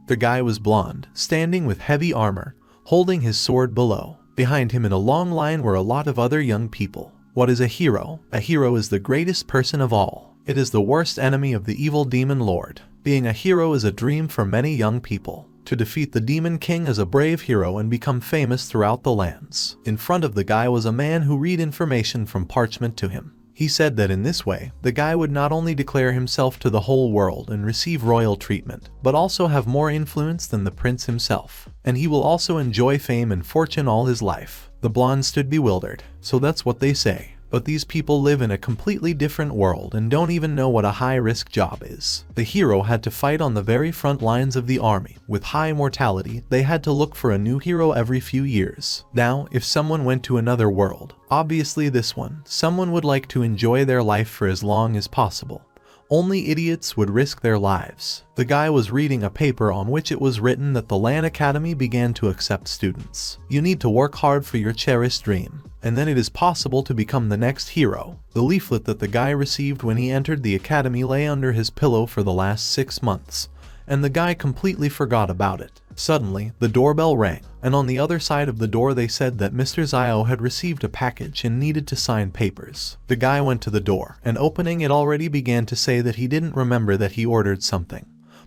The guy was blonde, standing with heavy armor, holding his sword below. Behind him in a long line were a lot of other young people. What is a hero? A hero is the greatest person of all. It is the worst enemy of the evil demon lord. Being a hero is a dream for many young people. To defeat the demon king as a brave hero and become famous throughout the lands. In front of the guy was a man who read information from parchment to him. He said that in this way, the guy would not only declare himself to the whole world and receive royal treatment, but also have more influence than the prince himself. And he will also enjoy fame and fortune all his life. The blonde stood bewildered. So that's what they say. But these people live in a completely different world and don't even know what a high-risk job is. The hero had to fight on the very front lines of the army. With high mortality, they had to look for a new hero every few years. Now, if someone went to another world, obviously this one, someone would like to enjoy their life for as long as possible. Only idiots would risk their lives. The guy was reading a paper on which it was written that the Lan Academy began to accept students. You need to work hard for your cherished dream, and then it is possible to become the next hero. The leaflet that the guy received when he entered the academy lay under his pillow for the last 6 months, and the guy completely forgot about it. Suddenly, the doorbell rang, and on the other side of the door they said that Mr. Xiao had received a package and needed to sign papers. The guy went to the door, and opening it already began to say that he didn't remember that he ordered something.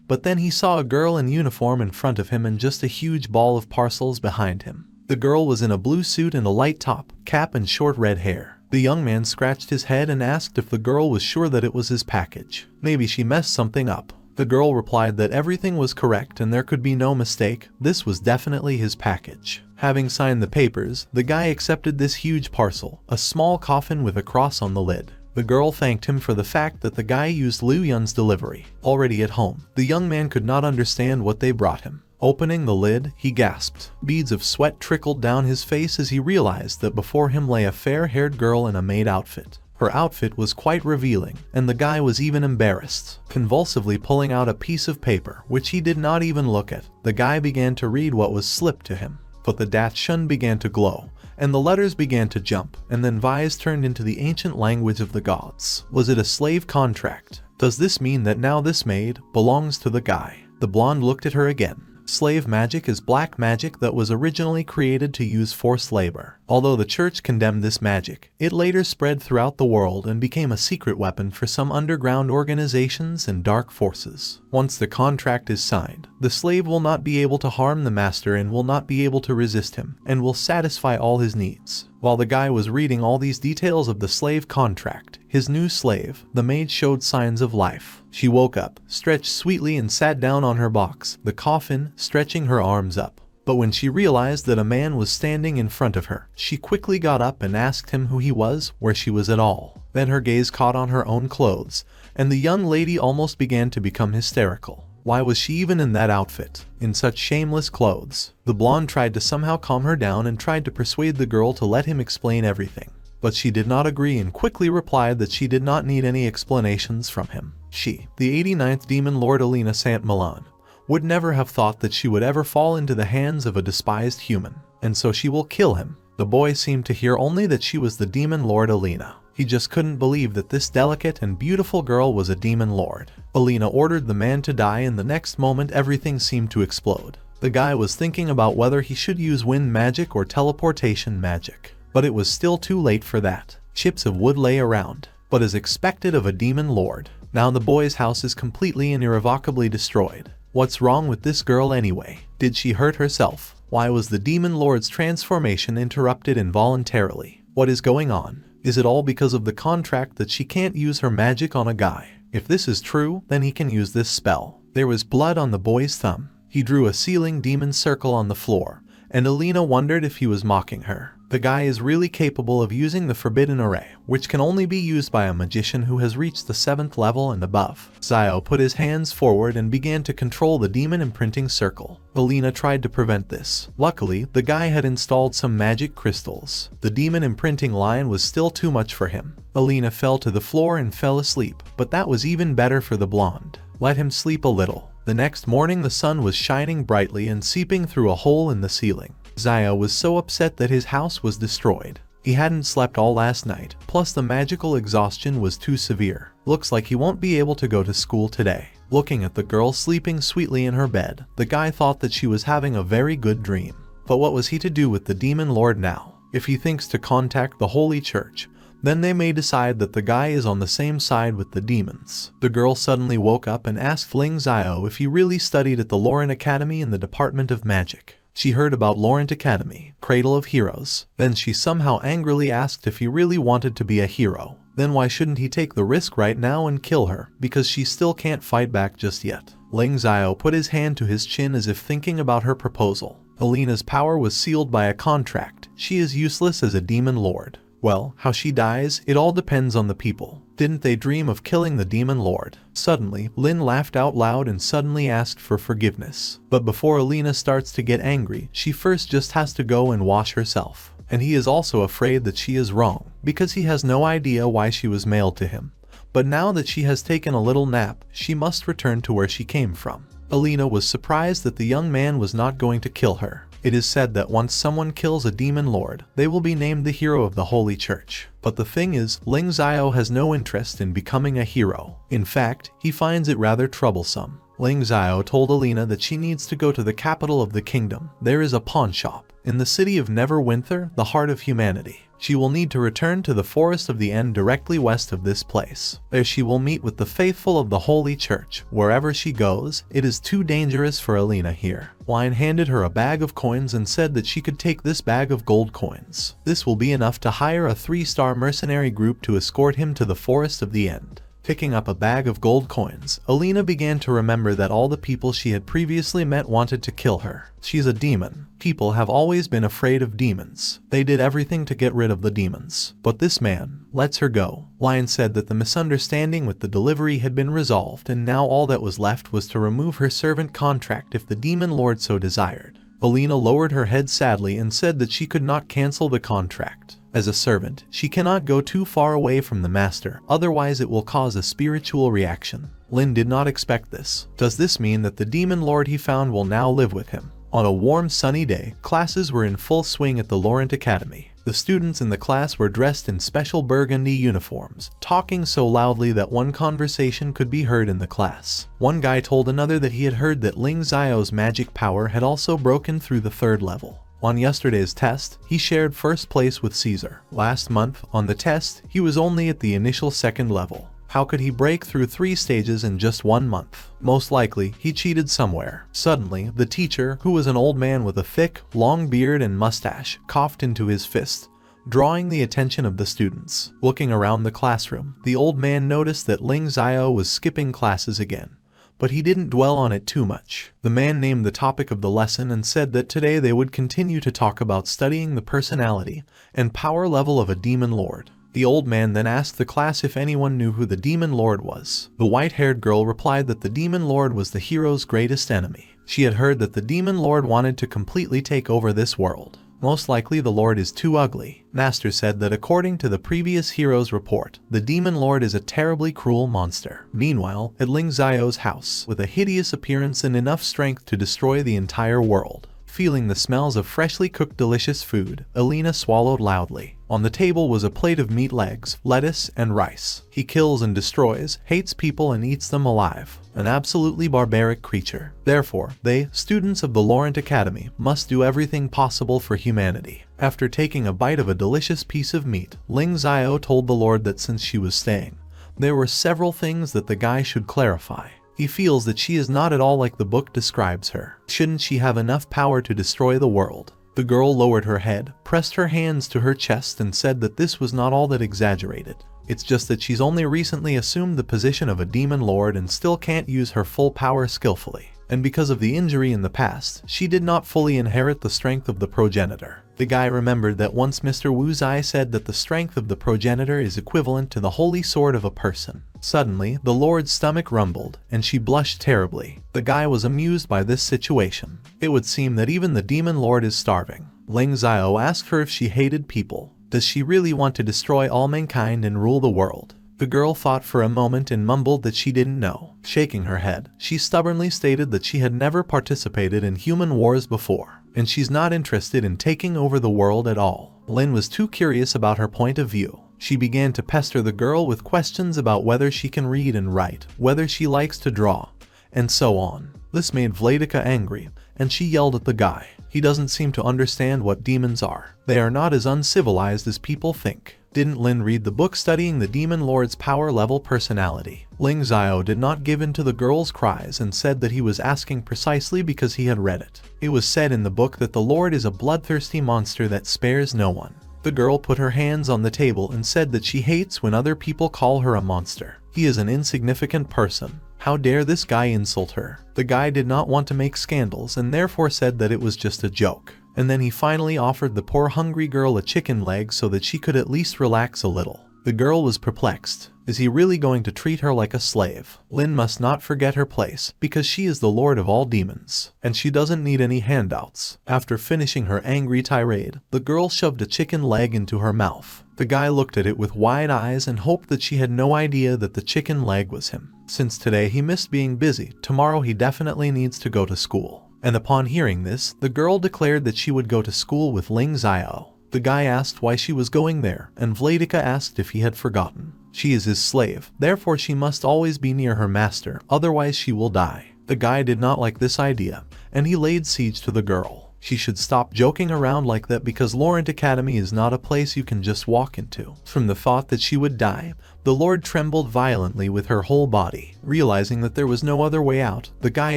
But then he saw a girl in uniform in front of him and just a huge ball of parcels behind him. The girl was in a blue suit and a light top, cap and short red hair. The young man scratched his head and asked if the girl was sure that it was his package. Maybe she messed something up. The girl replied that everything was correct and there could be no mistake. This was definitely his package. Having signed the papers, the guy accepted this huge parcel, a small coffin with a cross on the lid. The girl thanked him for the fact that the guy used Liu Yun's delivery. Already at home, the young man could not understand what they brought him. Opening the lid, he gasped. Beads of sweat trickled down his face as he realized that before him lay a fair-haired girl in a maid outfit. Her outfit was quite revealing, and the guy was even embarrassed. Convulsively pulling out a piece of paper, which he did not even look at, the guy began to read what was slipped to him. But the Dachshund began to glow, and the letters began to jump, and then Vise turned into the ancient language of the gods. Was it a slave contract? Does this mean that now this maid belongs to the guy? The blonde looked at her again. Slave magic is black magic that was originally created to use forced labor. Although the church condemned this magic, it later spread throughout the world and became a secret weapon for some underground organizations and dark forces. Once the contract is signed, the slave will not be able to harm the master and will not be able to resist him, and will satisfy all his needs. While the guy was reading all these details of the slave contract, his new slave, the maid, showed signs of life. She woke up, stretched sweetly and sat down on her box, the coffin, stretching her arms up. But when she realized that a man was standing in front of her, she quickly got up and asked him who he was, where she was at all. Then her gaze caught on her own clothes, and the young lady almost began to become hysterical. Why was she even in that outfit, in such shameless clothes? The blonde tried to somehow calm her down and tried to persuade the girl to let him explain everything. But she did not agree and quickly replied that she did not need any explanations from him. She, the 89th Demon Lord Alina Saint Milan, would never have thought that she would ever fall into the hands of a despised human, and so she will kill him. The boy seemed to hear only that she was the Demon Lord Alina. He just couldn't believe that this delicate and beautiful girl was a demon lord. Alina ordered the man to die, and the next moment everything seemed to explode. The guy was thinking about whether he should use wind magic or teleportation magic. But it was still too late for that. Chips of wood lay around, but as expected of a demon lord, now the boy's house is completely and irrevocably destroyed. What's wrong with this girl anyway? Did she hurt herself? Why was the demon lord's transformation interrupted involuntarily? What is going on? Is it all because of the contract that she can't use her magic on a guy? If this is true, then he can use this spell. There was blood on the boy's thumb. He drew a sealing demon circle on the floor, and Alina wondered if he was mocking her. The guy is really capable of using the forbidden array, which can only be used by a magician who has reached the 7th level and above. Xiao put his hands forward and began to control the demon imprinting circle. Alina tried to prevent this. Luckily, the guy had installed some magic crystals. The demon imprinting line was still too much for him. Alina fell to the floor and fell asleep, but that was even better for the blonde. Let him sleep a little. The next morning the sun was shining brightly and seeping through a hole in the ceiling. Xiao was so upset that his house was destroyed. He hadn't slept all last night, plus the magical exhaustion was too severe. Looks like he won't be able to go to school today. Looking at the girl sleeping sweetly in her bed, the guy thought that she was having a very good dream. But what was he to do with the demon lord now? If he thinks to contact the Holy Church, then they may decide that the guy is on the same side with the demons. The girl suddenly woke up and asked Lingxiao if he really studied at the Laurent Academy in the Department of Magic. She heard about Laurent Academy, Cradle of Heroes. Then she somehow angrily asked if he really wanted to be a hero. Then why shouldn't he take the risk right now and kill her, because she still can't fight back just yet. Lingxiao put his hand to his chin as if thinking about her proposal. Alina's power was sealed by a contract. She is useless as a demon lord. Well, how she dies, it all depends on the people. Didn't they dream of killing the demon lord? Suddenly, Lin laughed out loud and suddenly asked for forgiveness. But before Alina starts to get angry, she first just has to go and wash herself. And he is also afraid that she is wrong, because he has no idea why she was mailed to him. But now that she has taken a little nap, she must return to where she came from. Alina was surprised that the young man was not going to kill her. It is said that once someone kills a demon lord, they will be named the hero of the Holy Church. But the thing is, Lingxiao has no interest in becoming a hero. In fact, he finds it rather troublesome. Lingxiao told Alina that she needs to go to the capital of the kingdom. There is a pawn shop in the city of Neverwinter, the heart of humanity. She will need to return to the Forest of the End directly west of this place. There she will meet with the faithful of the Holy Church. Wherever she goes, it is too dangerous for Alina here. Lion handed her a bag of coins and said that she could take this bag of gold coins. This will be enough to hire a 3-star mercenary group to escort him to the Forest of the End. Picking up a bag of gold coins, Alina began to remember that all the people she had previously met wanted to kill her. She's a demon. People have always been afraid of demons. They did everything to get rid of the demons. But this man lets her go. Lion said that the misunderstanding with the delivery had been resolved, and now all that was left was to remove her servant contract if the demon lord so desired. Alina lowered her head sadly and said that she could not cancel the contract. As a servant, she cannot go too far away from the master, otherwise it will cause a spiritual reaction. Lin did not expect this. Does this mean that the demon lord he found will now live with him? On a warm sunny day, classes were in full swing at the Laurent Academy. The students in the class were dressed in special burgundy uniforms, talking so loudly that one conversation could be heard in the class. One guy told another that he had heard that Lingxiao's magic power had also broken through the 3rd level. On yesterday's test, he shared first place with Caesar. Last month, on the test, he was only at the initial 2nd level. How could he break through 3 stages in just 1 month? Most likely, he cheated somewhere. Suddenly, the teacher, who was an old man with a thick, long beard and mustache, coughed into his fist, drawing the attention of the students. Looking around the classroom, the old man noticed that Lingxiao was skipping classes again. But he didn't dwell on it too much. The man named the topic of the lesson and said that today they would continue to talk about studying the personality and power level of a demon lord. The old man then asked the class if anyone knew who the demon lord was. The white-haired girl replied that the demon lord was the hero's greatest enemy. She had heard that the demon lord wanted to completely take over this world. Most likely the lord is too ugly. Master said that according to the previous hero's report, the demon lord is a terribly cruel monster. Meanwhile, at Lingxiao's house, with a hideous appearance and enough strength to destroy the entire world. Feeling the smells of freshly cooked delicious food, Alina swallowed loudly. On the table was a plate of meat legs, lettuce, and rice. He kills and destroys, hates people and eats them alive. An absolutely barbaric creature. Therefore, they, students of the Laurent Academy, must do everything possible for humanity. After taking a bite of a delicious piece of meat, Lingxiao told the Lord that since she was staying, there were several things that the guy should clarify. He feels that she is not at all like the book describes her. Shouldn't she have enough power to destroy the world? The girl lowered her head, pressed her hands to her chest and said that this was not all that exaggerated. It's just that she's only recently assumed the position of a demon lord and still can't use her full power skillfully. And because of the injury in the past, she did not fully inherit the strength of the progenitor. The guy remembered that once Mr. Wu Zai said that the strength of the progenitor is equivalent to the holy sword of a person. Suddenly, the lord's stomach rumbled, and she blushed terribly. The guy was amused by this situation. It would seem that even the demon lord is starving. Lingxiao asked her if she hated people. Does she really want to destroy all mankind and rule the world? The girl thought for a moment and mumbled that she didn't know. Shaking her head, she stubbornly stated that she had never participated in human wars before, and she's not interested in taking over the world at all. Lin was too curious about her point of view. She began to pester the girl with questions about whether she can read and write, whether she likes to draw, and so on. This made Vladika angry, and she yelled at the guy. He doesn't seem to understand what demons are. They are not as uncivilized as people think. Didn't Lin read the book studying the demon lord's power level personality? Lingxiao did not give in to the girl's cries and said that he was asking precisely because he had read it. It was said in the book that the lord is a bloodthirsty monster that spares no one. The girl put her hands on the table and said that she hates when other people call her a monster. He is an insignificant person. How dare this guy insult her? The guy did not want to make scandals and therefore said that it was just a joke. And then he finally offered the poor hungry girl a chicken leg so that she could at least relax a little. The girl was perplexed. Is he really going to treat her like a slave? Lin must not forget her place, because she is the lord of all demons, and she doesn't need any handouts. After finishing her angry tirade, the girl shoved a chicken leg into her mouth. The guy looked at it with wide eyes and hoped that she had no idea that the chicken leg was him. Since today he missed being busy, tomorrow he definitely needs to go to school. And upon hearing this, the girl declared that she would go to school with Lingxiao. The guy asked why she was going there, and Vladika asked if he had forgotten. She is his slave, therefore she must always be near her master, otherwise she will die. The guy did not like this idea, and he laid siege to the girl. She should stop joking around like that because Laurent Academy is not a place you can just walk into. From the thought that she would die, the lord trembled violently with her whole body. Realizing that there was no other way out, the guy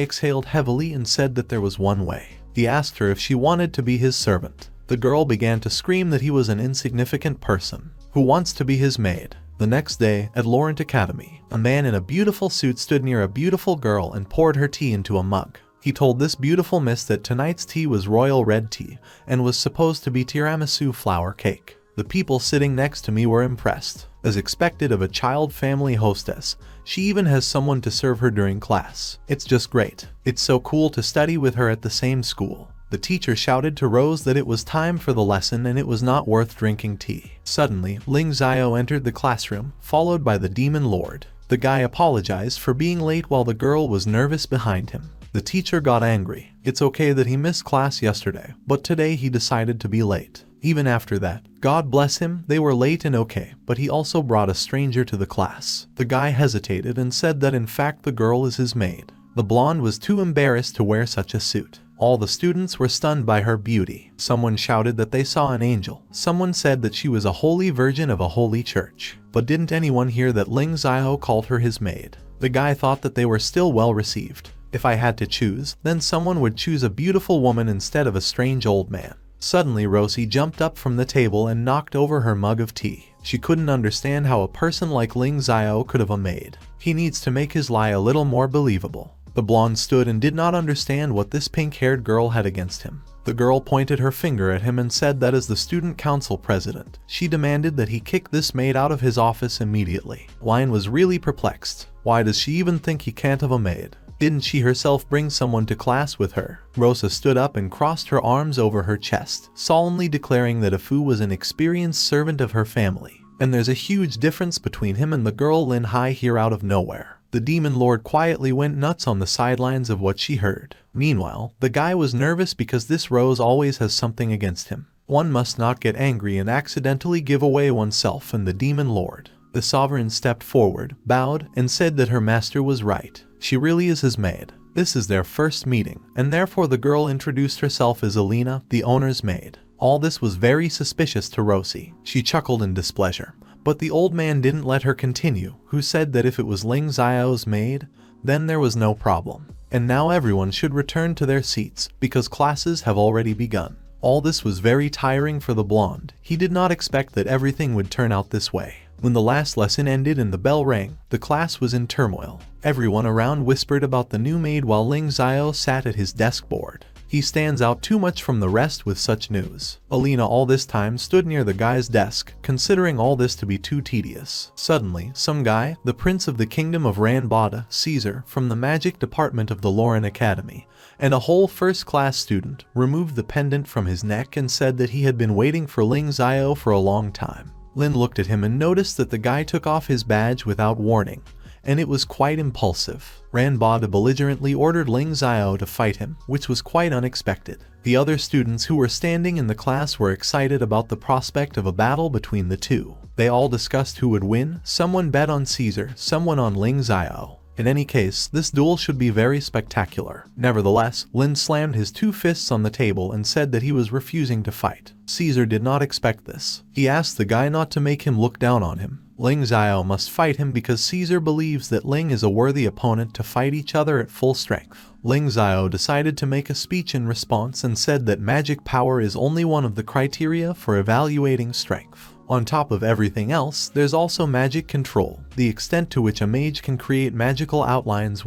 exhaled heavily and said that there was one way. He asked her if she wanted to be his servant. The girl began to scream that he was an insignificant person who wants to be his maid. The next day, at Laurent Academy, a man in a beautiful suit stood near a beautiful girl and poured her tea into a mug. He told this beautiful miss that tonight's tea was royal red tea and was supposed to be tiramisu flour cake. The people sitting next to me were impressed. As expected of a child family hostess, she even has someone to serve her during class. It's just great. It's so cool to study with her at the same school. The teacher shouted to Rose that it was time for the lesson and it was not worth drinking tea. Suddenly, Lingxiao entered the classroom, followed by the demon lord. The guy apologized for being late while the girl was nervous behind him. The teacher got angry. It's okay that he missed class yesterday, but today he decided to be late. Even after that, God bless him, they were late and okay, but he also brought a stranger to the class. The guy hesitated and said that in fact the girl is his maid. The blonde was too embarrassed to wear such a suit. All the students were stunned by her beauty. Someone shouted that they saw an angel. Someone said that she was a holy virgin of a holy church. But didn't anyone hear that Lingxiao called her his maid? The guy thought that they were still well received. If I had to choose, then someone would choose a beautiful woman instead of a strange old man. Suddenly Rosie jumped up from the table and knocked over her mug of tea. She couldn't understand how a person like Lingxiao could have a maid. He needs to make his lie a little more believable. The blonde stood and did not understand what this pink-haired girl had against him. The girl pointed her finger at him and said that as the student council president, she demanded that he kick this maid out of his office immediately. Lion was really perplexed. Why does she even think he can't have a maid? Didn't she herself bring someone to class with her? Rosa stood up and crossed her arms over her chest, solemnly declaring that Afu was an experienced servant of her family. And there's a huge difference between him and the girl Lin Hai here out of nowhere. The demon lord quietly went nuts on the sidelines of what she heard. Meanwhile, the guy was nervous because this Rose always has something against him. One must not get angry and accidentally give away oneself and the demon lord. The sovereign stepped forward, bowed, and said that her master was right. She really is his maid. This is their first meeting, and therefore the girl introduced herself as Alina, the owner's maid. All this was very suspicious to Rosie. She chuckled in displeasure. But the old man didn't let her continue, who said that if it was Lingxiao's maid, then there was no problem. And now everyone should return to their seats, because classes have already begun. All this was very tiring for the blonde. He did not expect that everything would turn out this way. When the last lesson ended and the bell rang, the class was in turmoil. Everyone around whispered about the new maid while Lingxiao sat at his desk board. He stands out too much from the rest with such news. Alina all this time stood near the guy's desk, considering all this to be too tedious. Suddenly, some guy, the prince of the kingdom of Ranbada, Caesar, from the magic department of the Laurent Academy, and a whole first-class student, removed the pendant from his neck and said that he had been waiting for Lingxiao for a long time. Lin looked at him and noticed that the guy took off his badge without warning, and it was quite impulsive. Ranbada belligerently ordered Lingxiao to fight him, which was quite unexpected. The other students who were standing in the class were excited about the prospect of a battle between the two. They all discussed who would win. Someone bet on Caesar, someone on Lingxiao. In any case, this duel should be very spectacular. Nevertheless, Lin slammed his 2 fists on the table and said that he was refusing to fight. Caesar did not expect this. He asked the guy not to make him look down on him. Lingxiao must fight him because Caesar believes that Ling is a worthy opponent to fight each other at full strength. Lingxiao decided to make a speech in response and said that magic power is only one of the criteria for evaluating strength. On top of everything else, there's also magic control, the extent to which a mage can create magical outlines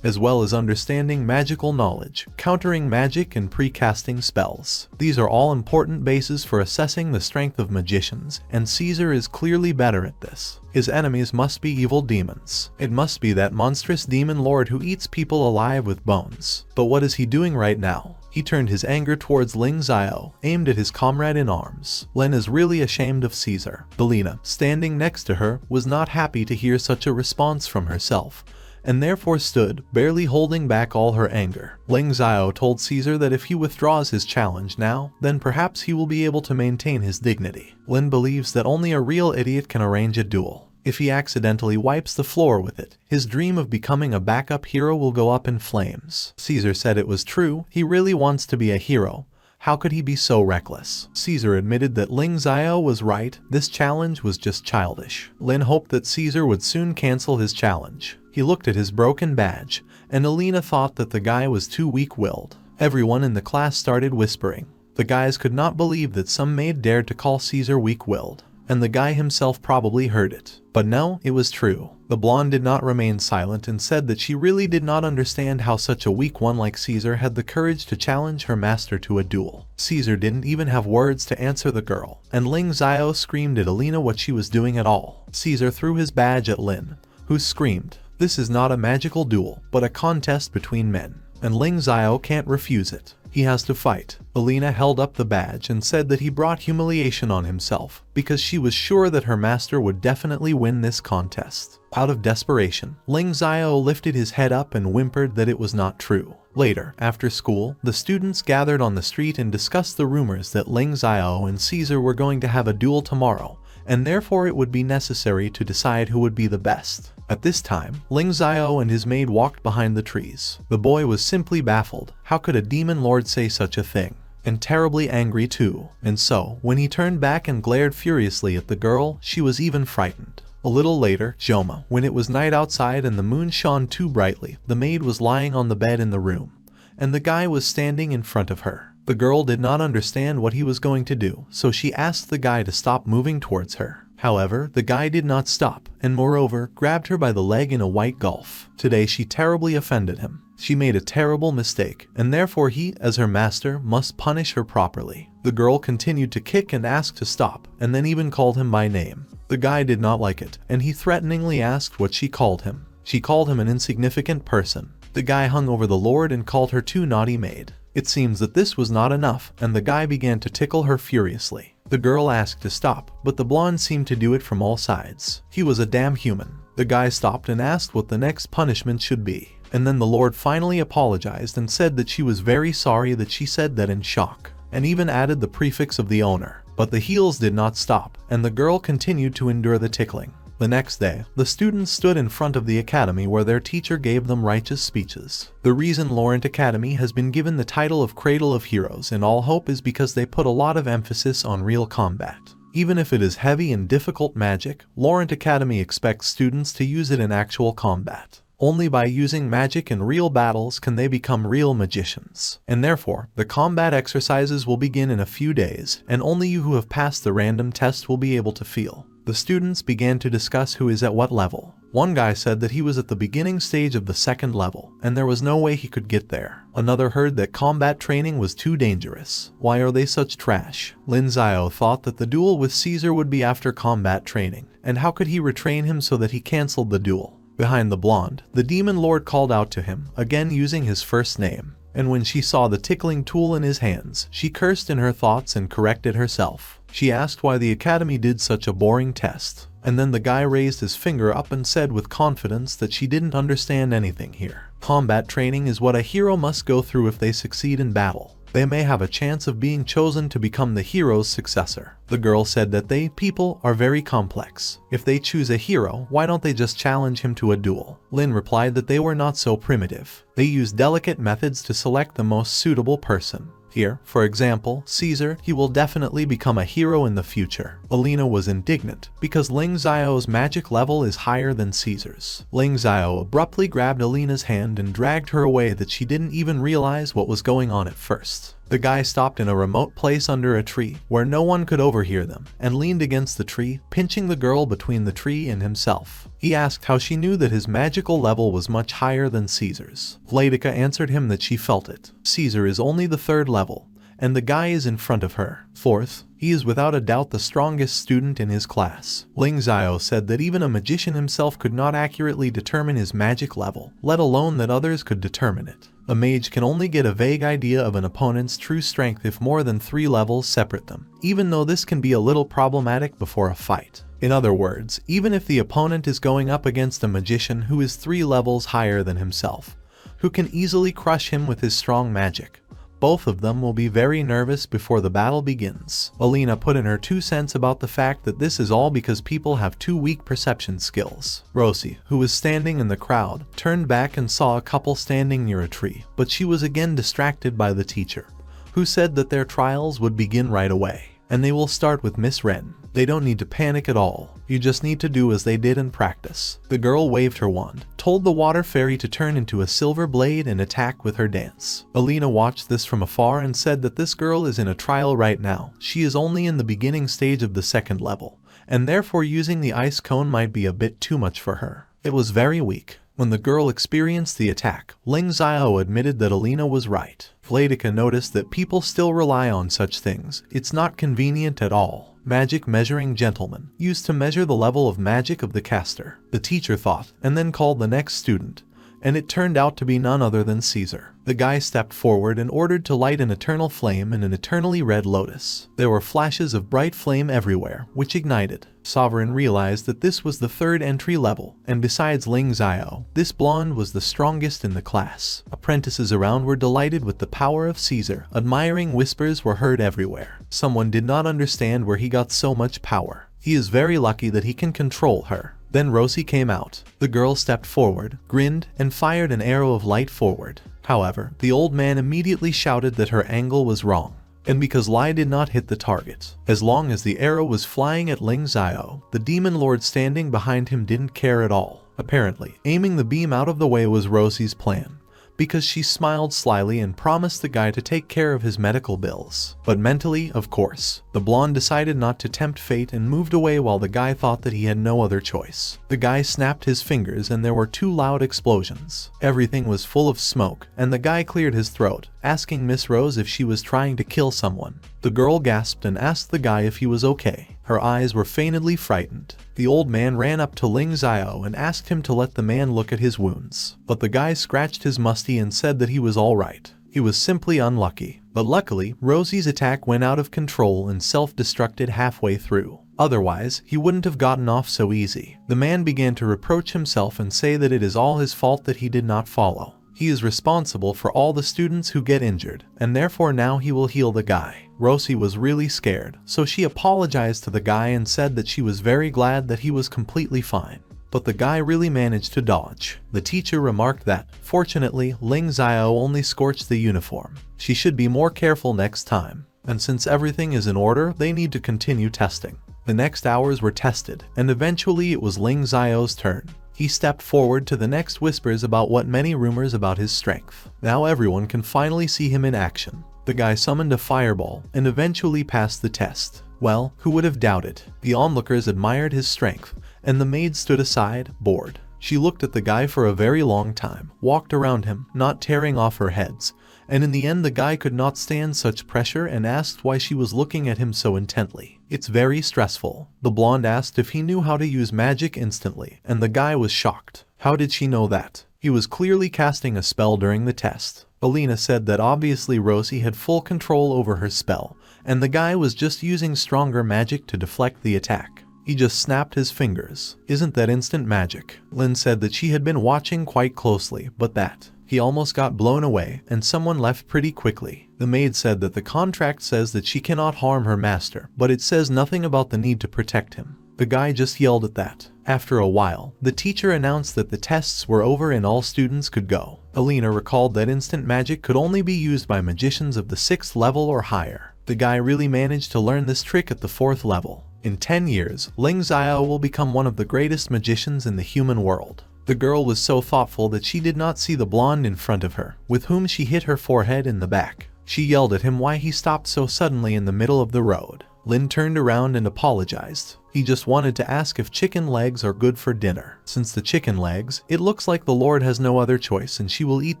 as well as understanding magical knowledge, countering magic and precasting spells. These are all important bases for assessing the strength of magicians, and Caesar is clearly better at this. His enemies must be evil demons. It must be that monstrous demon lord who eats people alive with bones. But what is he doing right now? He turned his anger towards Lingxiao, aimed at his comrade in arms. Len is really ashamed of Caesar. Belina, standing next to her, was not happy to hear such a response from herself, and therefore stood, barely holding back all her anger. Lingxiao told Caesar that if he withdraws his challenge now, then perhaps he will be able to maintain his dignity. Lin believes that only a real idiot can arrange a duel. If he accidentally wipes the floor with it, his dream of becoming a backup hero will go up in flames. Caesar said it was true, he really wants to be a hero. How could he be so reckless? Caesar admitted that Lingxiao was right, this challenge was just childish. Lin hoped that Caesar would soon cancel his challenge. He looked at his broken badge, and Alina thought that the guy was too weak-willed. Everyone in the class started whispering. The guys could not believe that some maid dared to call Caesar weak-willed, and the guy himself probably heard it. But no, it was true. The blonde did not remain silent and said that she really did not understand how such a weak one like Caesar had the courage to challenge her master to a duel. Caesar didn't even have words to answer the girl, and Lingxiao screamed at Alina what she was doing at all. Caesar threw his badge at Lin, who screamed, "This is not a magical duel, but a contest between men, and Lingxiao can't refuse it. He has to fight." Alina held up the badge and said that he brought humiliation on himself, because she was sure that her master would definitely win this contest. Out of desperation, Lingxiao lifted his head up and whimpered that it was not true. Later, after school, the students gathered on the street and discussed the rumors that Lingxiao and Caesar were going to have a duel tomorrow, and therefore it would be necessary to decide who would be the best. At this time, Lingxiao and his maid walked behind the trees. The boy was simply baffled. How could a demon lord say such a thing? And terribly angry too. And so, when he turned back and glared furiously at the girl, she was even frightened. A little later, Joma, when it was night outside and the moon shone too brightly, the maid was lying on the bed in the room, and the guy was standing in front of her. The girl did not understand what he was going to do, so she asked the guy to stop moving towards her. However, the guy did not stop, and moreover, grabbed her by the leg in a white gulf. Today she terribly offended him. She made a terrible mistake, and therefore he, as her master, must punish her properly. The girl continued to kick and ask to stop, and then even called him by name. The guy did not like it, and he threateningly asked what she called him. She called him an insignificant person. The guy hung over the lord and called her too naughty maid. It seems that this was not enough, and the guy began to tickle her furiously. The girl asked to stop, but the blonde seemed to do it from all sides. He was a damn human. The guy stopped and asked what the next punishment should be. And then the lord finally apologized and said that she was very sorry that she said that in shock, and even added the prefix of the owner. But the heels did not stop, and the girl continued to endure the tickling. The next day, the students stood in front of the academy where their teacher gave them righteous speeches. The reason Laurent Academy has been given the title of Cradle of Heroes in all hope is because they put a lot of emphasis on real combat. Even if it is heavy and difficult magic, Laurent Academy expects students to use it in actual combat. Only by using magic in real battles can they become real magicians. And therefore, the combat exercises will begin in a few days, and only you who have passed the random test will be able to feel. The students began to discuss who is at what level. One guy said that he was at the beginning stage of the second level, and there was no way he could get there. Another heard that combat training was too dangerous. Why are they such trash? Lingxiao thought that the duel with Caesar would be after combat training, and how could he retrain him so that he cancelled the duel? Behind the blonde, the demon lord called out to him, again using his first name. And when she saw the tickling tool in his hands, she cursed in her thoughts and corrected herself. She asked why the academy did such a boring test. And then the guy raised his finger up and said with confidence that she didn't understand anything here. Combat training is what a hero must go through if they succeed in battle. They may have a chance of being chosen to become the hero's successor. The girl said that people are very complex. If they choose a hero, why don't they just challenge him to a duel? Lin replied that they were not so primitive. They use delicate methods to select the most suitable person. Here, for example, Caesar, he will definitely become a hero in the future. Alina was indignant because Lingxiao's magic level is higher than Caesar's. Lingxiao abruptly grabbed Alina's hand and dragged her away that she didn't even realize what was going on at first. The guy stopped in a remote place under a tree where no one could overhear them and leaned against the tree, pinching the girl between the tree and himself. He asked how she knew that his magical level was much higher than Caesar's. Vladika answered him that she felt it. Caesar is only the 3rd level, and the guy is in front of her. 4th, he is without a doubt the strongest student in his class. Lingxiao said that even a magician himself could not accurately determine his magic level, let alone that others could determine it. A mage can only get a vague idea of an opponent's true strength if more than 3 levels separate them, even though this can be a little problematic before a fight. In other words, even if the opponent is going up against a magician who is 3 levels higher than himself, who can easily crush him with his strong magic, both of them will be very nervous before the battle begins. Alina put in her 2 cents about the fact that this is all because people have too weak perception skills. Rosie, who was standing in the crowd, turned back and saw a couple standing near a tree, but she was again distracted by the teacher, who said that their trials would begin right away, and they will start with Miss Ren. They don't need to panic at all. You just need to do as they did in practice. The girl waved her wand, told the water fairy to turn into a silver blade and attack with her dance. Alina watched this from afar and said that this girl is in a trial right now. She is only in the beginning stage of the 2nd level, and therefore using the ice cone might be a bit too much for her. It was very weak. When the girl experienced the attack, Lingxiao admitted that Alina was right. Vladika noticed that people still rely on such things. It's not convenient at all. Magic measuring gentleman, used to measure the level of magic of the caster. The teacher thought, and then called the next student, and it turned out to be none other than Caesar. The guy stepped forward and ordered to light an eternal flame and an eternally red lotus. There were flashes of bright flame everywhere, which ignited. Sovereign realized that this was the 3rd entry level, and besides Lingxiao, this blonde was the strongest in the class. Apprentices around were delighted with the power of Caesar. Admiring whispers were heard everywhere. Someone did not understand where he got so much power. He is very lucky that he can control her. Then Rosie came out. The girl stepped forward, grinned, and fired an arrow of light forward. However, the old man immediately shouted that her angle was wrong, and because Lai did not hit the target. As long as the arrow was flying at Lingxiao, the demon lord standing behind him didn't care at all. Apparently, aiming the beam out of the way was Rosie's plan, because she smiled slyly and promised the guy to take care of his medical bills. But mentally, of course, the blonde decided not to tempt fate and moved away while the guy thought that he had no other choice. The guy snapped his fingers and there were 2 loud explosions. Everything was full of smoke, and the guy cleared his throat, asking Miss Rose if she was trying to kill someone. The girl gasped and asked the guy if he was okay. Her eyes were feignedly frightened. The old man ran up to Lingxiao and asked him to let the man look at his wounds. But the guy scratched his musty and said that he was alright. He was simply unlucky. But luckily, Rosie's attack went out of control and self-destructed halfway through. Otherwise, he wouldn't have gotten off so easy. The man began to reproach himself and say that it is all his fault that he did not follow. He is responsible for all the students who get injured, and therefore now he will heal the guy. Rosie was really scared, so she apologized to the guy and said that she was very glad that he was completely fine. But the guy really managed to dodge. The teacher remarked that, fortunately, Lingxiao only scorched the uniform. She should be more careful next time. And since everything is in order, they need to continue testing. The next hours were tested, and eventually it was Lingxiao's turn. He stepped forward to the next whispers about what many rumors about his strength. Now everyone can finally see him in action. The guy summoned a fireball and eventually passed the test. Well, who would have doubted? The onlookers admired his strength, and the maid stood aside, bored. She looked at the guy for a very long time, walked around him, not tearing off her heads, and in the end the guy could not stand such pressure and asked why she was looking at him so intently. It's very stressful. The blonde asked if he knew how to use magic instantly, and the guy was shocked. How did she know that? He was clearly casting a spell during the test. Alina said that obviously Rosie had full control over her spell, and the guy was just using stronger magic to deflect the attack. He just snapped his fingers. Isn't that instant magic? Lin said that she had been watching quite closely, but that He almost got blown away, and someone left pretty quickly. The maid said that the contract says that she cannot harm her master, but it says nothing about the need to protect him. The guy just yelled at that. After a while, the teacher announced that the tests were over and all students could go. Alina recalled that instant magic could only be used by magicians of the 6th level or higher. The guy really managed to learn this trick at the 4th level. In 10 years, Lingxiao will become one of the greatest magicians in the human world. The girl was so thoughtful that she did not see the blonde in front of her, with whom she hit her forehead in the back. She yelled at him why he stopped so suddenly in the middle of the road. Lin turned around and apologized. He just wanted to ask if chicken legs are good for dinner. Since the chicken legs, it looks like the Lord has no other choice and she will eat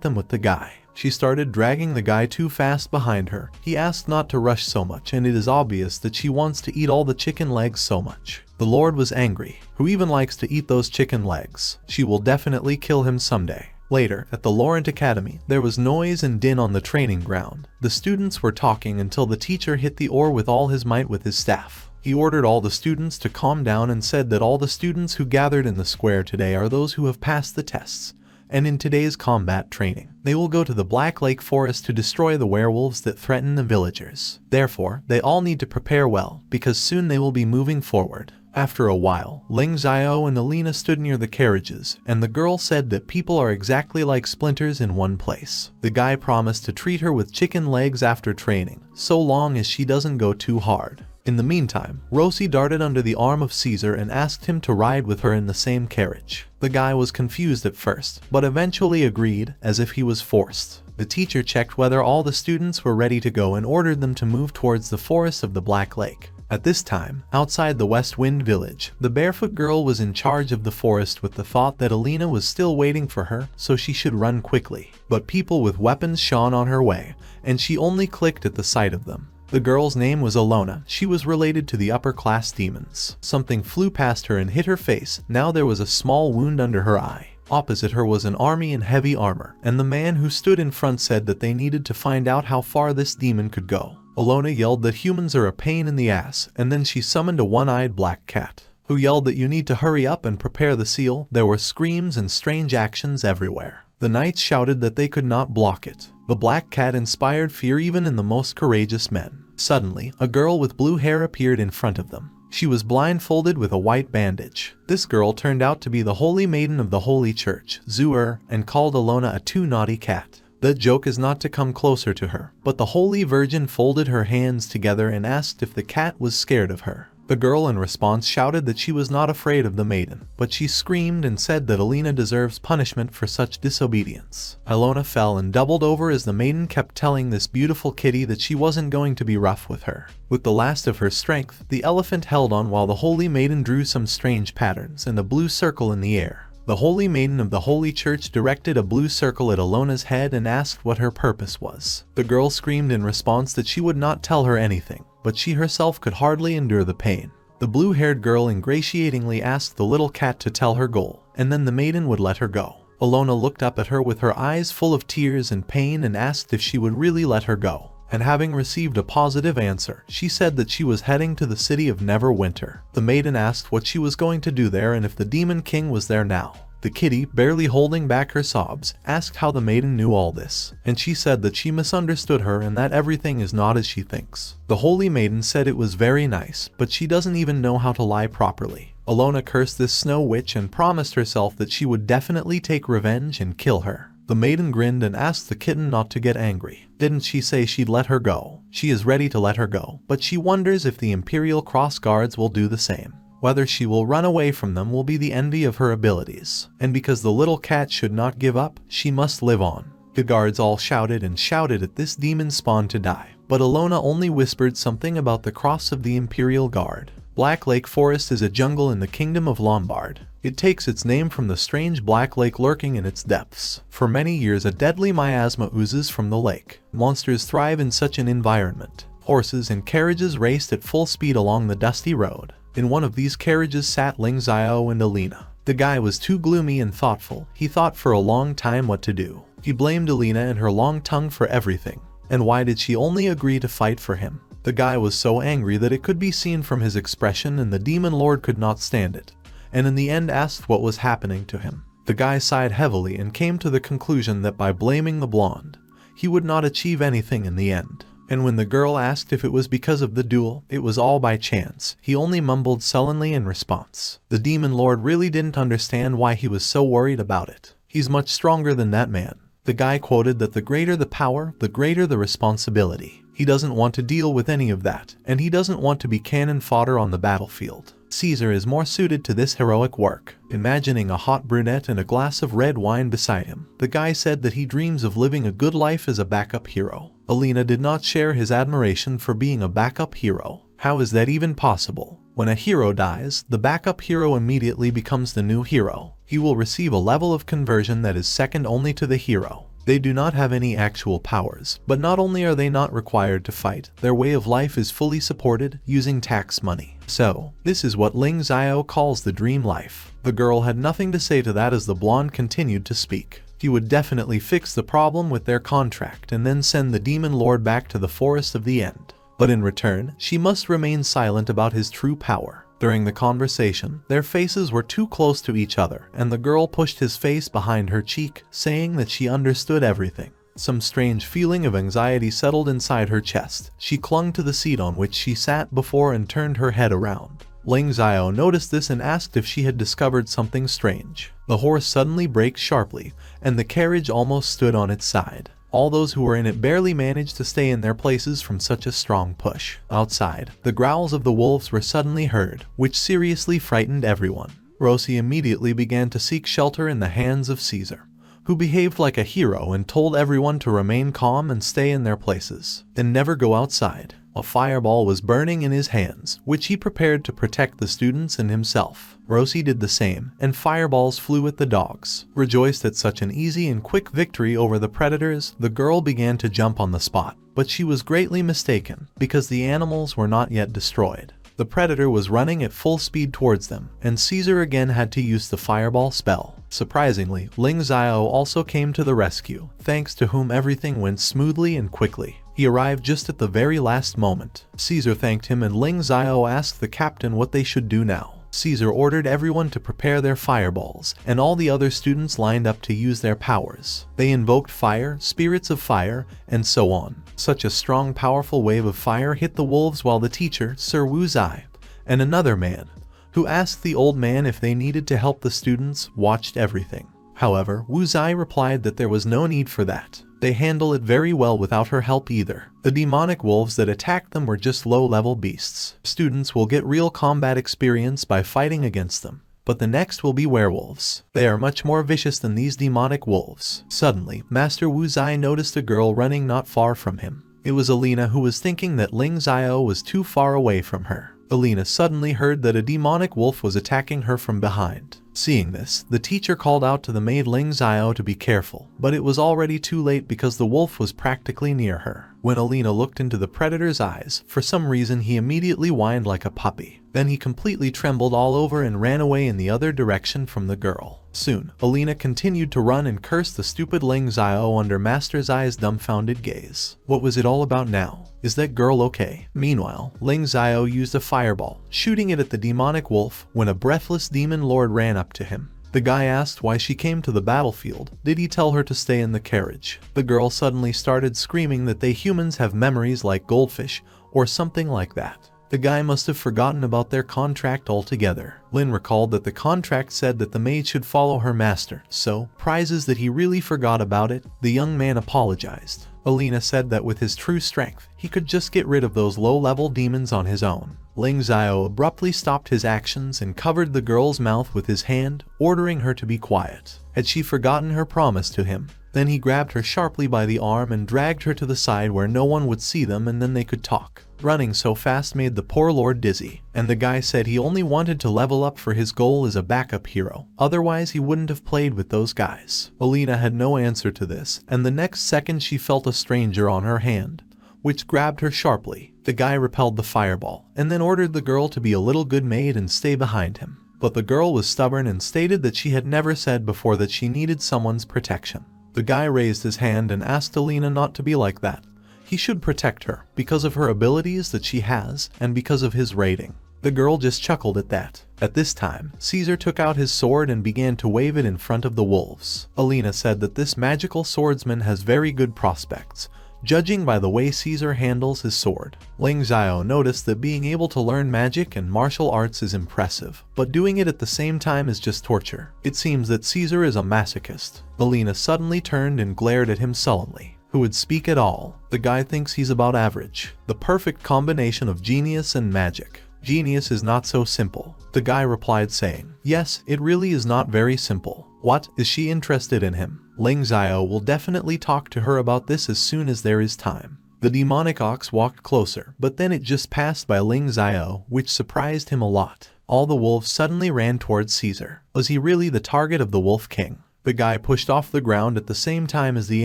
them with the guy. She started dragging the guy too fast behind her. He asked not to rush so much, and it is obvious that she wants to eat all the chicken legs so much. The Lord was angry. Who even likes to eat those chicken legs? She will definitely kill him someday. Later, at the Laurent Academy, there was noise and din on the training ground. The students were talking until the teacher hit the oar with all his might with his staff. He ordered all the students to calm down and said that all the students who gathered in the square today are those who have passed the tests. And in today's combat training, they will go to the Black Lake Forest to destroy the werewolves that threaten the villagers. Therefore, they all need to prepare well, because soon they will be moving forward. After a while, Lingxiao and Alina stood near the carriages, and the girl said that people are exactly like splinters in one place. The guy promised to treat her with chicken legs after training, so long as she doesn't go too hard. In the meantime, Rosie darted under the arm of Caesar and asked him to ride with her in the same carriage. The guy was confused at first, but eventually agreed, as if he was forced. The teacher checked whether all the students were ready to go and ordered them to move towards the forest of the Black Lake. At this time, outside the West Wind village, the barefoot girl was in charge of the forest with the thought that Alina was still waiting for her, so she should run quickly. But people with weapons shone on her way, and she only clicked at the sight of them. The girl's name was Alona. She was related to the upper-class demons. Something flew past her and hit her face. Now there was a small wound under her eye. Opposite her was an army in heavy armor, and the man who stood in front said that they needed to find out how far this demon could go. Alona yelled that humans are a pain in the ass, and then she summoned a one-eyed black cat, who yelled that you need to hurry up and prepare the seal. There were screams and strange actions everywhere. The knights shouted that they could not block it. The black cat inspired fear even in the most courageous men. Suddenly, a girl with blue hair appeared in front of them. She was blindfolded with a white bandage. This girl turned out to be the Holy Maiden of the Holy Church, Zuer, and called Alona a too naughty cat. The joke is not to come closer to her, but the Holy Virgin folded her hands together and asked if the cat was scared of her. The girl in response shouted that she was not afraid of the maiden, but she screamed and said that Alina deserves punishment for such disobedience. Alona fell and doubled over as the maiden kept telling this beautiful kitty that she wasn't going to be rough with her. With the last of her strength, the elephant held on while the Holy Maiden drew some strange patterns and a blue circle in the air. The Holy Maiden of the Holy Church directed a blue circle at Alona's head and asked what her purpose was. The girl screamed in response that she would not tell her anything, but she herself could hardly endure the pain. The blue-haired girl ingratiatingly asked the little cat to tell her goal, and then the maiden would let her go. Alona looked up at her with her eyes full of tears and pain and asked if she would really let her go. And having received a positive answer, she said that she was heading to the city of Neverwinter. The maiden asked what she was going to do there and if the Demon King was there now. The kitty, barely holding back her sobs, asked how the maiden knew all this, and she said that she misunderstood her and that everything is not as she thinks. The Holy Maiden said it was very nice, but she doesn't even know how to lie properly. Alona cursed this snow witch and promised herself that she would definitely take revenge and kill her. The maiden grinned and asked the kitten not to get angry. Didn't she say she'd let her go? She is ready to let her go, but she wonders if the Imperial Cross Guards will do the same. Whether she will run away from them will be the envy of her abilities. And because the little cat should not give up, she must live on. The guards all shouted and shouted at this demon spawn to die, but Alona only whispered something about the cross of the Imperial Guard. Black Lake Forest is a jungle in the Kingdom of Lombard. It takes its name from the strange black lake lurking in its depths. For many years a deadly miasma oozes from the lake. Monsters thrive in such an environment. Horses and carriages raced at full speed along the dusty road. In one of these carriages sat Lingxiao and Alina. The guy was too gloomy and thoughtful. He thought for a long time what to do. He blamed Alina and her long tongue for everything. And why did she only agree to fight for him? The guy was so angry that it could be seen from his expression, and the demon lord could not stand it, and in the end asked what was happening to him. The guy sighed heavily and came to the conclusion that by blaming the blonde, he would not achieve anything in the end. And when the girl asked if it was because of the duel, it was all by chance, he only mumbled sullenly in response. The demon lord really didn't understand why he was so worried about it. He's much stronger than that man. The guy quoted that the greater the power, the greater the responsibility. He doesn't want to deal with any of that, and he doesn't want to be cannon fodder on the battlefield. Caesar is more suited to this heroic work. Imagining a hot brunette and a glass of red wine beside him, the guy said that he dreams of living a good life as a backup hero. Alina did not share his admiration for being a backup hero. How is that even possible? When a hero dies, the backup hero immediately becomes the new hero. He will receive a level of conversion that is second only to the hero. They do not have any actual powers, but not only are they not required to fight, their way of life is fully supported using tax money. So, this is what Lingxiao calls the dream life. The girl had nothing to say to that as the blonde continued to speak. He would definitely fix the problem with their contract and then send the demon lord back to the forest of the end. But in return, she must remain silent about his true power. During the conversation, their faces were too close to each other, and the girl pushed his face behind her cheek, saying that she understood everything. Some strange feeling of anxiety settled inside her chest. She clung to the seat on which she sat before and turned her head around. Lingxiao noticed this and asked if she had discovered something strange. The horse suddenly braked sharply, and the carriage almost stood on its side. All those who were in it barely managed to stay in their places from such a strong push. Outside, the growls of the wolves were suddenly heard, which seriously frightened everyone. Rossi immediately began to seek shelter in the hands of Caesar, who behaved like a hero and told everyone to remain calm and stay in their places, and never go outside. A fireball was burning in his hands, which he prepared to protect the students and himself. Rossi did the same, and fireballs flew at the dogs. Rejoiced at such an easy and quick victory over the predators, the girl began to jump on the spot. But she was greatly mistaken, because the animals were not yet destroyed. The predator was running at full speed towards them, and Caesar again had to use the fireball spell. Surprisingly, Lingxiao also came to the rescue, thanks to whom everything went smoothly and quickly. He arrived just at the very last moment. Caesar thanked him and Lingxiao asked the captain what they should do now. Caesar ordered everyone to prepare their fireballs, and all the other students lined up to use their powers. They invoked fire, spirits of fire, and so on. Such a strong, powerful wave of fire hit the wolves while the teacher, Sir Wu Zai, and another man, who asked the old man if they needed to help the students, watched everything. However, Wu Zai replied that there was no need for that. They handle it very well without her help either. The demonic wolves that attacked them were just low-level beasts. Students will get real combat experience by fighting against them. But the next will be werewolves. They are much more vicious than these demonic wolves. Suddenly, Master Wu Zai noticed a girl running not far from him. It was Alina, who was thinking that Lingxiao was too far away from her. Alina suddenly heard that a demonic wolf was attacking her from behind. Seeing this, the teacher called out to the maid Lingxiao to be careful, but it was already too late because the wolf was practically near her. When Alina looked into the predator's eyes, for some reason he immediately whined like a puppy. Then he completely trembled all over and ran away in the other direction from the girl. Soon, Alina continued to run and curse the stupid Lingxiao under Master Zai's dumbfounded gaze. What was it all about now? Is that girl okay? Meanwhile, Lingxiao used a fireball, shooting it at the demonic wolf when a breathless demon lord ran up to him. The guy asked why she came to the battlefield. Did he tell her to stay in the carriage? The girl suddenly started screaming that they humans have memories like goldfish or something like that. The guy must have forgotten about their contract altogether. Lin recalled that the contract said that the maid should follow her master, so, prizes that he really forgot about it. The young man apologized. Alina said that with his true strength, he could just get rid of those low-level demons on his own. Lingxiao abruptly stopped his actions and covered the girl's mouth with his hand, ordering her to be quiet. Had she forgotten her promise to him? Then he grabbed her sharply by the arm and dragged her to the side where no one would see them, and then they could talk. Running so fast made the poor lord dizzy, and the guy said he only wanted to level up for his goal as a backup hero, otherwise he wouldn't have played with those guys. Alina had no answer to this, and the next second she felt a stranger on her hand, which grabbed her sharply. The guy repelled the fireball, and then ordered the girl to be a little good maid and stay behind him. But the girl was stubborn and stated that she had never said before that she needed someone's protection. The guy raised his hand and asked Alina not to be like that. He should protect her, because of her abilities that she has, and because of his rating. The girl just chuckled at that. At this time, Caesar took out his sword and began to wave it in front of the wolves. Alina said that this magical swordsman has very good prospects, judging by the way Caesar handles his sword. Lingxiao noticed that being able to learn magic and martial arts is impressive, but doing it at the same time is just torture. It seems that Caesar is a masochist. Alina suddenly turned and glared at him sullenly. Who would speak at all? The guy thinks he's about average. The perfect combination of genius and magic. Genius is not so simple. The guy replied saying, yes, it really is not very simple. What, is she interested in him? Lingxiao will definitely talk to her about this as soon as there is time. The demonic ox walked closer, but then it just passed by Lingxiao, which surprised him a lot. All the wolves suddenly ran towards Caesar. Was he really the target of the Wolf King? The guy pushed off the ground at the same time as the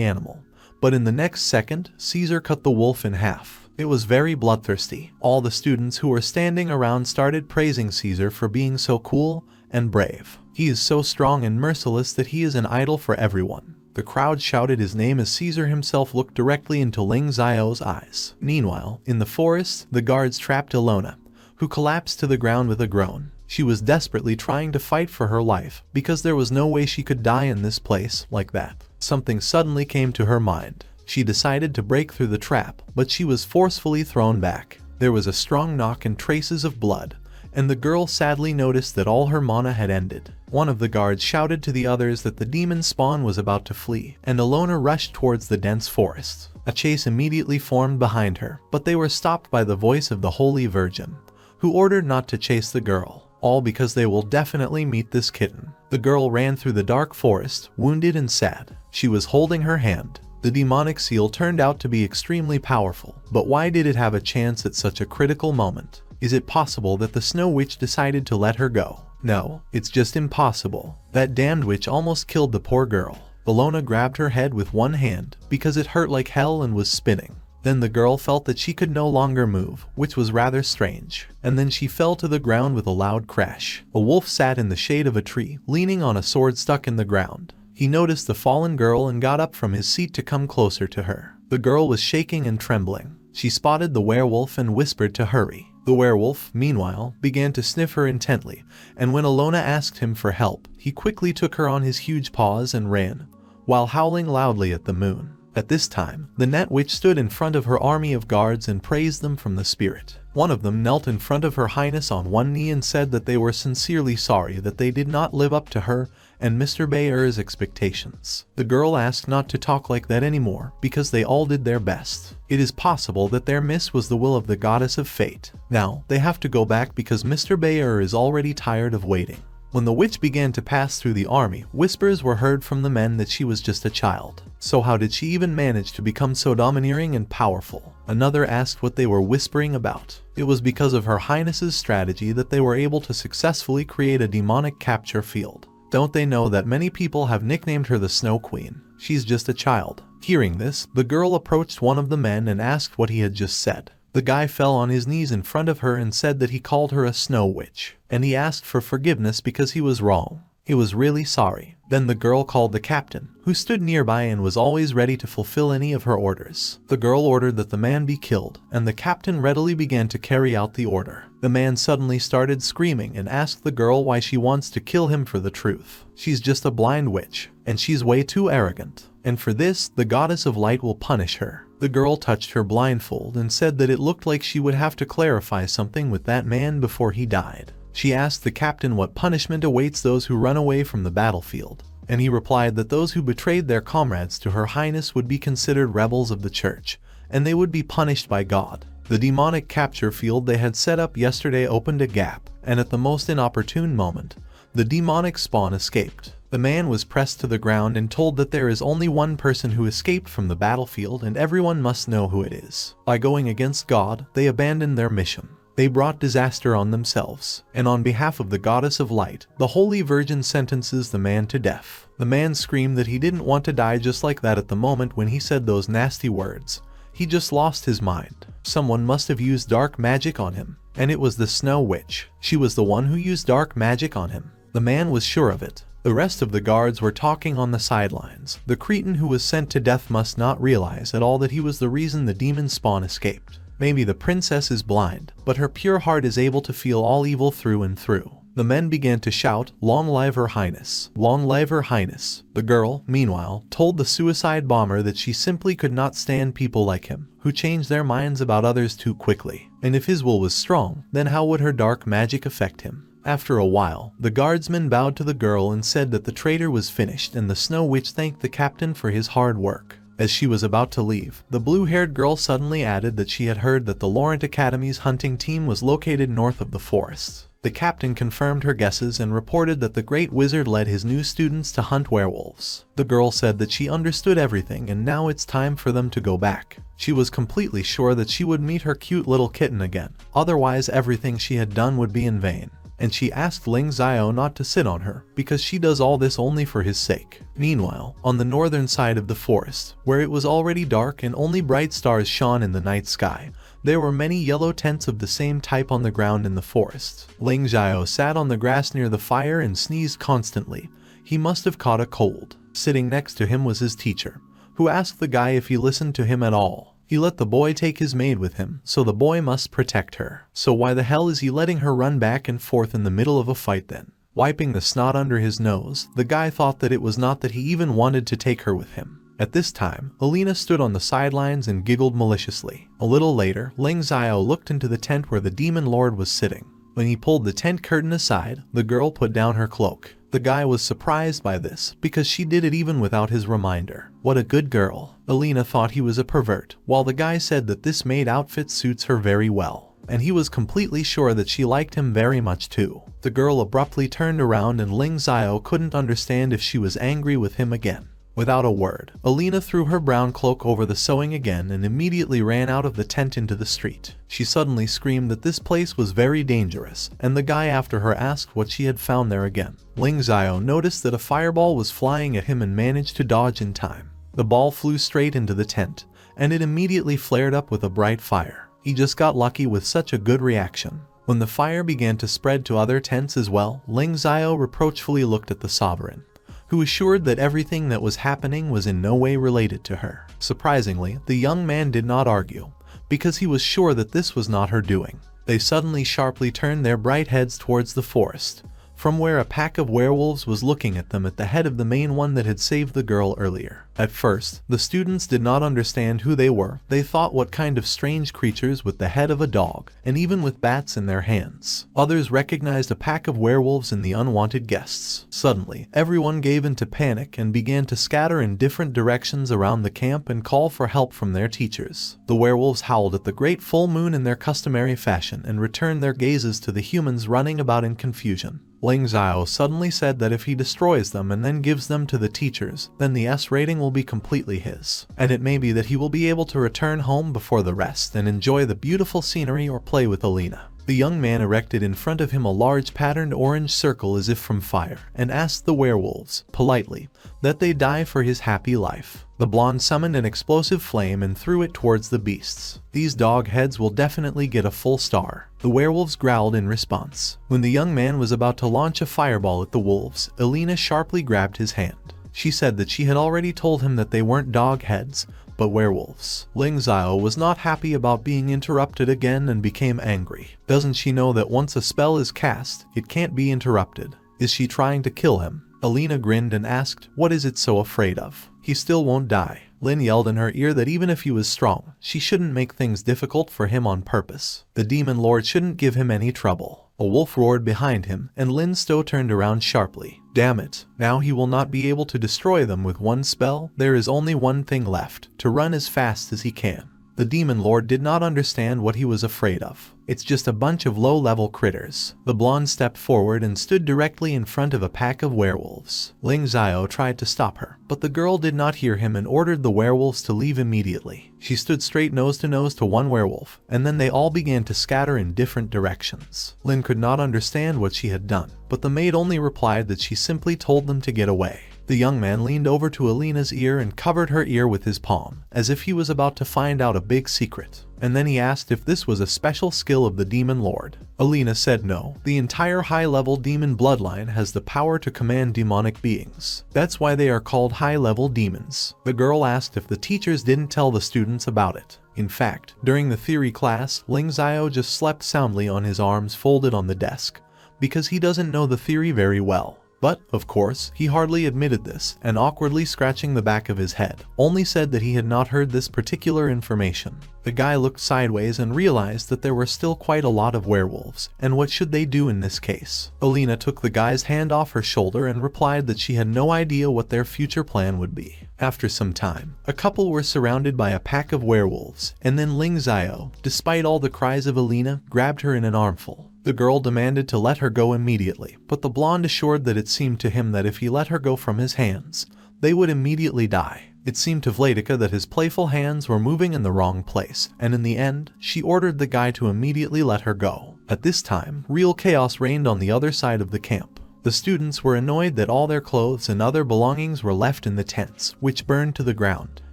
animal, but in the next second, Caesar cut the wolf in half. It was very bloodthirsty. All the students who were standing around started praising Caesar for being so cool and brave. He is so strong and merciless that he is an idol for everyone. The crowd shouted his name as Caesar himself looked directly into Lingxiao's eyes. Meanwhile, in the forest, the guards trapped Ilona, who collapsed to the ground with a groan. She was desperately trying to fight for her life, because there was no way she could die in this place like that. Something suddenly came to her mind. She decided to break through the trap, but she was forcefully thrown back. There was a strong knock and traces of blood, and the girl sadly noticed that all her mana had ended. One of the guards shouted to the others that the demon spawn was about to flee, and Ilona rushed towards the dense forest. A chase immediately formed behind her, but they were stopped by the voice of the Holy Virgin, who ordered not to chase the girl, all because they will definitely meet this kitten. The girl ran through the dark forest, wounded and sad. She was holding her hand. The demonic seal turned out to be extremely powerful, but why did it have a chance at such a critical moment? Is it possible that the Snow Witch decided to let her go? No, it's just impossible. That damned witch almost killed the poor girl. Ilona grabbed her head with one hand, because it hurt like hell and was spinning. Then the girl felt that she could no longer move, which was rather strange, and then she fell to the ground with a loud crash. A wolf sat in the shade of a tree, leaning on a sword stuck in the ground. He noticed the fallen girl and got up from his seat to come closer to her. The girl was shaking and trembling. She spotted the werewolf and whispered to hurry. The werewolf, meanwhile, began to sniff her intently, and when Ilona asked him for help, he quickly took her on his huge paws and ran, while howling loudly at the moon. At this time, the Net Witch stood in front of her army of guards and praised them from the spirit. One of them knelt in front of her highness on one knee and said that they were sincerely sorry that they did not live up to her and Mr. Bayer's expectations. The girl asked not to talk like that anymore, because they all did their best. It is possible that their miss was the will of the goddess of fate. Now, they have to go back because Mr. Bayer is already tired of waiting. When the witch began to pass through the army, whispers were heard from the men that she was just a child. So how did she even manage to become so domineering and powerful? Another asked what they were whispering about. It was because of Her Highness's strategy that they were able to successfully create a demonic capture field. Don't they know that many people have nicknamed her the Snow Queen? She's just a child. Hearing this, the girl approached one of the men and asked what he had just said. The guy fell on his knees in front of her and said that he called her a snow witch, and he asked for forgiveness because he was wrong. He was really sorry. Then the girl called the captain, who stood nearby and was always ready to fulfill any of her orders. The girl ordered that the man be killed, and the captain readily began to carry out the order. The man suddenly started screaming and asked the girl why she wants to kill him for the truth. She's just a blind witch, and she's way too arrogant. And for this, the goddess of light will punish her. The girl touched her blindfold and said that it looked like she would have to clarify something with that man before he died. She asked the captain what punishment awaits those who run away from the battlefield, and he replied that those who betrayed their comrades to Her Highness would be considered rebels of the church, and they would be punished by God. The demonic capture field they had set up yesterday opened a gap, and at the most inopportune moment, the demonic spawn escaped. The man was pressed to the ground and told that there is only one person who escaped from the battlefield and everyone must know who it is. By going against God, they abandoned their mission. They brought disaster on themselves, and on behalf of the goddess of light, the Holy Virgin sentences the man to death. The man screamed that he didn't want to die just like that at the moment when he said those nasty words. He just lost his mind. Someone must have used dark magic on him, and it was the Snow Witch. She was the one who used dark magic on him. The man was sure of it. The rest of the guards were talking on the sidelines. The cretin who was sent to death must not realize at all that he was the reason the demon spawn escaped. Maybe the princess is blind, but her pure heart is able to feel all evil through and through. The men began to shout, "Long live her highness! Long live her highness!" The girl, meanwhile, told the suicide bomber that she simply could not stand people like him, who changed their minds about others too quickly. And if his will was strong, then how would her dark magic affect him? After a while, the guardsman bowed to the girl and said that the traitor was finished, and the Snow Witch thanked the captain for his hard work. As she was about to leave, the blue-haired girl suddenly added that she had heard that the Laurent Academy's hunting team was located north of the forests. The captain confirmed her guesses and reported that the great wizard led his new students to hunt werewolves. The girl said that she understood everything and now it's time for them to go back. She was completely sure that she would meet her cute little kitten again, otherwise everything she had done would be in vain. And she asked Lingxiao not to sit on her, because she does all this only for his sake. Meanwhile, on the northern side of the forest, where it was already dark and only bright stars shone in the night sky, there were many yellow tents of the same type on the ground in the forest. Lingxiao sat on the grass near the fire and sneezed constantly. He must have caught a cold. Sitting next to him was his teacher, who asked the guy if he listened to him at all. He let the boy take his maid with him, so the boy must protect her. So why the hell is he letting her run back and forth in the middle of a fight then? Wiping the snot under his nose, the guy thought that it was not that he even wanted to take her with him. At this time, Alina stood on the sidelines and giggled maliciously. A little later, Lingxiao looked into the tent where the demon lord was sitting. When he pulled the tent curtain aside, the girl put down her cloak. The guy was surprised by this, because she did it even without his reminder. What a good girl. Alina thought he was a pervert, while the guy said that this maid outfit suits her very well. And he was completely sure that she liked him very much too. The girl abruptly turned around and Lingxiao couldn't understand if she was angry with him again. Without a word, Alina threw her brown cloak over the sewing again and immediately ran out of the tent into the street. She suddenly screamed that this place was very dangerous, and the guy after her asked what she had found there again. Lingxiao noticed that a fireball was flying at him and managed to dodge in time. The ball flew straight into the tent, and it immediately flared up with a bright fire. He just got lucky with such a good reaction. When the fire began to spread to other tents as well, Lingxiao reproachfully looked at the sovereign, who assured that everything that was happening was in no way related to her. Surprisingly, the young man did not argue, because he was sure that this was not her doing. They suddenly sharply turned their bright heads towards the forest, from where a pack of werewolves was looking at them at the head of the main one that had saved the girl earlier. At first, the students did not understand who they were. They thought what kind of strange creatures with the head of a dog, and even with bats in their hands. Others recognized a pack of werewolves in the unwanted guests. Suddenly, everyone gave into panic and began to scatter in different directions around the camp and call for help from their teachers. The werewolves howled at the great full moon in their customary fashion and returned their gazes to the humans running about in confusion. Lingxiao suddenly said that if he destroys them and then gives them to the teachers, then the S rating will be completely his. And it may be that he will be able to return home before the rest and enjoy the beautiful scenery or play with Alina. The young man erected in front of him a large patterned orange circle as if from fire, and asked the werewolves, politely, that they die for his happy life. The blonde summoned an explosive flame and threw it towards the beasts. These dog heads will definitely get a full star. The werewolves growled in response. When the young man was about to launch a fireball at the wolves, Alina sharply grabbed his hand. She said that she had already told him that they weren't dog heads, but werewolves. Lingxiao was not happy about being interrupted again and became angry. Doesn't she know that once a spell is cast, it can't be interrupted? Is she trying to kill him? Alina grinned and asked, "What is it so afraid of? He still won't die." Lin yelled in her ear that even if he was strong, she shouldn't make things difficult for him on purpose. The demon lord shouldn't give him any trouble. A wolf roared behind him, and Lin Sto turned around sharply. Damn it, now he will not be able to destroy them with one spell. There is only one thing left, to run as fast as he can. The demon lord did not understand what he was afraid of. It's just a bunch of low-level critters. The blonde stepped forward and stood directly in front of a pack of werewolves. Lingxiao tried to stop her, but the girl did not hear him and ordered the werewolves to leave immediately. She stood straight nose to nose to one werewolf, and then they all began to scatter in different directions. Lin could not understand what she had done, but the maid only replied that she simply told them to get away. The young man leaned over to Alina's ear and covered her ear with his palm, as if he was about to find out a big secret. And then he asked if this was a special skill of the demon lord. Alina said no. The entire high-level demon bloodline has the power to command demonic beings. That's why they are called high-level demons. The girl asked if the teachers didn't tell the students about it. In fact, during the theory class, Lingxiao just slept soundly on his arms folded on the desk, because he doesn't know the theory very well. But, of course, he hardly admitted this, and awkwardly scratching the back of his head, only said that he had not heard this particular information. The guy looked sideways and realized that there were still quite a lot of werewolves, and what should they do in this case? Alina took the guy's hand off her shoulder and replied that she had no idea what their future plan would be. After some time, a couple were surrounded by a pack of werewolves, and then Lingxiao, despite all the cries of Alina, grabbed her in an armful. The girl demanded to let her go immediately, but the blonde assured that it seemed to him that if he let her go from his hands, they would immediately die. It seemed to Vladika that his playful hands were moving in the wrong place, and in the end, she ordered the guy to immediately let her go. At this time, real chaos reigned on the other side of the camp. The students were annoyed that all their clothes and other belongings were left in the tents, which burned to the ground.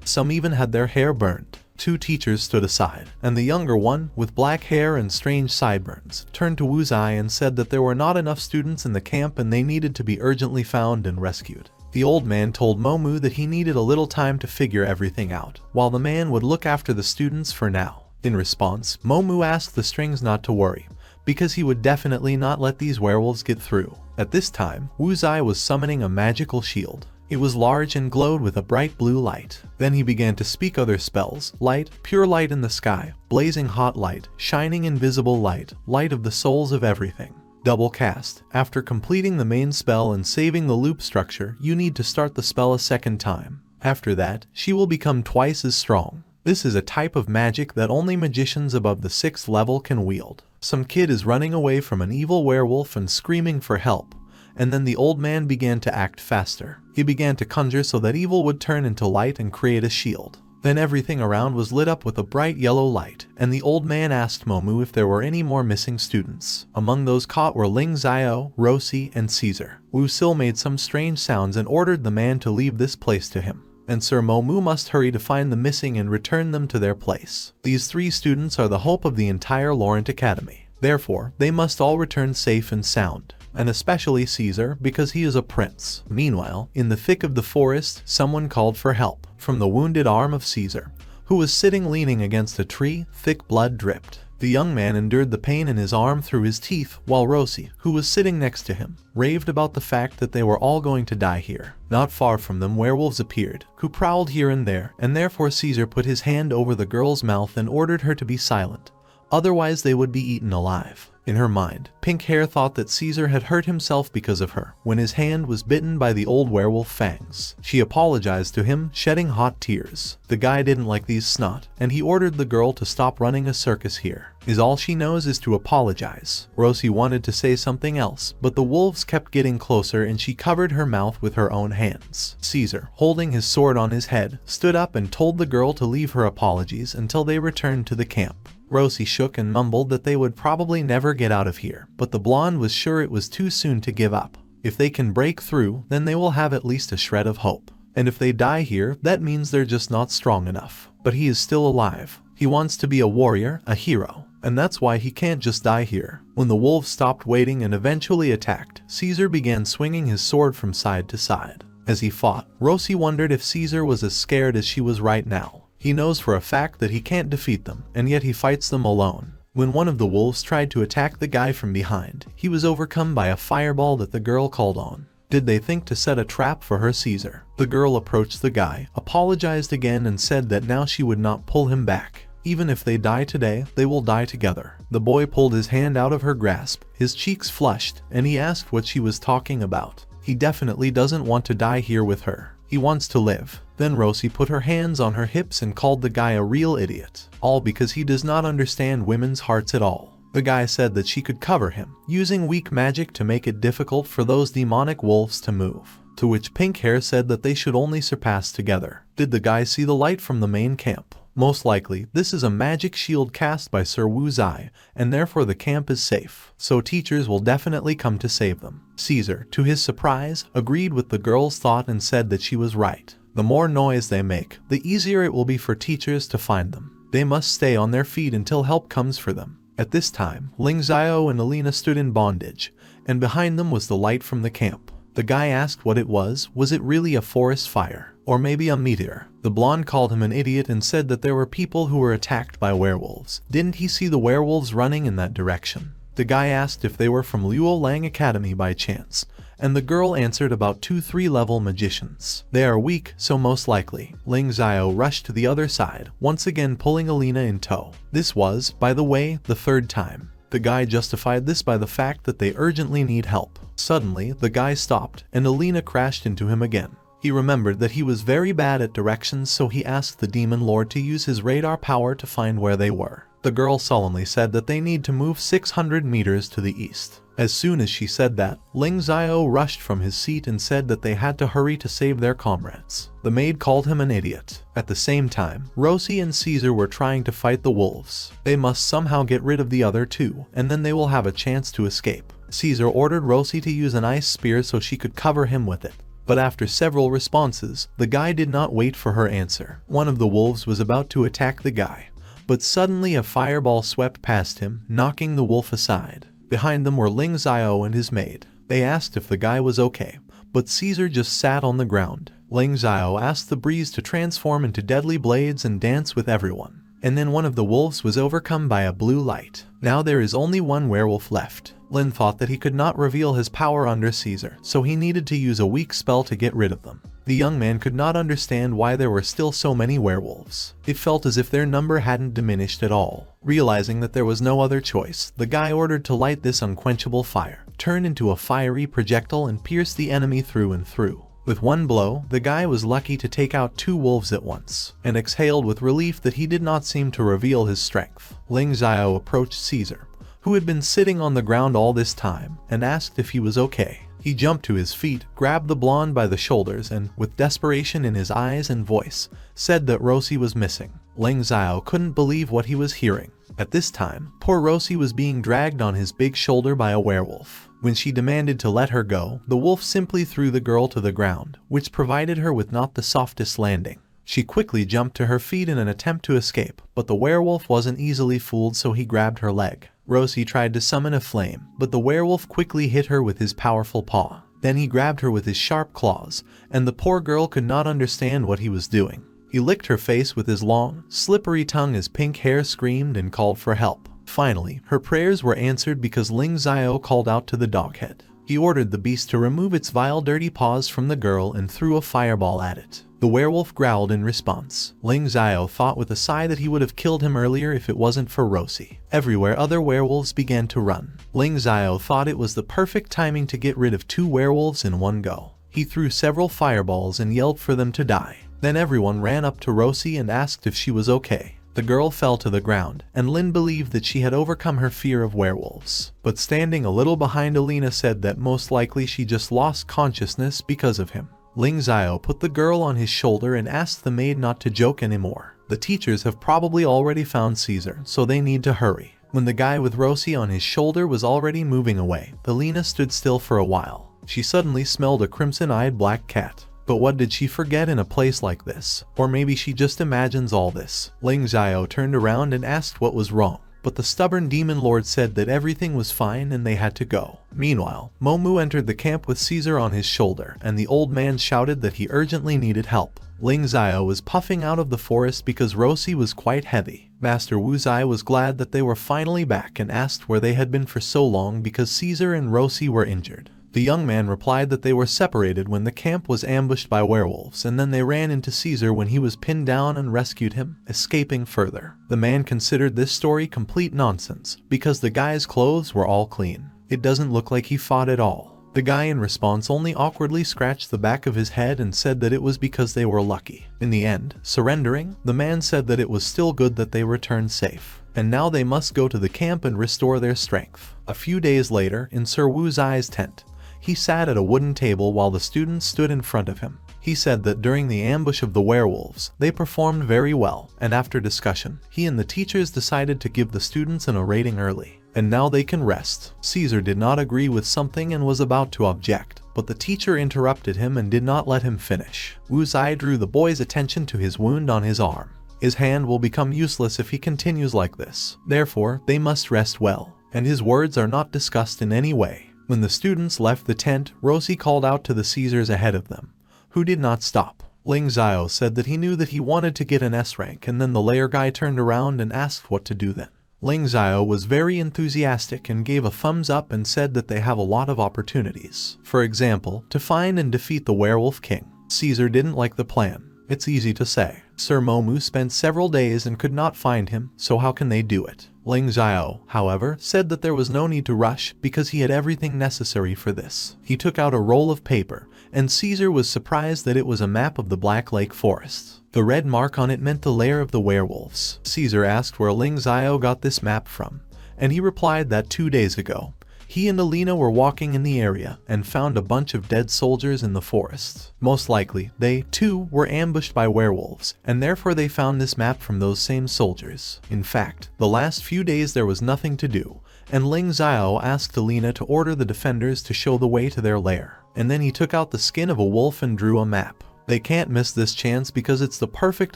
Some even had their hair burned. 2 teachers stood aside, and the younger one, with black hair and strange sideburns, turned to Wu Zai and said that there were not enough students in the camp and they needed to be urgently found and rescued. The old man told Momu that he needed a little time to figure everything out, while the man would look after the students for now. In response, Momu asked the strings not to worry, because he would definitely not let these werewolves get through. At this time, Wu Zai was summoning a magical shield. It was large and glowed with a bright blue light. Then he began to speak other spells: light, pure light in the sky, blazing hot light, shining invisible light, light of the souls of everything. Double cast. After completing the main spell and saving the loop structure, you need to start the spell a second time. After that, she will become twice as strong. This is a type of magic that only magicians above the 6th level can wield. Some kid is running away from an evil werewolf and screaming for help. And then the old man began to act faster. He began to conjure so that evil would turn into light and create a shield. Then everything around was lit up with a bright yellow light, and the old man asked Momu if there were any more missing students. Among those caught were Lingxiao, Rosi, and Caesar. Wu Sil made some strange sounds and ordered the man to leave this place to him. And Sir Momu must hurry to find the missing and return them to their place. These 3 students are the hope of the entire Laurent Academy. Therefore, they must all return safe and sound. And especially Caesar, because he is a prince. Meanwhile, in the thick of the forest, someone called for help from the wounded arm of Caesar, who was sitting leaning against a tree. Thick blood dripped. The young man endured the pain in his arm through his teeth, while Rosi, who was sitting next to him, raved about the fact that they were all going to die here. Not far from them, werewolves appeared, who prowled here and there, and therefore Caesar put his hand over the girl's mouth and ordered her to be silent. Otherwise they would be eaten alive. In her mind, Pink Hair thought that Caesar had hurt himself because of her, when his hand was bitten by the old werewolf fangs. She apologized to him, shedding hot tears. The guy didn't like these snot, and he ordered the girl to stop running a circus here. All she knows is to apologize. Rosi wanted to say something else, but the wolves kept getting closer and she covered her mouth with her own hands. Caesar, holding his sword on his head, stood up and told the girl to leave her apologies until they returned to the camp. Rosi shook and mumbled that they would probably never get out of here, but the blonde was sure it was too soon to give up. If they can break through, then they will have at least a shred of hope. And if they die here, that means they're just not strong enough. But he is still alive. He wants to be a warrior, a hero, and that's why he can't just die here. When the wolves stopped waiting and eventually attacked, Caesar began swinging his sword from side to side. As he fought, Rosi wondered if Caesar was as scared as she was right now. He knows for a fact that he can't defeat them, and yet he fights them alone. When one of the wolves tried to attack the guy from behind, he was overcome by a fireball that the girl called on. Did they think to set a trap for her, Caesar? The girl approached the guy, apologized again, and said that now she would not pull him back. Even if they die today, they will die together. The boy pulled his hand out of her grasp, his cheeks flushed, and he asked what she was talking about. He definitely doesn't want to die here with her. He wants to live. Then Rosi put her hands on her hips and called the guy a real idiot. All because he does not understand women's hearts at all. The guy said that she could cover him, using weak magic to make it difficult for those demonic wolves to move. To which Pink Hair said that they should only surpass together. Did the guy see the light from the main camp? Most likely, this is a magic shield cast by Sir Wu Zai, and therefore the camp is safe, so teachers will definitely come to save them. Caesar, to his surprise, agreed with the girl's thought and said that she was right. The more noise they make, the easier it will be for teachers to find them. They must stay on their feet until help comes for them. At this time, Lingxiao and Alina stood in bondage, and behind them was the light from the camp. The guy asked what it was it really a forest fire? or maybe a meteor. The blonde called him an idiot and said that there were people who were attacked by werewolves. Didn't he see the werewolves running in that direction? The guy asked if they were from Luo Lang Academy by chance, and the girl answered about 2-3 level magicians. They are weak, so most likely. Lingxiao rushed to the other side, once again pulling Alina in tow. This was, by the way, the third time. The guy justified this by the fact that they urgently need help. Suddenly, the guy stopped, and Alina crashed into him again. He remembered that he was very bad at directions, so he asked the demon lord to use his radar power to find where they were. The girl solemnly said that they need to move 600 meters to the east. As soon as she said that, Lingxiao rushed from his seat and said that they had to hurry to save their comrades. The maid called him an idiot. At the same time, Rosie and Caesar were trying to fight the wolves. They must somehow get rid of the other two, and then they will have a chance to escape. Caesar ordered Rosie to use an ice spear so she could cover him with it. But after several responses, the guy did not wait for her answer. One of the wolves was about to attack the guy, but suddenly a fireball swept past him, knocking the wolf aside. Behind them were Lingxiao and his maid. They asked if the guy was okay, but Caesar just sat on the ground. Lingxiao asked the breeze to transform into deadly blades and dance with everyone. And then one of the wolves was overcome by a blue light. Now there is only one werewolf left. Lin thought that he could not reveal his power under Caesar, so he needed to use a weak spell to get rid of them. The young man could not understand why there were still so many werewolves. It felt as if their number hadn't diminished at all. Realizing that there was no other choice, the guy ordered to light this unquenchable fire, turn into a fiery projectile and pierce the enemy through and through. With one blow, the guy was lucky to take out 2 wolves at once, and exhaled with relief that he did not seem to reveal his strength. Lingxiao approached Caesar, who had been sitting on the ground all this time, and asked if he was okay. He jumped to his feet, grabbed the blonde by the shoulders, and, with desperation in his eyes and voice, said that Rosie was missing. Lingxiao couldn't believe what he was hearing. At this time, poor Rosie was being dragged on his big shoulder by a werewolf. When she demanded to let her go, the wolf simply threw the girl to the ground, which provided her with not the softest landing. She quickly jumped to her feet in an attempt to escape, but the werewolf wasn't easily fooled, so he grabbed her leg. Rosie tried to summon a flame, but the werewolf quickly hit her with his powerful paw. Then he grabbed her with his sharp claws, and the poor girl could not understand what he was doing. He licked her face with his long, slippery tongue as pink hair screamed and called for help. Finally, her prayers were answered because Lingxiao called out to the doghead. He ordered the beast to remove its vile dirty paws from the girl and threw a fireball at it. The werewolf growled in response. Lingxiao thought with a sigh that he would have killed him earlier if it wasn't for Rosie. Everywhere other werewolves began to run. Lingxiao thought it was the perfect timing to get rid of 2 werewolves in one go. He threw several fireballs and yelled for them to die. Then everyone ran up to Rosie and asked if she was okay. The girl fell to the ground, and Lin believed that she had overcome her fear of werewolves. But standing a little behind Alina said that most likely she just lost consciousness because of him. Lingxiao put the girl on his shoulder and asked the maid not to joke anymore. The teachers have probably already found Caesar, so they need to hurry. When the guy with Rosie on his shoulder was already moving away, Alina stood still for a while. She suddenly smelled a crimson-eyed black cat. But what did she forget in a place like this? Or maybe she just imagines all this. Lingxiao turned around and asked what was wrong, but the stubborn demon lord said that everything was fine and they had to go. Meanwhile, Momu entered the camp with Caesar on his shoulder, and the old man shouted that he urgently needed help. Lingxiao was puffing out of the forest because Rosie was quite heavy. Master Wuzai was glad that they were finally back and asked where they had been for so long because Caesar and Rosie were injured. The young man replied that they were separated when the camp was ambushed by werewolves, and then they ran into Caesar when he was pinned down and rescued him, escaping further. The man considered this story complete nonsense, because the guy's clothes were all clean. It doesn't look like he fought at all. The guy in response only awkwardly scratched the back of his head and said that it was because they were lucky. In the end, surrendering, the man said that it was still good that they returned safe, and now they must go to the camp and restore their strength. A few days later, in Sir Wuzai's tent, he sat at a wooden table while the students stood in front of him. He said that during the ambush of the werewolves, they performed very well, and after discussion, he and the teachers decided to give the students a rating early. And now they can rest. Caesar did not agree with something and was about to object, but the teacher interrupted him and did not let him finish. Wuzai drew the boy's attention to his wound on his arm. His hand will become useless if he continues like this. Therefore, they must rest well, and his words are not discussed in any way. When the students left the tent, Rosie called out to the Caesars ahead of them, who did not stop. Lingxiao said that he knew that he wanted to get an S rank, and then the lair guy turned around and asked what to do then. Lingxiao was very enthusiastic and gave a thumbs up and said that they have a lot of opportunities. For example, to find and defeat the werewolf king. Caesar didn't like the plan. It's easy to say. Sir Momu spent several days and could not find him, so how can they do it? Lingxiao, however, said that there was no need to rush because he had everything necessary for this. He took out a roll of paper, and Caesar was surprised that it was a map of the Black Lake Forest. The red mark on it meant the lair of the werewolves. Caesar asked where Lingxiao got this map from, and he replied that 2 days ago, he and Alina were walking in the area and found a bunch of dead soldiers in the forest. Most likely, they, too, were ambushed by werewolves, and therefore they found this map from those same soldiers. In fact, the last few days there was nothing to do, and Lingxiao asked Alina to order the defenders to show the way to their lair. And then he took out the skin of a wolf and drew a map. They can't miss this chance because it's the perfect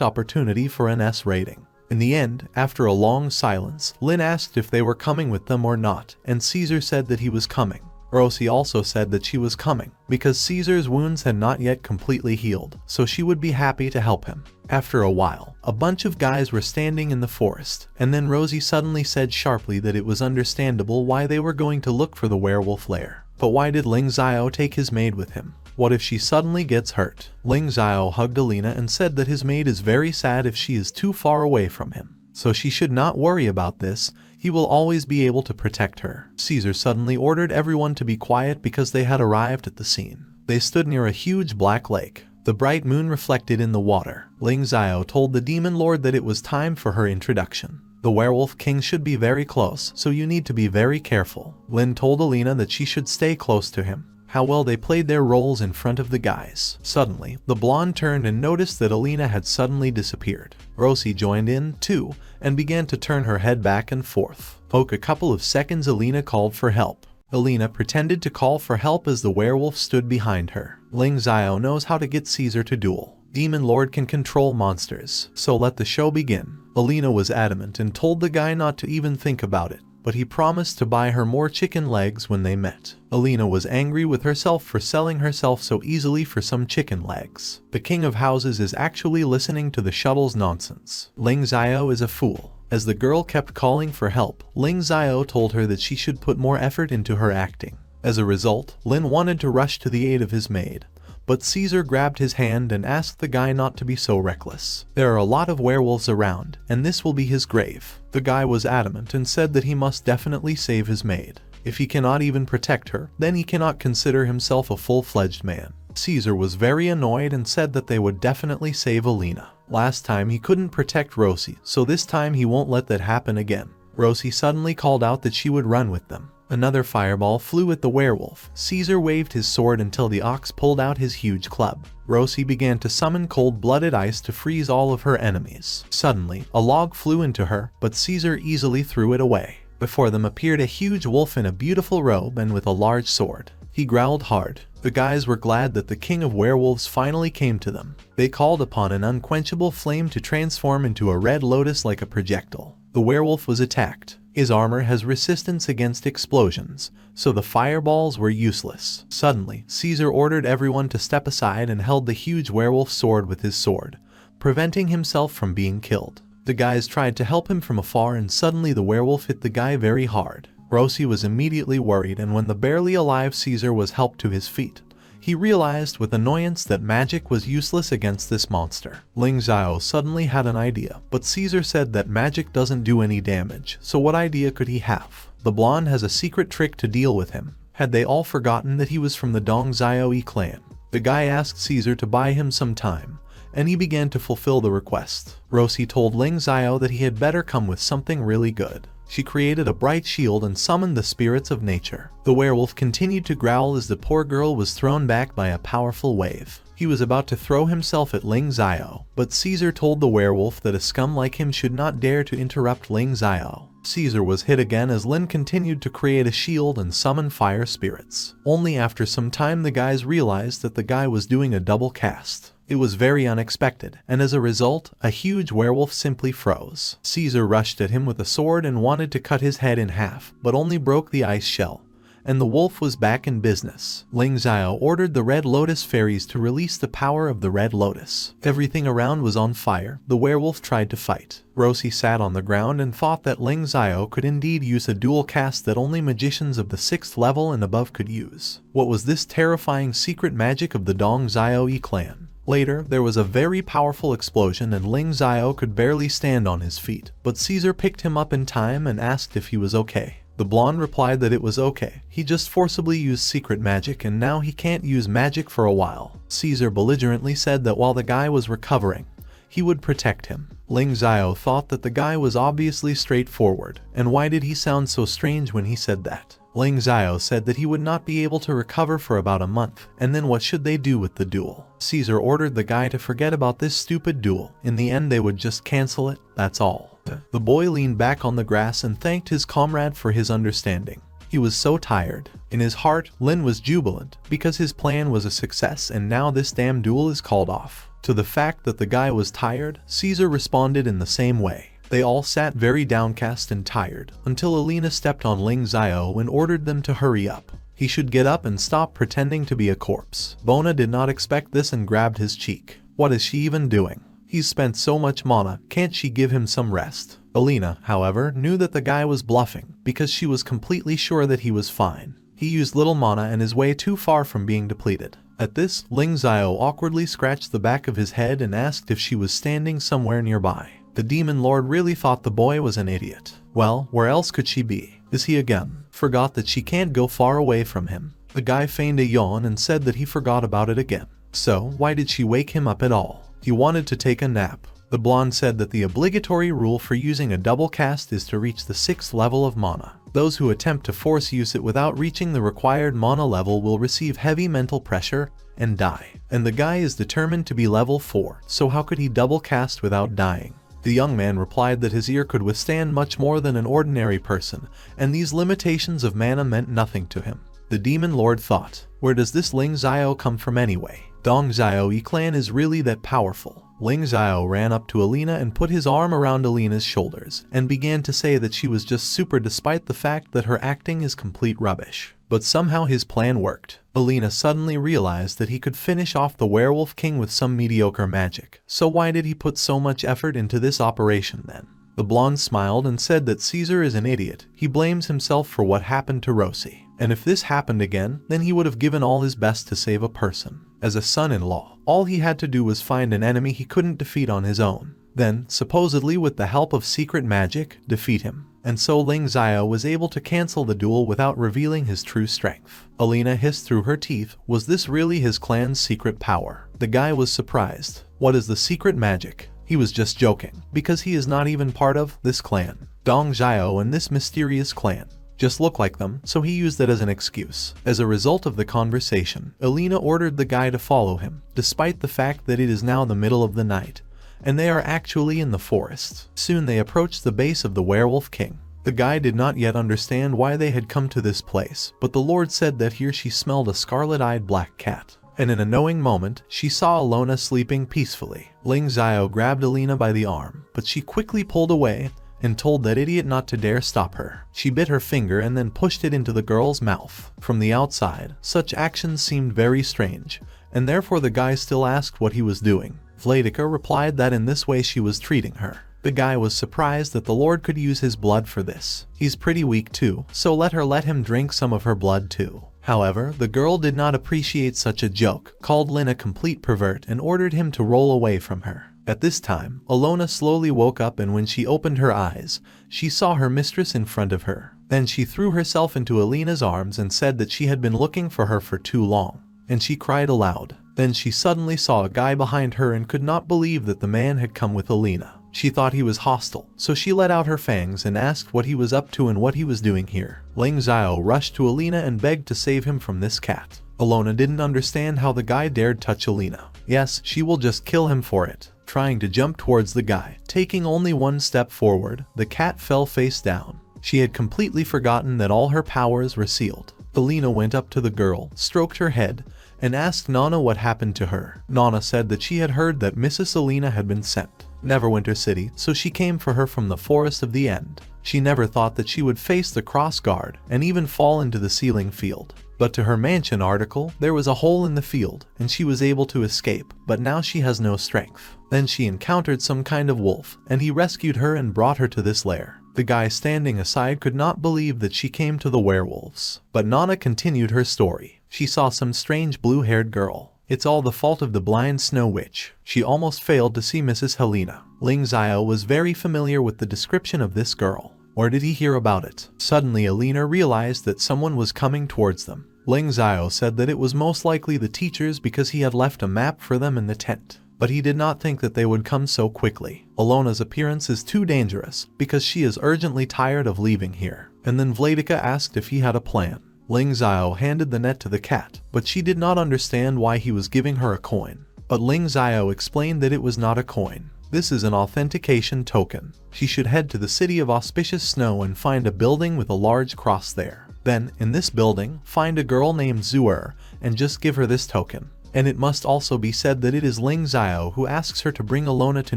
opportunity for an S rating. In the end, after a long silence, Lin asked if they were coming with them or not, and Caesar said that he was coming. Rosie also said that she was coming, because Caesar's wounds had not yet completely healed, so she would be happy to help him. After a while, a bunch of guys were standing in the forest, and then Rosie suddenly said sharply that it was understandable why they were going to look for the werewolf lair. But why did Lingxiao take his maid with him? What if she suddenly gets hurt? Lingxiao hugged Alina and said that his maid is very sad if she is too far away from him. So she should not worry about this, he will always be able to protect her. Caesar suddenly ordered everyone to be quiet because they had arrived at the scene. They stood near a huge black lake. The bright moon reflected in the water. Lingxiao told the demon lord that it was time for her introduction. The werewolf king should be very close, so you need to be very careful. Lin told Alina that she should stay close to him. How well they played their roles in front of the guys. Suddenly, the blonde turned and noticed that Alina had suddenly disappeared. Rosie joined in, too, and began to turn her head back and forth. Poke a couple of seconds, Alina called for help. Alina pretended to call for help as the werewolf stood behind her. Lingxiao knows how to get Caesar to duel. Demon Lord can control monsters, so let the show begin. Alina was adamant and told the guy not to even think about it, but he promised to buy her more chicken legs when they met. Alina was angry with herself for selling herself so easily for some chicken legs. The king of houses is actually listening to the shuttle's nonsense. Lingxiao is a fool. As the girl kept calling for help, Lingxiao told her that she should put more effort into her acting. As a result, Lin wanted to rush to the aid of his maid, but Caesar grabbed his hand and asked the guy not to be so reckless. There are a lot of werewolves around, and this will be his grave. The guy was adamant and said that he must definitely save his maid. If he cannot even protect her, then he cannot consider himself a full-fledged man. Caesar was very annoyed and said that they would definitely save Alina. Last time he couldn't protect Rosie, so this time he won't let that happen again. Rosie suddenly called out that she would run with them. Another fireball flew at the werewolf. Caesar waved his sword until the ox pulled out his huge club. Rosie began to summon cold-blooded ice to freeze all of her enemies. Suddenly, a log flew into her, but Caesar easily threw it away. Before them appeared a huge wolf in a beautiful robe and with a large sword. He growled hard. The guys were glad that the king of werewolves finally came to them. They called upon an unquenchable flame to transform into a red lotus like a projectile. The werewolf was attacked. His armor has resistance against explosions, so the fireballs were useless. Suddenly, Caesar ordered everyone to step aside and held the huge werewolf sword with his sword, preventing himself from being killed. The guys tried to help him from afar, and suddenly the werewolf hit the guy very hard. Rosie was immediately worried, and when the barely alive Caesar was helped to his feet, he realized with annoyance that magic was useless against this monster. Lingxiao suddenly had an idea, but Caesar said that magic doesn't do any damage, so what idea could he have? The blonde has a secret trick to deal with him. Had they all forgotten that he was from the Dongxiao clan? The guy asked Caesar to buy him some time, and he began to fulfill the request. Rosie told Lingxiao that he had better come with something really good. She created a bright shield and summoned the spirits of nature. The werewolf continued to growl as the poor girl was thrown back by a powerful wave. He was about to throw himself at Lingxiao, but Caesar told the werewolf that a scum like him should not dare to interrupt Lingxiao. Caesar was hit again as Lin continued to create a shield and summon fire spirits. Only after some time the guys realized that the guy was doing a double cast. It was very unexpected, and as a result, a huge werewolf simply froze. Caesar rushed at him with a sword and wanted to cut his head in half, but only broke the ice shell, and the wolf was back in business. Lingxiao ordered the Red Lotus fairies to release the power of the Red Lotus. Everything around was on fire. The werewolf tried to fight. Rosie sat on the ground and thought that Lingxiao could indeed use a dual cast that only magicians of the 6th level and above could use. What was this terrifying secret magic of the Dongxiao clan? Later, there was a very powerful explosion and Lingxiao could barely stand on his feet, but Caesar picked him up in time and asked if he was okay. The blonde replied that it was okay. He just forcibly used secret magic and now he can't use magic for a while. Caesar belligerently said that while the guy was recovering, he would protect him. Lingxiao thought that the guy was obviously straightforward, and why did he sound so strange when he said that? Lingxiao said that he would not be able to recover for about a month, and then what should they do with the duel? Caesar ordered the guy to forget about this stupid duel. In the end they would just cancel it, that's all. The boy leaned back on the grass and thanked his comrade for his understanding. He was so tired. In his heart, Lin was jubilant, because his plan was a success and now this damn duel is called off. To the fact that the guy was tired, Caesar responded in the same way. They all sat very downcast and tired, until Alina stepped on Lingxiao and ordered them to hurry up. He should get up and stop pretending to be a corpse. Bona did not expect this and grabbed his cheek. What is she even doing? He's spent so much mana, can't she give him some rest? Alina, however, knew that the guy was bluffing, because she was completely sure that he was fine. He used little mana and is way too far from being depleted. At this, Lingxiao awkwardly scratched the back of his head and asked if she was standing somewhere nearby. The demon lord really thought the boy was an idiot. Well, where else could she be? Is he again? Forgot that she can't go far away from him. The guy feigned a yawn and said that he forgot about it again. So, why did she wake him up at all? He wanted to take a nap. The blonde said that the obligatory rule for using a double cast is to reach the 6th level of mana. Those who attempt to force use it without reaching the required mana level will receive heavy mental pressure and die. And the guy is determined to be level 4, so how could he double cast without dying? The young man replied that his ear could withstand much more than an ordinary person, and these limitations of mana meant nothing to him. The demon lord thought, where does this Lingxiao come from anyway? Dongxiao clan is really that powerful. Lingxiao ran up to Alina and put his arm around Alina's shoulders, and began to say that she was just super despite the fact that her acting is complete rubbish. But somehow his plan worked. Alina suddenly realized that he could finish off the werewolf king with some mediocre magic. So why did he put so much effort into this operation then? The blonde smiled and said that Caesar is an idiot. He blames himself for what happened to Rosie. And if this happened again, then he would have given all his best to save a person. As a son-in-law, all he had to do was find an enemy he couldn't defeat on his own. Then, supposedly with the help of secret magic, defeat him. And so Lingxiao was able to cancel the duel without revealing his true strength. Alina hissed through her teeth, was this really his clan's secret power? The guy was surprised. What is the secret magic? He was just joking, because he is not even part of this clan. Dongxiao and this mysterious clan just look like them, so he used it as an excuse. As a result of the conversation, Alina ordered the guy to follow him, despite the fact that it is now the middle of the night, and they are actually in the forest. Soon they approached the base of the werewolf king. The guy did not yet understand why they had come to this place, but the lord said that here she smelled a scarlet-eyed black cat. And in a knowing moment, she saw Alona sleeping peacefully. Lingxiao grabbed Alina by the arm, but she quickly pulled away and told that idiot not to dare stop her. She bit her finger and then pushed it into the girl's mouth. From the outside, such actions seemed very strange, and therefore the guy still asked what he was doing. Vladika replied that in this way she was treating her. The guy was surprised that the lord could use his blood for this. He's pretty weak too, so let him drink some of her blood too. However, the girl did not appreciate such a joke, called Lin a complete pervert and ordered him to roll away from her. At this time, Alona slowly woke up, and when she opened her eyes, she saw her mistress in front of her. Then she threw herself into Alina's arms and said that she had been looking for her for too long, and she cried aloud. Then she suddenly saw a guy behind her and could not believe that the man had come with Alina. She thought he was hostile, so she let out her fangs and asked what he was up to and what he was doing here. Lingxiao rushed to Alina and begged to save him from this cat. Alona didn't understand how the guy dared touch Alina. Yes, she will just kill him for it. Trying to jump towards the guy, taking only one step forward, the cat fell face down. She had completely forgotten that all her powers were sealed. Alina went up to the girl, stroked her head, and asked Nana what happened to her. Nana said that she had heard that Mrs. Alina had been sent Neverwinter City, so she came for her from the Forest of the End. She never thought that she would face the cross guard and even fall into the ceiling field. But to her mansion article, there was a hole in the field, and she was able to escape, but now she has no strength. Then she encountered some kind of wolf, and he rescued her and brought her to this lair. The guy standing aside could not believe that she came to the werewolves. But Nana continued her story. She saw some strange blue-haired girl. It's all the fault of the blind snow witch. She almost failed to see Mrs. Helena. Lingxiao was very familiar with the description of this girl. Or did he hear about it? Suddenly Alina realized that someone was coming towards them. Lingxiao said that it was most likely the teachers because he had left a map for them in the tent. But he did not think that they would come so quickly. Alona's appearance is too dangerous because she is urgently tired of leaving here. And then Vladika asked if he had a plan. Lingxiao handed the net to the cat, but she did not understand why he was giving her a coin. But Lingxiao explained that it was not a coin. This is an authentication token. She should head to the city of auspicious snow and find a building with a large cross there. Then, in this building, find a girl named Zuer and just give her this token. And it must also be said that it is Lingxiao who asks her to bring Alona to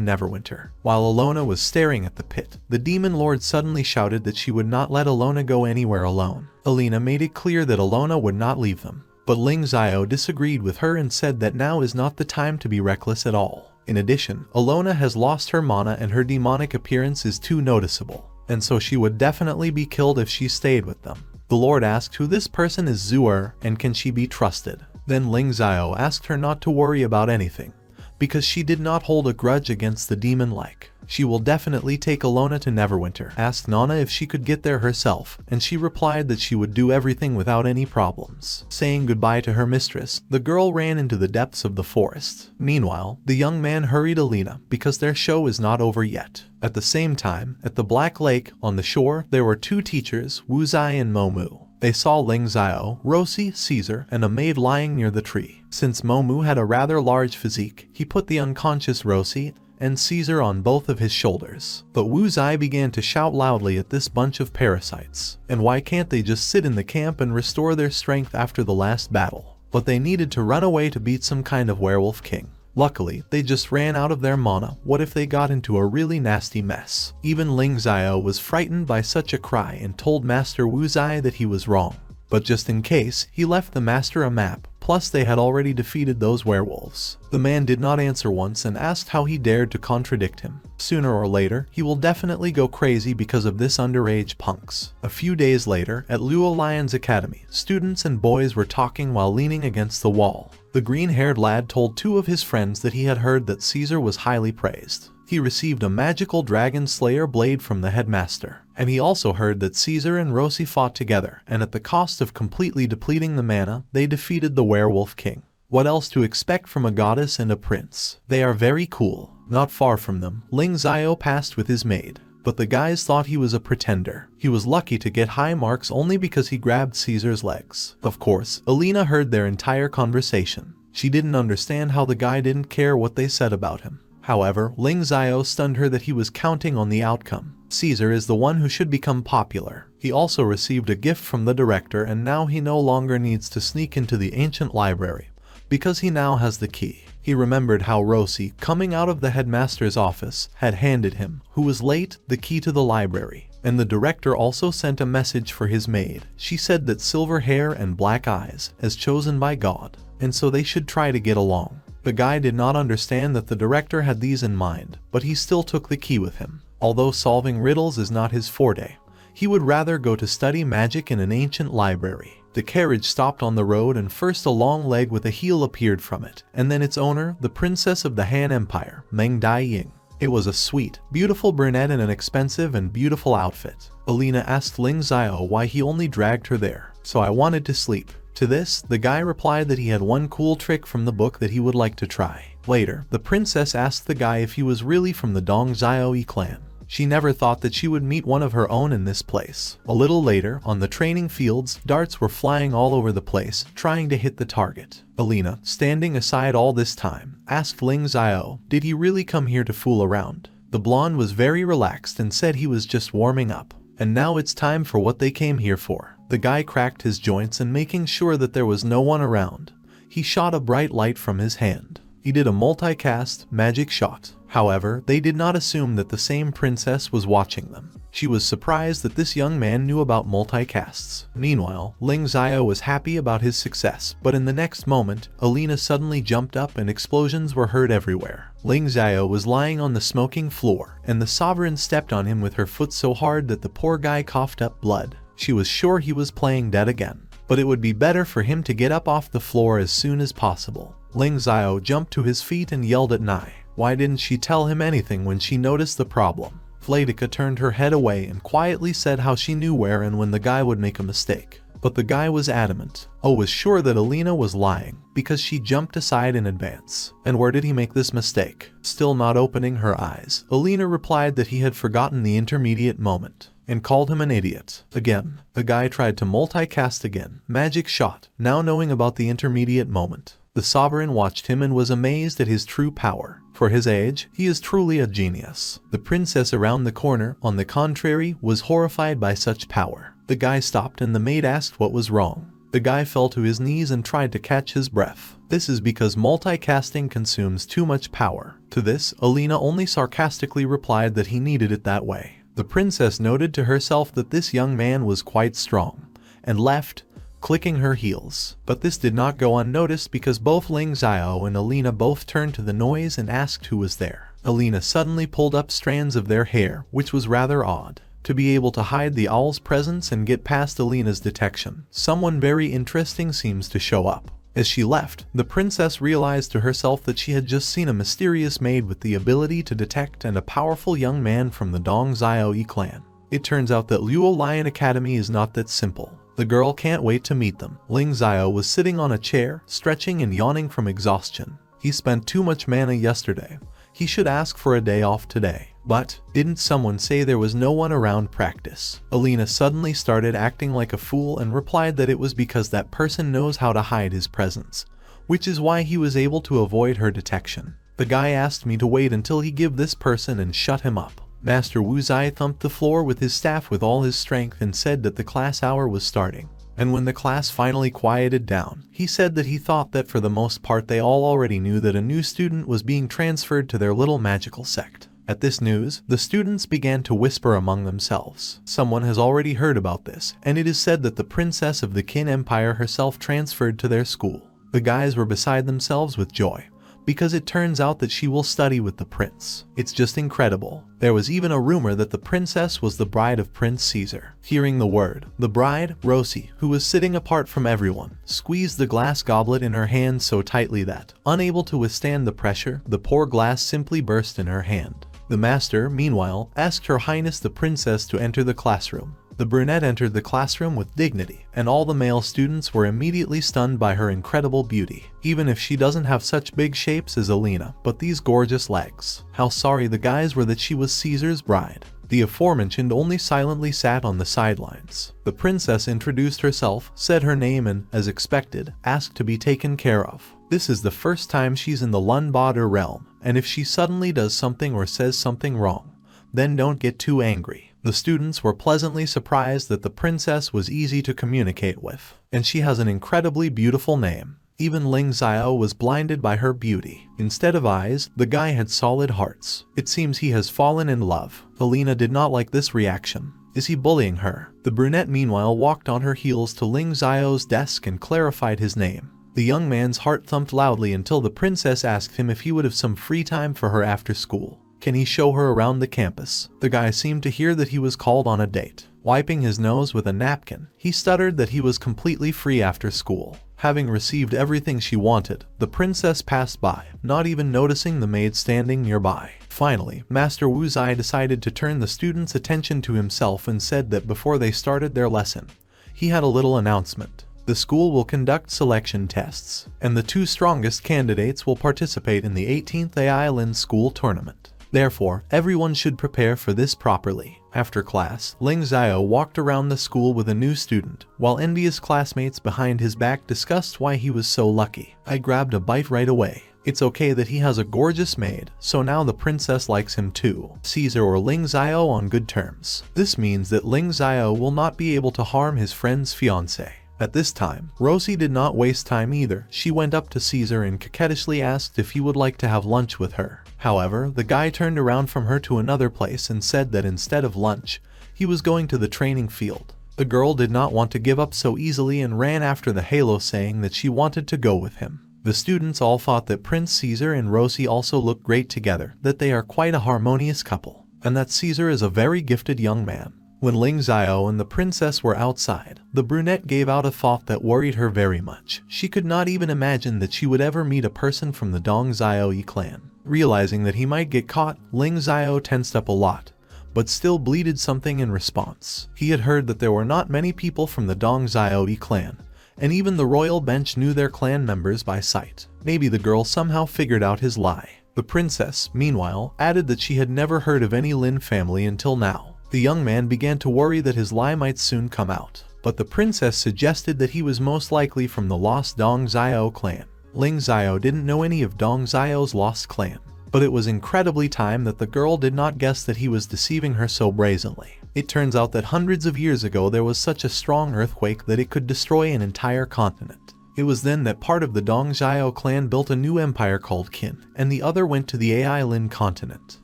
Neverwinter. While Alona was staring at the pit, the demon lord suddenly shouted that she would not let Alona go anywhere alone. Alina made it clear that Alona would not leave them. But Lingxiao disagreed with her and said that now is not the time to be reckless at all. In addition, Alona has lost her mana and her demonic appearance is too noticeable. And so she would definitely be killed if she stayed with them. The Lord asked who this person is Zuer and can she be trusted. Then Lingxiao asked her not to worry about anything, because she did not hold a grudge against the demon-like. She will definitely take Alona to Neverwinter. Asked Nana if she could get there herself, and she replied that she would do everything without any problems. Saying goodbye to her mistress, the girl ran into the depths of the forest. Meanwhile, the young man hurried Alina, because their show is not over yet. At the same time, at the Black Lake, on the shore, there were two teachers, Wuzai and Momu. They saw Lingxiao, Rosi, Caesar, and a maid lying near the tree. Since Momu had a rather large physique, he put the unconscious Rosi and Caesar on both of his shoulders. But Wuzai began to shout loudly at this bunch of parasites. And why can't they just sit in the camp and restore their strength after the last battle? But they needed to run away to beat some kind of werewolf king. Luckily, they just ran out of their mana. What if they got into a really nasty mess? Even Lingxiao was frightened by such a cry and told Master Wuzai that he was wrong. But just in case, he left the master a map, plus they had already defeated those werewolves. The man did not answer once and asked how he dared to contradict him. Sooner or later, he will definitely go crazy because of this underage punks. A few days later, at Luo Lion's Academy, students and boys were talking while leaning against the wall. The green-haired lad told two of his friends that he had heard that Caesar was highly praised. He received a magical dragon slayer blade from the headmaster. And he also heard that Caesar and Rosi fought together, and at the cost of completely depleting the mana, they defeated the werewolf king. What else to expect from a goddess and a prince? They are very cool. Not far from them, Lingxiao passed with his maid. But the guys thought he was a pretender. He was lucky to get high marks only because he grabbed Caesar's legs. Of course, Alina heard their entire conversation. She didn't understand how the guy didn't care what they said about him. However, Lingxiao stunned her that he was counting on the outcome. Caesar is the one who should become popular. He also received a gift from the director and now he no longer needs to sneak into the ancient library, because he now has the key. He remembered how Rosi, coming out of the headmaster's office, had handed him, who was late, the key to the library. And the director also sent a message for his maid. She said that silver hair and black eyes, as chosen by God, and so they should try to get along. The guy did not understand that the director had these in mind, but he still took the key with him. Although solving riddles is not his forte, he would rather go to study magic in an ancient library. The carriage stopped on the road and first a long leg with a heel appeared from it, and then its owner, the princess of the Han Empire, Meng Dai-ying. It was a sweet, beautiful brunette in an expensive and beautiful outfit. Alina asked Lingxiao why he only dragged her there. So I wanted to sleep. To this, the guy replied that he had one cool trick from the book that he would like to try. Later, the princess asked the guy if he was really from the Dongzhao clan. She never thought that she would meet one of her own in this place. A little later, on the training fields, darts were flying all over the place, trying to hit the target. Alina, standing aside all this time, asked Lingxiao, did he really come here to fool around? The blonde was very relaxed and said he was just warming up. And now it's time for what they came here for. The guy cracked his joints and making sure that there was no one around, he shot a bright light from his hand. He did a multicast magic shot. However, they did not assume that the same princess was watching them. She was surprised that this young man knew about multicasts. Meanwhile, Lingxiao was happy about his success, but in the next moment, Alina suddenly jumped up and explosions were heard everywhere. Lingxiao was lying on the smoking floor, and the sovereign stepped on him with her foot so hard that the poor guy coughed up blood. She was sure he was playing dead again, but it would be better for him to get up off the floor as soon as possible. Lingxiao jumped to his feet and yelled at Nai. Why didn't she tell him anything when she noticed the problem? Vladika turned her head away and quietly said how she knew where and when the guy would make a mistake. But the guy was adamant. Was sure that Alina was lying, because she jumped aside in advance. And where did he make this mistake? Still not opening her eyes, Alina replied that he had forgotten the intermediate moment, and called him an idiot. Again, the guy tried to multicast again. Magic shot, now knowing about the intermediate moment. The sovereign watched him and was amazed at his true power. For his age, he is truly a genius. The princess around the corner, on the contrary, was horrified by such power. The guy stopped and the maid asked what was wrong. The guy fell to his knees and tried to catch his breath. This is because multicasting consumes too much power. To this, Alina only sarcastically replied that he needed it that way. The princess noted to herself that this young man was quite strong, and left, clicking her heels. But this did not go unnoticed because both Lingxiao and Alina both turned to the noise and asked who was there. Alina suddenly pulled up strands of their hair, which was rather odd. To be able to hide the owl's presence and get past Alina's detection, someone very interesting seems to show up. As she left, the princess realized to herself that she had just seen a mysterious maid with the ability to detect and a powerful young man from the Dongxiao clan. It turns out that Luo Lion Academy is not that simple. The girl can't wait to meet them. Lingxiao was sitting on a chair, stretching and yawning from exhaustion. He spent too much mana yesterday. He should ask for a day off today. But, didn't someone say there was no one around practice? Alina suddenly started acting like a fool and replied that it was because that person knows how to hide his presence, which is why he was able to avoid her detection. The guy asked me to wait until he give this person and shut him up. Master Wu Zai thumped the floor with his staff with all his strength and said that the class hour was starting. And when the class finally quieted down, he said that he thought that for the most part they all already knew that a new student was being transferred to their little magical sect. At this news, the students began to whisper among themselves. Someone has already heard about this, and it is said that the princess of the Qin Empire herself transferred to their school. The guys were beside themselves with joy, because it turns out that she will study with the prince. It's just incredible. There was even a rumor that the princess was the bride of Prince Caesar. Hearing the word, the bride, Rosie, who was sitting apart from everyone, squeezed the glass goblet in her hand so tightly that, unable to withstand the pressure, the poor glass simply burst in her hand. The master, meanwhile, asked Her Highness the Princess to enter the classroom. The brunette entered the classroom with dignity, and all the male students were immediately stunned by her incredible beauty, even if she doesn't have such big shapes as Alina, but these gorgeous legs. How sorry the guys were that she was Caesar's bride. The aforementioned only silently sat on the sidelines. The princess introduced herself, said her name and, as expected, asked to be taken care of. This is the first time she's in the Lunbader realm, and if she suddenly does something or says something wrong, then don't get too angry. The students were pleasantly surprised that the princess was easy to communicate with, and she has an incredibly beautiful name. Even Lingxiao was blinded by her beauty. Instead of eyes, the guy had solid hearts. It seems he has fallen in love. Alina did not like this reaction. Is he bullying her? The brunette meanwhile walked on her heels to Lingxiao's desk and clarified his name. The young man's heart thumped loudly until the princess asked him if he would have some free time for her after school. Can he show her around the campus? The guy seemed to hear that he was called on a date. Wiping his nose with a napkin, he stuttered that he was completely free after school. Having received everything she wanted, the princess passed by, not even noticing the maid standing nearby. Finally, Master Wu Zai decided to turn the students' attention to himself and said that before they started their lesson, he had a little announcement. The school will conduct selection tests, and the 2 strongest candidates will participate in the 18th Island School Tournament. Therefore, everyone should prepare for this properly. After class, Lingxiao walked around the school with a new student, while envious classmates behind his back discussed why he was so lucky. I grabbed a bite right away. It's okay that he has a gorgeous maid, so now the princess likes him too. Caesar or Lingxiao on good terms. This means that Lingxiao will not be able to harm his friend's fiancé. At this time, Rosie did not waste time either. She went up to Caesar and coquettishly asked if he would like to have lunch with her. However, the guy turned around from her to another place and said that instead of lunch, he was going to the training field. The girl did not want to give up so easily and ran after the halo, saying that she wanted to go with him. The students all thought that Prince Caesar and Rosie also look great together, that they are quite a harmonious couple, and that Caesar is a very gifted young man. When Lingxiao and the princess were outside, the brunette gave out a thought that worried her very much. She could not even imagine that she would ever meet a person from the Dongxiao clan. Realizing that he might get caught, Lingxiao tensed up a lot, but still bleated something in response. He had heard that there were not many people from the Dongxiao clan, and even the royal bench knew their clan members by sight. Maybe the girl somehow figured out his lie. The princess, meanwhile, added that she had never heard of any Lin family until now. The young man began to worry that his lie might soon come out, but the princess suggested that he was most likely from the lost Dongxiao clan. Lingxiao didn't know any of Dongxiao's lost clan, but it was incredibly time that the girl did not guess that he was deceiving her so brazenly. It turns out that hundreds of years ago there was such a strong earthquake that it could destroy an entire continent. It was then that part of the Dongxiao clan built a new empire called Qin, and the other went to the AI Lin continent.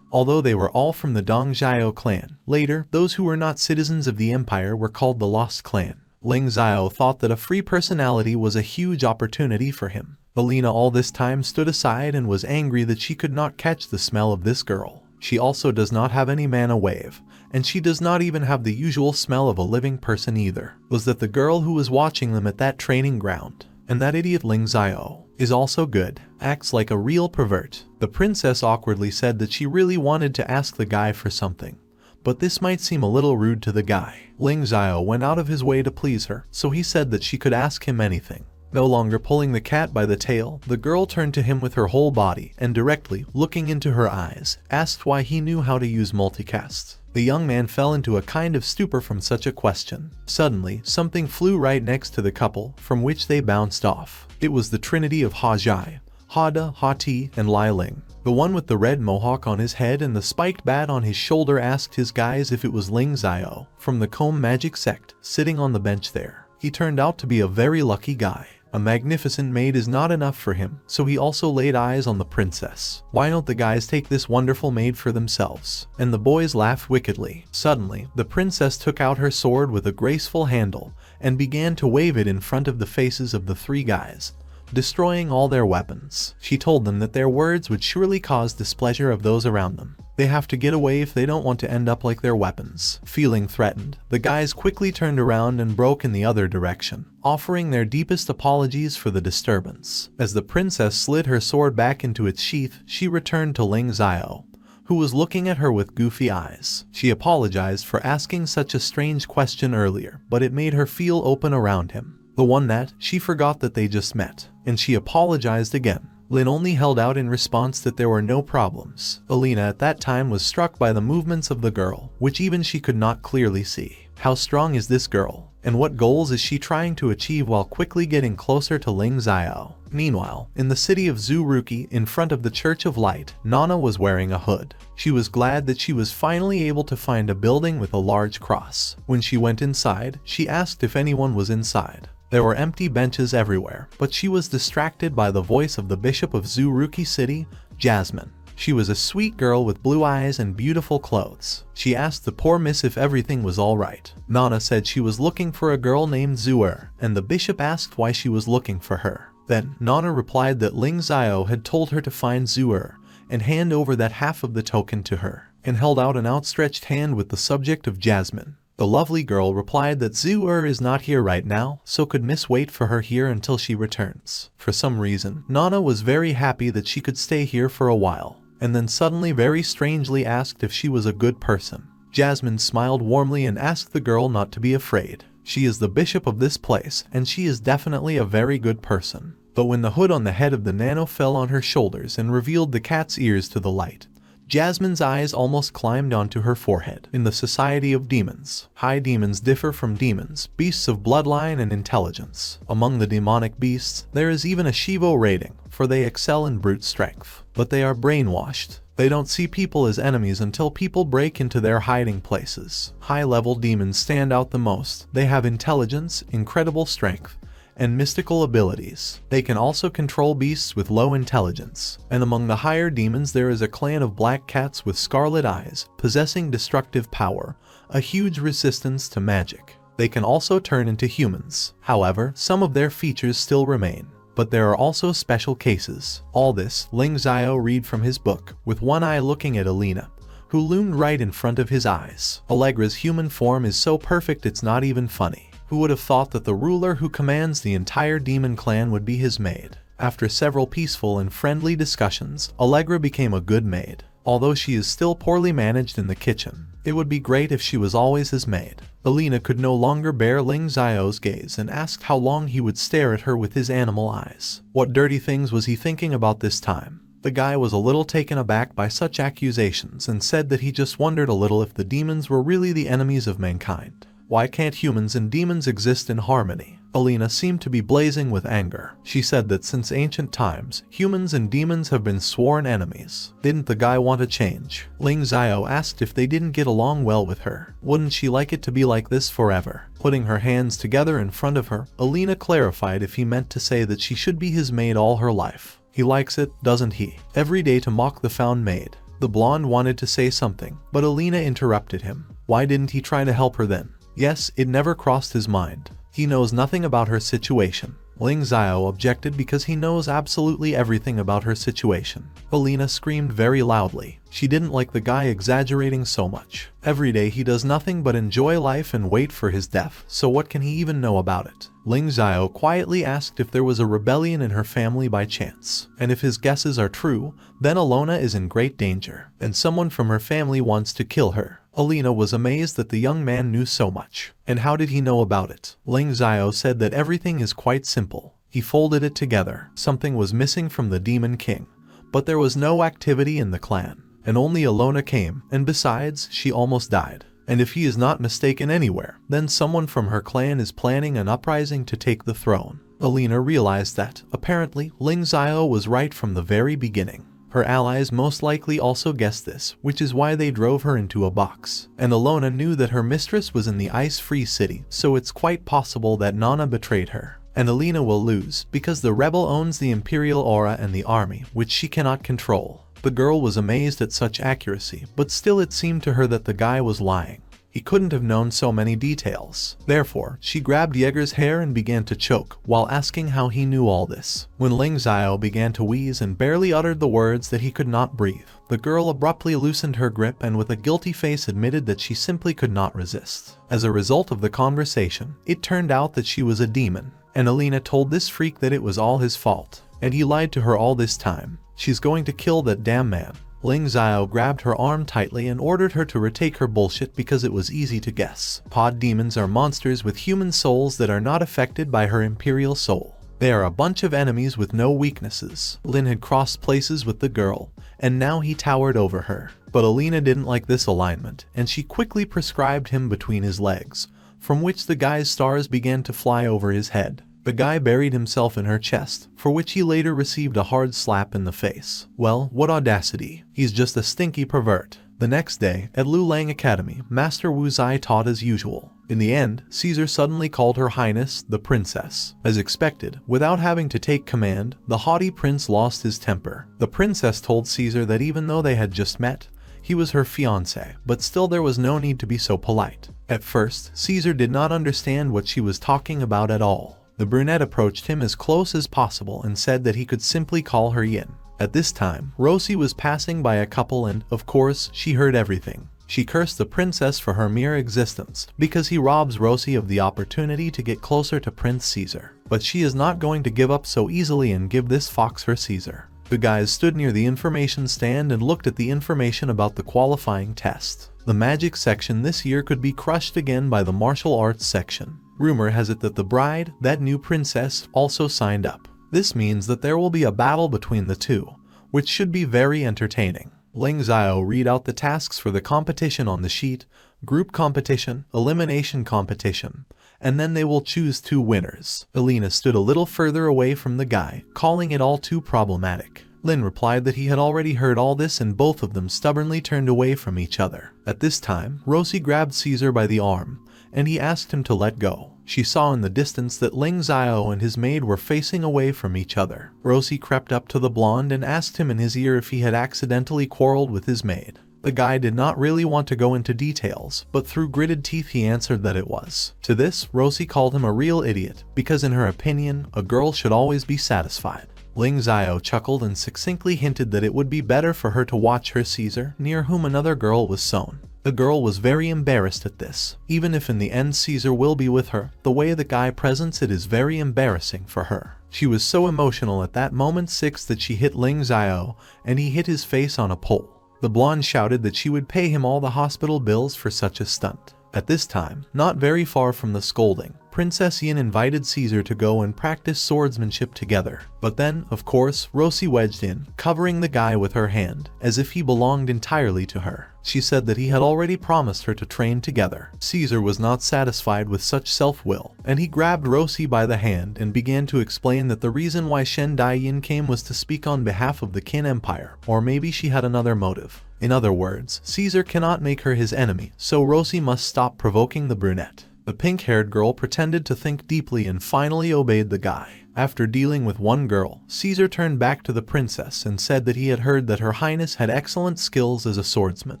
Although they were all from the Dongxiao clan, later, those who were not citizens of the empire were called the Lost Clan. Lingxiao thought that a free personality was a huge opportunity for him. Alina all this time stood aside and was angry that she could not catch the smell of this girl. She also does not have any mana wave, and she does not even have the usual smell of a living person either. Was that the girl who was watching them at that training ground? And that idiot Lingxiao is also good, acts like a real pervert. The princess awkwardly said that she really wanted to ask the guy for something, but this might seem a little rude to the guy. Lingxiao went out of his way to please her, so he said that she could ask him anything. No longer pulling the cat by the tail, the girl turned to him with her whole body and directly, looking into her eyes, asked why he knew how to use multicast. The young man fell into a kind of stupor from such a question. Suddenly, something flew right next to the couple, from which they bounced off. It was the trinity of Hajai, Hada, Hati, and Lai Ling. The one with the red mohawk on his head and the spiked bat on his shoulder asked his guys if it was Lingxiao, from the Comb Magic sect, sitting on the bench there. He turned out to be a very lucky guy. A magnificent maid is not enough for him, so he also laid eyes on the princess. Why don't the guys take this wonderful maid for themselves? And the boys laughed wickedly. Suddenly, the princess took out her sword with a graceful handle and began to wave it in front of the faces of the three guys, destroying all their weapons. She told them that their words would surely cause displeasure of those around them. They have to get away if they don't want to end up like their weapons. Feeling threatened, the guys quickly turned around and broke in the other direction, offering their deepest apologies for the disturbance. As the princess slid her sword back into its sheath, she returned to Lingxiao, who was looking at her with goofy eyes. She apologized for asking such a strange question earlier, but it made her feel open around him. The one that she forgot that they just met, and she apologized again. Lin only held out in response that there were no problems. Alina at that time was struck by the movements of the girl, which even she could not clearly see. How strong is this girl? And what goals is she trying to achieve while quickly getting closer to Lingxiao? Meanwhile, in the city of Zuruki, in front of the Church of Light, Nana was wearing a hood. She was glad that she was finally able to find a building with a large cross. When she went inside, she asked if anyone was inside. There were empty benches everywhere, but she was distracted by the voice of the bishop of Zuruki City, Jasmine. She was a sweet girl with blue eyes and beautiful clothes. She asked the poor miss if everything was alright. Nana said she was looking for a girl named Zuer, and the bishop asked why she was looking for her. Then, Nana replied that Lingxiao had told her to find Zuer and hand over that half of the token to her, and held out an outstretched hand with the subject of Jasmine. The lovely girl replied that Zuer is not here right now, so could Miss wait for her here until she returns. For some reason, Nana was very happy that she could stay here for a while, and then suddenly very strangely asked if she was a good person. Jasmine smiled warmly and asked the girl not to be afraid. She is the bishop of this place, and she is definitely a very good person. But when the hood on the head of the nano fell on her shoulders and revealed the cat's ears to the light, Jasmine's eyes almost climbed onto her forehead. In the society of demons, high demons differ from demons, beasts of bloodline and intelligence. Among the demonic beasts, there is even a Shivo rating, for they excel in brute strength. But they are brainwashed. They don't see people as enemies until people break into their hiding places. High-level demons stand out the most. They have intelligence, incredible strength, and mystical abilities. They can also control beasts with low intelligence. And among the higher demons there is a clan of black cats with scarlet eyes, possessing destructive power, a huge resistance to magic. They can also turn into humans. However, some of their features still remain. But there are also special cases. All this, Lingxiao read from his book, with one eye looking at Alina, who loomed right in front of his eyes. Allegra's human form is so perfect it's not even funny. Who would have thought that the ruler who commands the entire demon clan would be his maid? After several peaceful and friendly discussions, Allegra became a good maid. Although she is still poorly managed in the kitchen, it would be great if she was always his maid. Alina could no longer bear Lingxiao's gaze and asked how long he would stare at her with his animal eyes. What dirty things was he thinking about this time? The guy was a little taken aback by such accusations and said that he just wondered a little if the demons were really the enemies of mankind. Why can't humans and demons exist in harmony? Alina seemed to be blazing with anger. She said that since ancient times, humans and demons have been sworn enemies. Didn't the guy want to change? Lingxiao asked if they didn't get along well with her. Wouldn't she like it to be like this forever? Putting her hands together in front of her, Alina clarified if he meant to say that she should be his maid all her life. He likes it, doesn't he? Every day to mock the found maid. The blonde wanted to say something, but Alina interrupted him. Why didn't he try to help her then? Yes, it never crossed his mind. He knows nothing about her situation. Lingxiao objected because he knows absolutely everything about her situation. Alina screamed very loudly. She didn't like the guy exaggerating so much. Every day he does nothing but enjoy life and wait for his death, so what can he even know about it? Lingxiao quietly asked if there was a rebellion in her family by chance. And if his guesses are true, then Alona is in great danger, and someone from her family wants to kill her. Alina was amazed that the young man knew so much. And how did he know about it? Lingxiao said that everything is quite simple. He folded it together. Something was missing from the Demon King. But there was no activity in the clan. And only Alona came, and besides, she almost died. And if he is not mistaken anywhere, then someone from her clan is planning an uprising to take the throne. Alina realized that, apparently, Lingxiao was right from the very beginning. Her allies most likely also guessed this, which is why they drove her into a box. And Alona knew that her mistress was in the ice-free city, so it's quite possible that Nana betrayed her. And Alina will lose, because the rebel owns the Imperial Aura and the army, which she cannot control. The girl was amazed at such accuracy, but still it seemed to her that the guy was lying. He couldn't have known so many details. Therefore, she grabbed Yeager's hair and began to choke, while asking how he knew all this. When Lingxiao began to wheeze and barely uttered the words that he could not breathe, the girl abruptly loosened her grip and with a guilty face admitted that she simply could not resist. As a result of the conversation, it turned out that she was a demon, and Alina told this freak that it was all his fault, and he lied to her all this time. She's going to kill that damn man. Lingxiao grabbed her arm tightly and ordered her to retake her bullshit because it was easy to guess. Pod demons are monsters with human souls that are not affected by her imperial soul. They are a bunch of enemies with no weaknesses. Lin had crossed places with the girl, and now he towered over her. But Alina didn't like this alignment, and she quickly prescribed him between his legs, from which the guy's stars began to fly over his head. The guy buried himself in her chest, for which he later received a hard slap in the face. Well, what audacity. He's just a stinky pervert. The next day, at Lulang Academy, Master Wu Zai taught as usual. In the end, Caesar suddenly called Her Highness the Princess. As expected, without having to take command, the haughty prince lost his temper. The princess told Caesar that even though they had just met, he was her fiancé, but still there was no need to be so polite. At first, Caesar did not understand what she was talking about at all. The brunette approached him as close as possible and said that he could simply call her Yin. At this time, Rosie was passing by a couple and, of course, she heard everything. She cursed the princess for her mere existence, because he robs Rosie of the opportunity to get closer to Prince Caesar. But she is not going to give up so easily and give this fox her Caesar. The guys stood near the information stand and looked at the information about the qualifying test. The magic section this year could be crushed again by the martial arts section. Rumor has it that the bride, that new princess, also signed up. This means that there will be a battle between the two, which should be very entertaining. Lingxiao read out the tasks for the competition on the sheet: group competition, elimination competition, and then they will choose 2 winners. Alina stood a little further away from the guy, calling it all too problematic. Lin replied that he had already heard all this, and both of them stubbornly turned away from each other. At this time, Rosie grabbed Caesar by the arm, and he asked him to let go. She saw in the distance that Lingxiao and his maid were facing away from each other. Rosie crept up to the blonde and asked him in his ear if he had accidentally quarreled with his maid. The guy did not really want to go into details, but through gritted teeth he answered that it was. To this, Rosie called him a real idiot, because in her opinion, a girl should always be satisfied. Lingxiao chuckled and succinctly hinted that it would be better for her to watch her Caesar, near whom another girl was sewn. The girl was very embarrassed at this. Even if in the end Caesar will be with her, the way the guy presents it is very embarrassing for her. She was so emotional at that moment 6 that she hit Lingxiao, and he hit his face on a pole. The blonde shouted that she would pay him all the hospital bills for such a stunt. At this time, not very far from the scolding, Princess Yin invited Caesar to go and practice swordsmanship together. But then, of course, Rosie wedged in, covering the guy with her hand, as if he belonged entirely to her. She said that he had already promised her to train together. Caesar was not satisfied with such self-will, and he grabbed Rosie by the hand and began to explain that the reason why Shen Daiyin came was to speak on behalf of the Qin Empire, or maybe she had another motive. In other words, Caesar cannot make her his enemy, so Rosie must stop provoking the brunette. The pink-haired girl pretended to think deeply and finally obeyed the guy. After dealing with one girl, Caesar turned back to the princess and said that he had heard that Her Highness had excellent skills as a swordsman,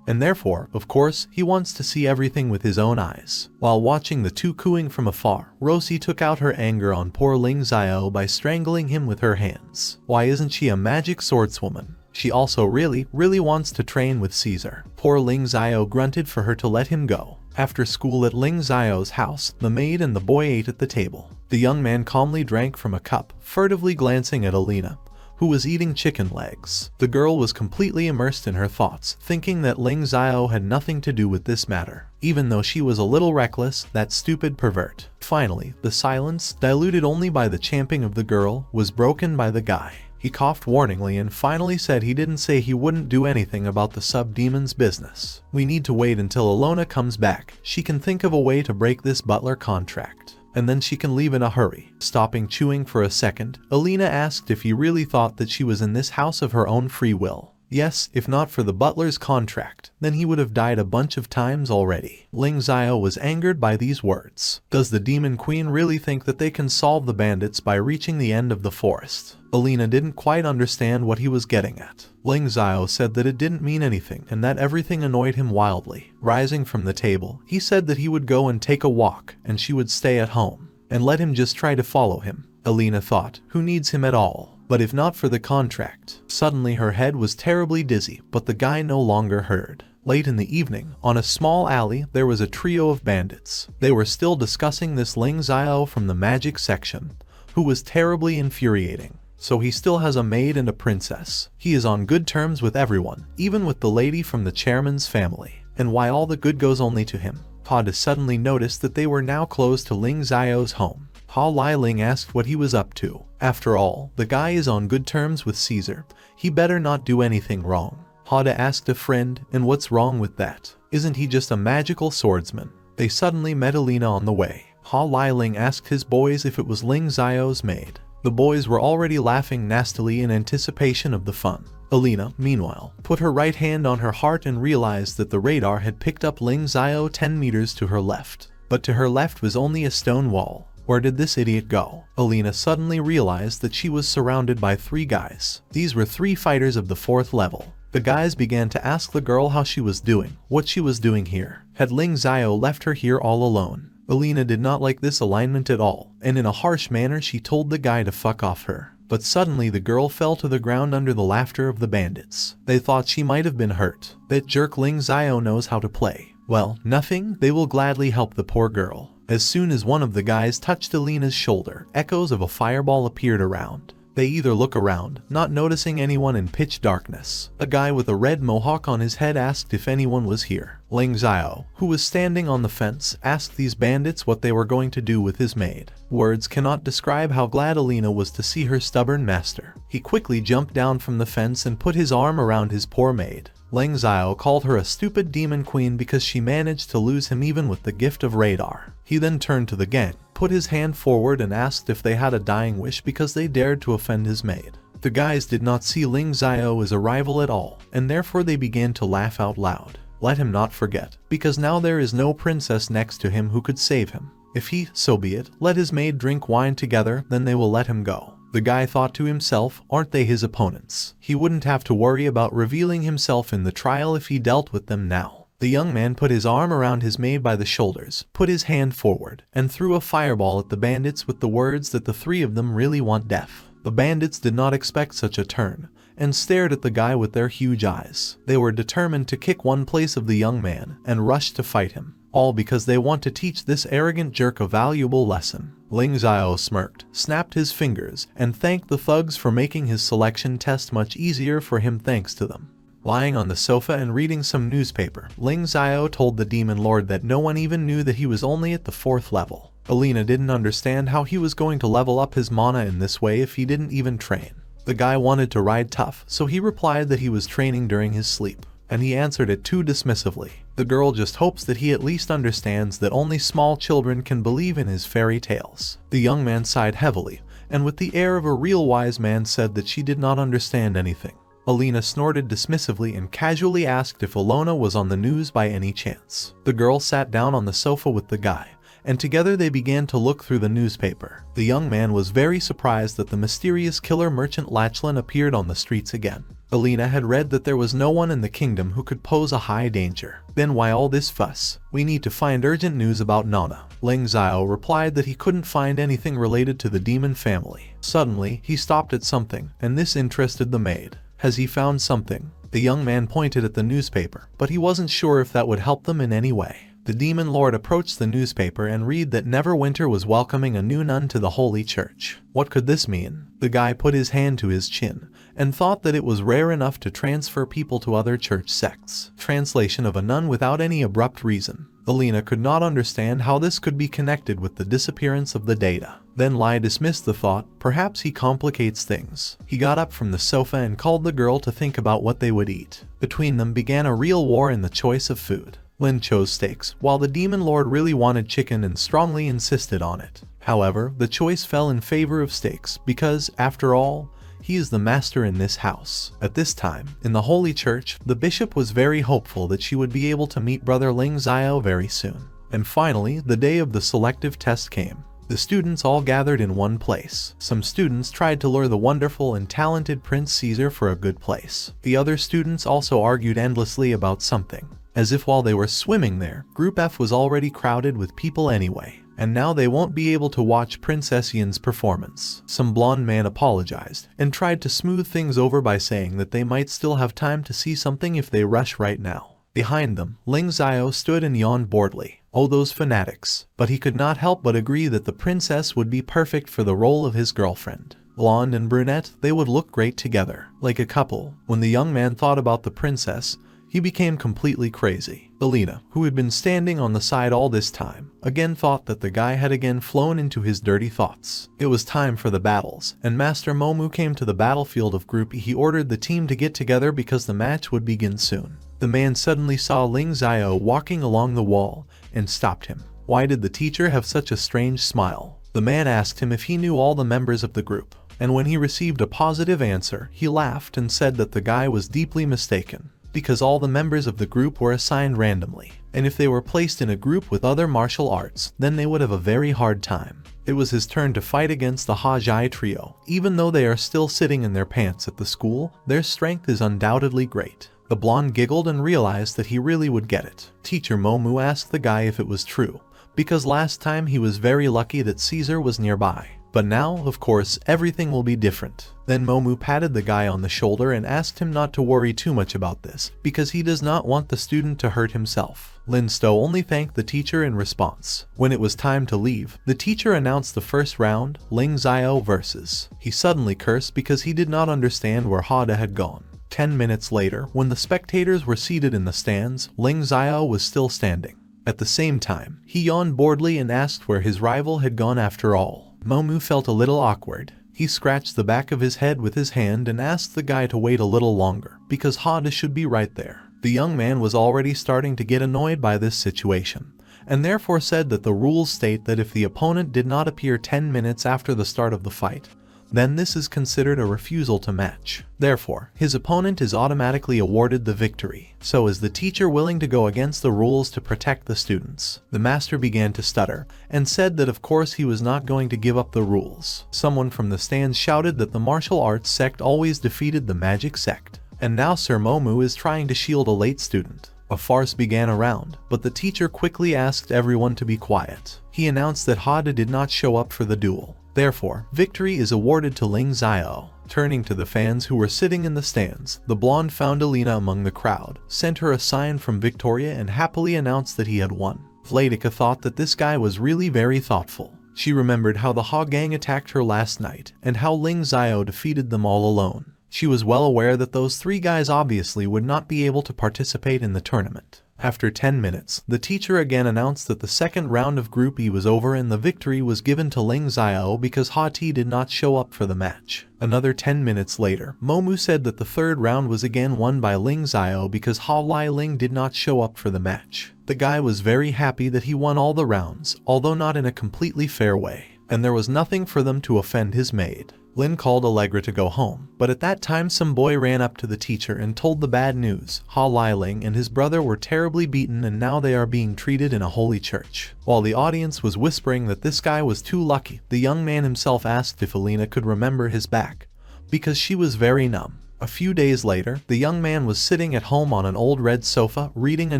and therefore, of course, he wants to see everything with his own eyes. While watching the two cooing from afar, Rosie took out her anger on poor Lingxiao by strangling him with her hands. Why isn't she a magic swordswoman? She also really wants to train with Caesar. Poor Lingxiao grunted for her to let him go. After school at Lingxiao's house, the maid and the boy ate at the table. The young man calmly drank from a cup, furtively glancing at Alina, who was eating chicken legs. The girl was completely immersed in her thoughts, thinking that Lingxiao had nothing to do with this matter. Even though she was a little reckless, that stupid pervert. Finally, the silence, diluted only by the champing of the girl, was broken by the guy. He coughed warningly and finally said he didn't say he wouldn't do anything about the sub-demon's business. We need to wait until Alona comes back. She can think of a way to break this butler contract, and then she can leave in a hurry. Stopping chewing for a second, Alina asked if he really thought that she was in this house of her own free will. Yes, if not for the butler's contract, then he would have died a bunch of times already. Lingxiao was angered by these words. Does the demon queen really think that they can solve the bandits by reaching the end of the forest? Alina didn't quite understand what he was getting at. Lingxiao said that it didn't mean anything and that everything annoyed him wildly. Rising from the table, he said that he would go and take a walk and she would stay at home and let him just try to follow him. Alina thought, who needs him at all? But if not for the contract. Suddenly her head was terribly dizzy, but the guy no longer heard. Late in the evening, on a small alley, there was a trio of bandits. They were still discussing this Lingxiao from the magic section, who was terribly infuriating. So he still has a maid and a princess. He is on good terms with everyone, even with the lady from the chairman's family. And why all the good goes only to him? Todd suddenly noticed that they were now close to Lingxiao's home. Ha Liling asked what he was up to. After all, the guy is on good terms with Caesar. He better not do anything wrong. Hada asked a friend, and what's wrong with that? Isn't he just a magical swordsman? They suddenly met Alina on the way. Ha Liling asked his boys if it was Lingxiao's maid. The boys were already laughing nastily in anticipation of the fun. Alina, meanwhile, put her right hand on her heart and realized that the radar had picked up Lingxiao 10 meters to her left. But to her left was only a stone wall. Where did this idiot go? Alina suddenly realized that she was surrounded by 3 guys. These were 3 fighters of the 4th level. The guys began to ask the girl how she was doing, what she was doing here. Had Lingxiao left her here all alone? Alina did not like this alignment at all, and in a harsh manner she told the guy to fuck off her. But suddenly the girl fell to the ground under the laughter of the bandits. They thought she might have been hurt. That jerk Lingxiao knows how to play. Well, nothing, they will gladly help the poor girl. As soon as one of the guys touched Alina's shoulder, echoes of a fireball appeared around. They either look around, not noticing anyone in pitch darkness. A guy with a red mohawk on his head asked if anyone was here. Lingxiao, who was standing on the fence, asked these bandits what they were going to do with his maid. Words cannot describe how glad Alina was to see her stubborn master. He quickly jumped down from the fence and put his arm around his poor maid. Lingxiao called her a stupid demon queen because she managed to lose him even with the gift of radar. He then turned to the gang, put his hand forward and asked if they had a dying wish because they dared to offend his maid. The guys did not see Lingxiao as a rival at all, and therefore they began to laugh out loud. Let him not forget, because now there is no princess next to him who could save him. If he, so be it, let his maid drink wine together, then they will let him go. The guy thought to himself, aren't they his opponents? He wouldn't have to worry about revealing himself in the trial if he dealt with them now. The young man put his arm around his maid by the shoulders, put his hand forward, and threw a fireball at the bandits with the words that the three of them really want death. The bandits did not expect such a turn, and stared at the guy with their huge eyes. They were determined to kick one place of the young man, and rush to fight him. All because they want to teach this arrogant jerk a valuable lesson. Lingxiao smirked, snapped his fingers, and thanked the thugs for making his selection test much easier for him thanks to them. Lying on the sofa and reading some newspaper, Lingxiao told the demon lord that no one even knew that he was only at the 4th level. Alina didn't understand how he was going to level up his mana in this way if he didn't even train. The guy wanted to ride tough, so he replied that he was training during his sleep, and he answered it too dismissively. The girl just hopes that he at least understands that only small children can believe in his fairy tales. The young man sighed heavily, and with the air of a real wise man said that she did not understand anything. Alina snorted dismissively and casually asked if Alona was on the news by any chance. The girl sat down on the sofa with the guy, and together they began to look through the newspaper. The young man was very surprised that the mysterious killer merchant Lachlan appeared on the streets again. Alina had read that there was no one in the kingdom who could pose a high danger. Then why all this fuss? We need to find urgent news about Nana. Lingxiao replied that he couldn't find anything related to the demon family. Suddenly, he stopped at something, and this interested the maid. Has he found something? The young man pointed at the newspaper, but he wasn't sure if that would help them in any way. The demon lord approached the newspaper and read that Neverwinter was welcoming a new nun to the holy church. What could this mean? The guy put his hand to his chin and thought that it was rare enough to transfer people to other church sects. Translation of a nun without any abrupt reason. Alina could not understand how this could be connected with the disappearance of the data. Then Lai dismissed the thought, perhaps he complicates things. He got up from the sofa and called the girl to think about what they would eat. Between them began a real war in the choice of food. Lin chose steaks, while the demon lord really wanted chicken and strongly insisted on it. However, the choice fell in favor of steaks because, after all, he is the master in this house. At this time, in the holy church, the bishop was very hopeful that she would be able to meet brother Lingxiao very soon. And finally, the day of the selective test came. The students all gathered in one place. Some students tried to lure the wonderful and talented Prince Caesar for a good place. The other students also argued endlessly about something, as if while they were swimming there, Group F was already crowded with people anyway, and now they won't be able to watch Princess Yin's performance. Some blonde man apologized and tried to smooth things over by saying that they might still have time to see something if they rush right now. Behind them, Lingxiao stood and yawned boredly. Oh, those fanatics. But he could not help but agree that the princess would be perfect for the role of his girlfriend. Blonde and brunette, they would look great together, like a couple. When the young man thought about the princess, he became completely crazy. Alina, who had been standing on the side all this time, again thought that the guy had again flown into his dirty thoughts. It was time for the battles, and Master Momu came to the battlefield of Group E. He ordered the team to get together because the match would begin soon. The man suddenly saw Lingxiao walking along the wall and stopped him. Why did the teacher have such a strange smile? The man asked him if he knew all the members of the group, and when he received a positive answer, he laughed and said that the guy was deeply mistaken, because all the members of the group were assigned randomly, and if they were placed in a group with other martial arts, then they would have a very hard time. It was his turn to fight against the Hajai trio. Even though they are still sitting in their pants at the school, their strength is undoubtedly great. The blonde giggled and realized that he really would get it. Teacher Momu asked the guy if it was true, because last time he was very lucky that Caesar was nearby. But now, of course, everything will be different. Then Momu patted the guy on the shoulder and asked him not to worry too much about this, because he does not want the student to hurt himself. Lingxiao only thanked the teacher in response. When it was time to leave, the teacher announced the first round, Lingxiao versus. He suddenly cursed because he did not understand where Hada had gone. 10 minutes later, when the spectators were seated in the stands, Lingxiao was still standing. At the same time, he yawned boredly and asked where his rival had gone after all. Momu felt a little awkward. He scratched the back of his head with his hand and asked the guy to wait a little longer, because Hada should be right there. The young man was already starting to get annoyed by this situation, and therefore said that the rules state that if the opponent did not appear 10 minutes after the start of the fight, then this is considered a refusal to match. Therefore, his opponent is automatically awarded the victory. So is the teacher willing to go against the rules to protect the students? The master began to stutter and said that of course he was not going to give up the rules. Someone from the stands shouted that the martial arts sect always defeated the magic sect, and now Sir Momu is trying to shield a late student. A farce began around, but the teacher quickly asked everyone to be quiet. He announced that Hada did not show up for the duel. Therefore, victory is awarded to Lingxiao. Turning to the fans who were sitting in the stands, the blonde found Alina among the crowd, sent her a sign from Victoria and happily announced that he had won. Vladika thought that this guy was really very thoughtful. She remembered how the Ha gang attacked her last night, and how Lingxiao defeated them all alone. She was well aware that those 3 guys obviously would not be able to participate in the tournament. After 10 minutes, the teacher again announced that the second round of Group E was over and the victory was given to Lingxiao because Ha Ti did not show up for the match. Another 10 minutes later, Momu said that the third round was again won by Lingxiao because Ha Lai Ling did not show up for the match. The guy was very happy that he won all the rounds, although not in a completely fair way, and there was nothing for them to offend his maid. Lin called Allegra to go home, but at that time some boy ran up to the teacher and told the bad news. Ha Liling and his brother were terribly beaten and now they are being treated in a holy church. While the audience was whispering that this guy was too lucky, the young man himself asked if Alina could remember his back, because she was very numb. A few days later, the young man was sitting at home on an old red sofa reading a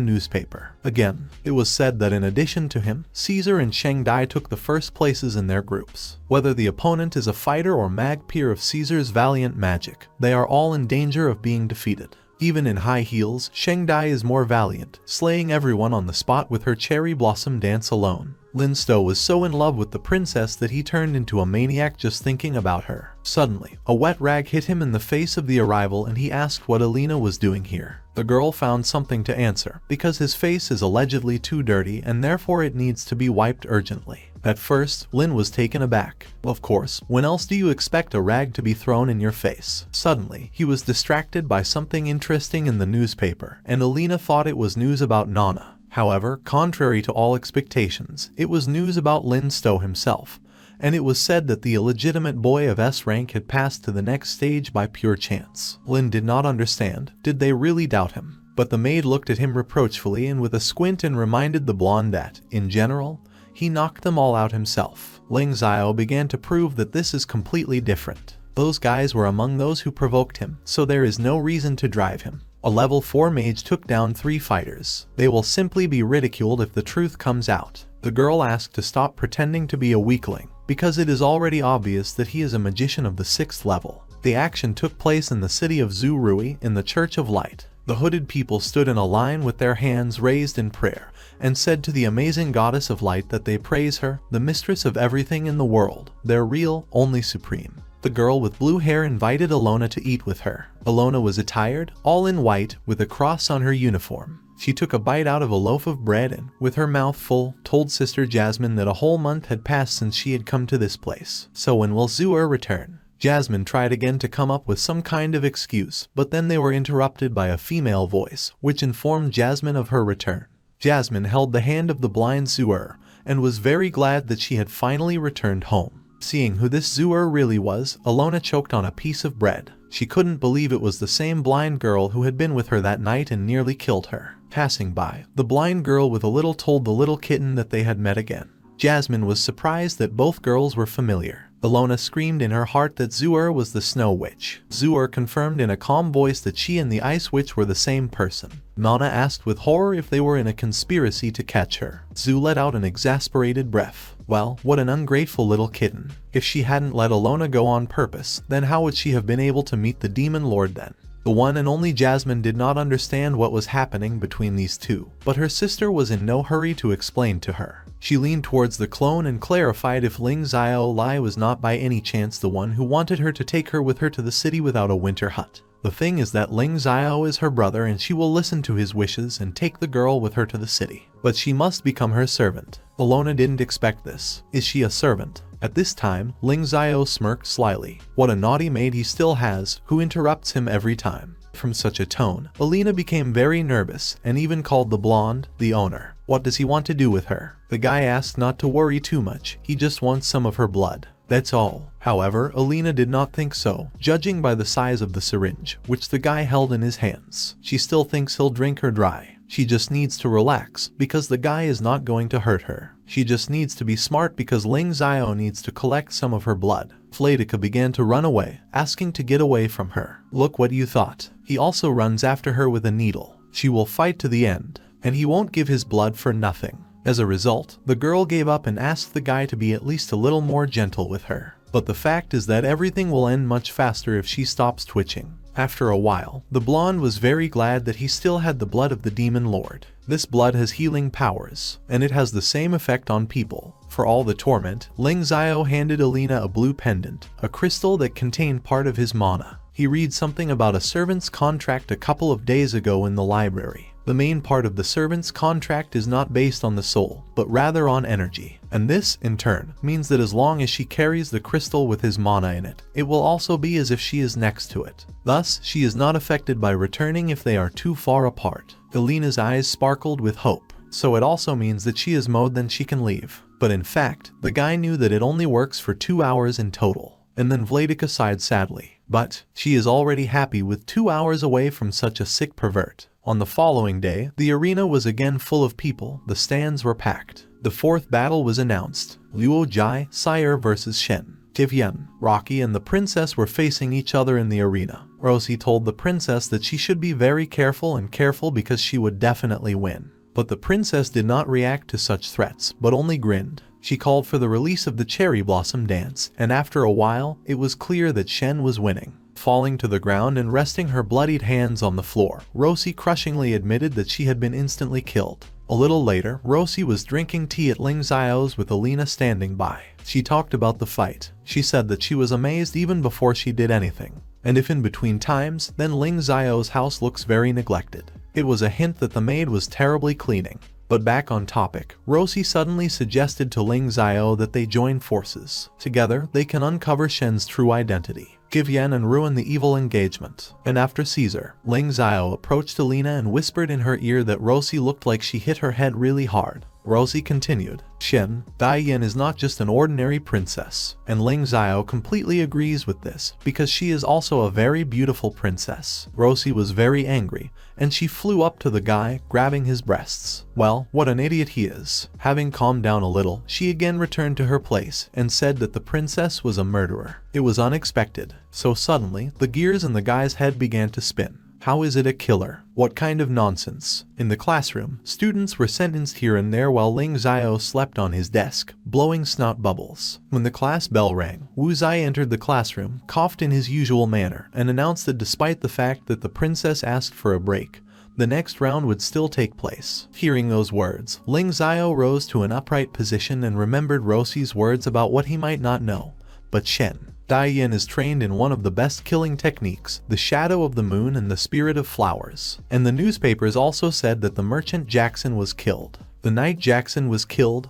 newspaper. Again, it was said that in addition to him, Caesar and Sheng Dai took the first places in their groups. Whether the opponent is a fighter or mag peer of Caesar's valiant magic, they are all in danger of being defeated. Even in high heels, Sheng Dai is more valiant, slaying everyone on the spot with her cherry blossom dance alone. Lingxiao was so in love with the princess that he turned into a maniac just thinking about her. Suddenly, a wet rag hit him in the face of the arrival and he asked what Alina was doing here. The girl found something to answer, because his face is allegedly too dirty and therefore it needs to be wiped urgently. At first, Lin was taken aback. Of course, when else do you expect a rag to be thrown in your face? Suddenly, he was distracted by something interesting in the newspaper, and Alina thought it was news about Nana. However, contrary to all expectations, it was news about Lingxiao himself, and it was said that the illegitimate boy of S rank had passed to the next stage by pure chance. Lin did not understand. Did they really doubt him? But the maid looked at him reproachfully and with a squint and reminded the blonde that, in general, he knocked them all out himself. Lingxiao began to prove that this is completely different. Those guys were among those who provoked him, so there is no reason to drive him. A level 4 mage took down 3 fighters. They will simply be ridiculed if the truth comes out. The girl asked to stop pretending to be a weakling, because it is already obvious that he is a magician of the 6th level. The action took place in the city of Zurui in the Church of Light. The hooded people stood in a line with their hands raised in prayer, and said to the amazing goddess of light that they praise her, the mistress of everything in the world, their real, only supreme. The girl with blue hair invited Alona to eat with her. Alona was attired, all in white, with a cross on her uniform. She took a bite out of a loaf of bread and, with her mouth full, told Sister Jasmine that a whole month had passed since she had come to this place. So when will Zuer return? Jasmine tried again to come up with some kind of excuse, but then they were interrupted by a female voice, which informed Jasmine of her return. Jasmine held the hand of the blind Zuer, and was very glad that she had finally returned home. Seeing who this Zuer really was, Alona choked on a piece of bread. She couldn't believe it was the same blind girl who had been with her that night and nearly killed her. Passing by, the blind girl with a little told the little kitten that they had met again. Jasmine was surprised that both girls were familiar. Alona screamed in her heart that Zuer was the Snow Witch. Zuer confirmed in a calm voice that she and the Ice Witch were the same person. Nana asked with horror if they were in a conspiracy to catch her. Zu let out an exasperated breath. Well, what an ungrateful little kitten. If she hadn't let Alona go on purpose, then how would she have been able to meet the Demon Lord then? The one and only Jasmine did not understand what was happening between these two, but her sister was in no hurry to explain to her. She leaned towards the clone and clarified if Lingxiao Lai was not by any chance the one who wanted her to take her with her to the city without a winter hut. The thing is that Lingxiao is her brother and she will listen to his wishes and take the girl with her to the city. But she must become her servant. Alona didn't expect this. Is she a servant? At this time, Lingxiao smirked slyly. What a naughty maid he still has, who interrupts him every time. From such a tone, Alina became very nervous and even called the blonde the owner. What does he want to do with her? The guy asked not to worry too much, he just wants some of her blood. That's all. However, Alina did not think so, judging by the size of the syringe, which the guy held in his hands. She still thinks he'll drink her dry. She just needs to relax, because the guy is not going to hurt her. She just needs to be smart because Lingxiao needs to collect some of her blood. Vladica began to run away, asking to get away from her. Look what you thought. He also runs after her with a needle. She will fight to the end, and he won't give his blood for nothing. As a result, the girl gave up and asked the guy to be at least a little more gentle with her. But the fact is that everything will end much faster if she stops twitching. After a while, the blonde was very glad that he still had the blood of the demon lord. This blood has healing powers, and it has the same effect on people. For all the torment, Lingxiao handed Alina a blue pendant, a crystal that contained part of his mana. He read something about a servant's contract a couple of days ago in the library. The main part of the servant's contract is not based on the soul, but rather on energy. And this, in turn, means that as long as she carries the crystal with his mana in it, it will also be as if she is next to it. Thus, she is not affected by returning if they are too far apart. Alina's eyes sparkled with hope. So it also means that she is mowed, then she can leave. But in fact, the guy knew that it only works for 2 hours in total. And then Vladica sighed sadly. But she is already happy with 2 hours away from such a sick pervert. On the following day, the arena was again full of people. The stands were packed. The fourth battle was announced. Luo Jai, Sire versus Shen. Tivian, Rocky and the princess were facing each other in the arena. Rosie told the princess that she should be very careful because she would definitely win. But the princess did not react to such threats, but only grinned. She called for the release of the cherry blossom dance, and after a while, it was clear that Shen was winning. Falling to the ground and resting her bloodied hands on the floor, Rosie crushingly admitted that she had been instantly killed. A little later, Rosie was drinking tea at Lingxiao's with Alina standing by. She talked about the fight. She said that she was amazed even before she did anything. And if in between times, then Lingxiao's house looks very neglected. It was a hint that the maid was terribly cleaning. But back on topic, Rosie suddenly suggested to Lingxiao that they join forces. Together, they can uncover Shen's true identity, give Yan and ruin the evil engagement. And after Caesar, Lingxiao approached Alina and whispered in her ear that Rosie looked like she hit her head really hard. Rosie continued, Shen, Daiyan is not just an ordinary princess. And Lingxiao completely agrees with this, because she is also a very beautiful princess. Rosie was very angry, and she flew up to the guy, grabbing his breasts. Well, what an idiot he is. Having calmed down a little, she again returned to her place, and said that the princess was a murderer. It was unexpected. So suddenly, the gears in the guy's head began to spin. How is it a killer? What kind of nonsense? In the classroom, students were sentenced here and there while Lingxiao slept on his desk, blowing snot bubbles. When the class bell rang, Wu Zai entered the classroom, coughed in his usual manner, and announced that despite the fact that the princess asked for a break, the next round would still take place. Hearing those words, Lingxiao rose to an upright position and remembered Rosie's words about what he might not know. But Shen, Daiyan is trained in one of the best killing techniques, the shadow of the moon and the spirit of flowers. And the newspapers also said that the merchant Jackson was killed. The night Jackson was killed,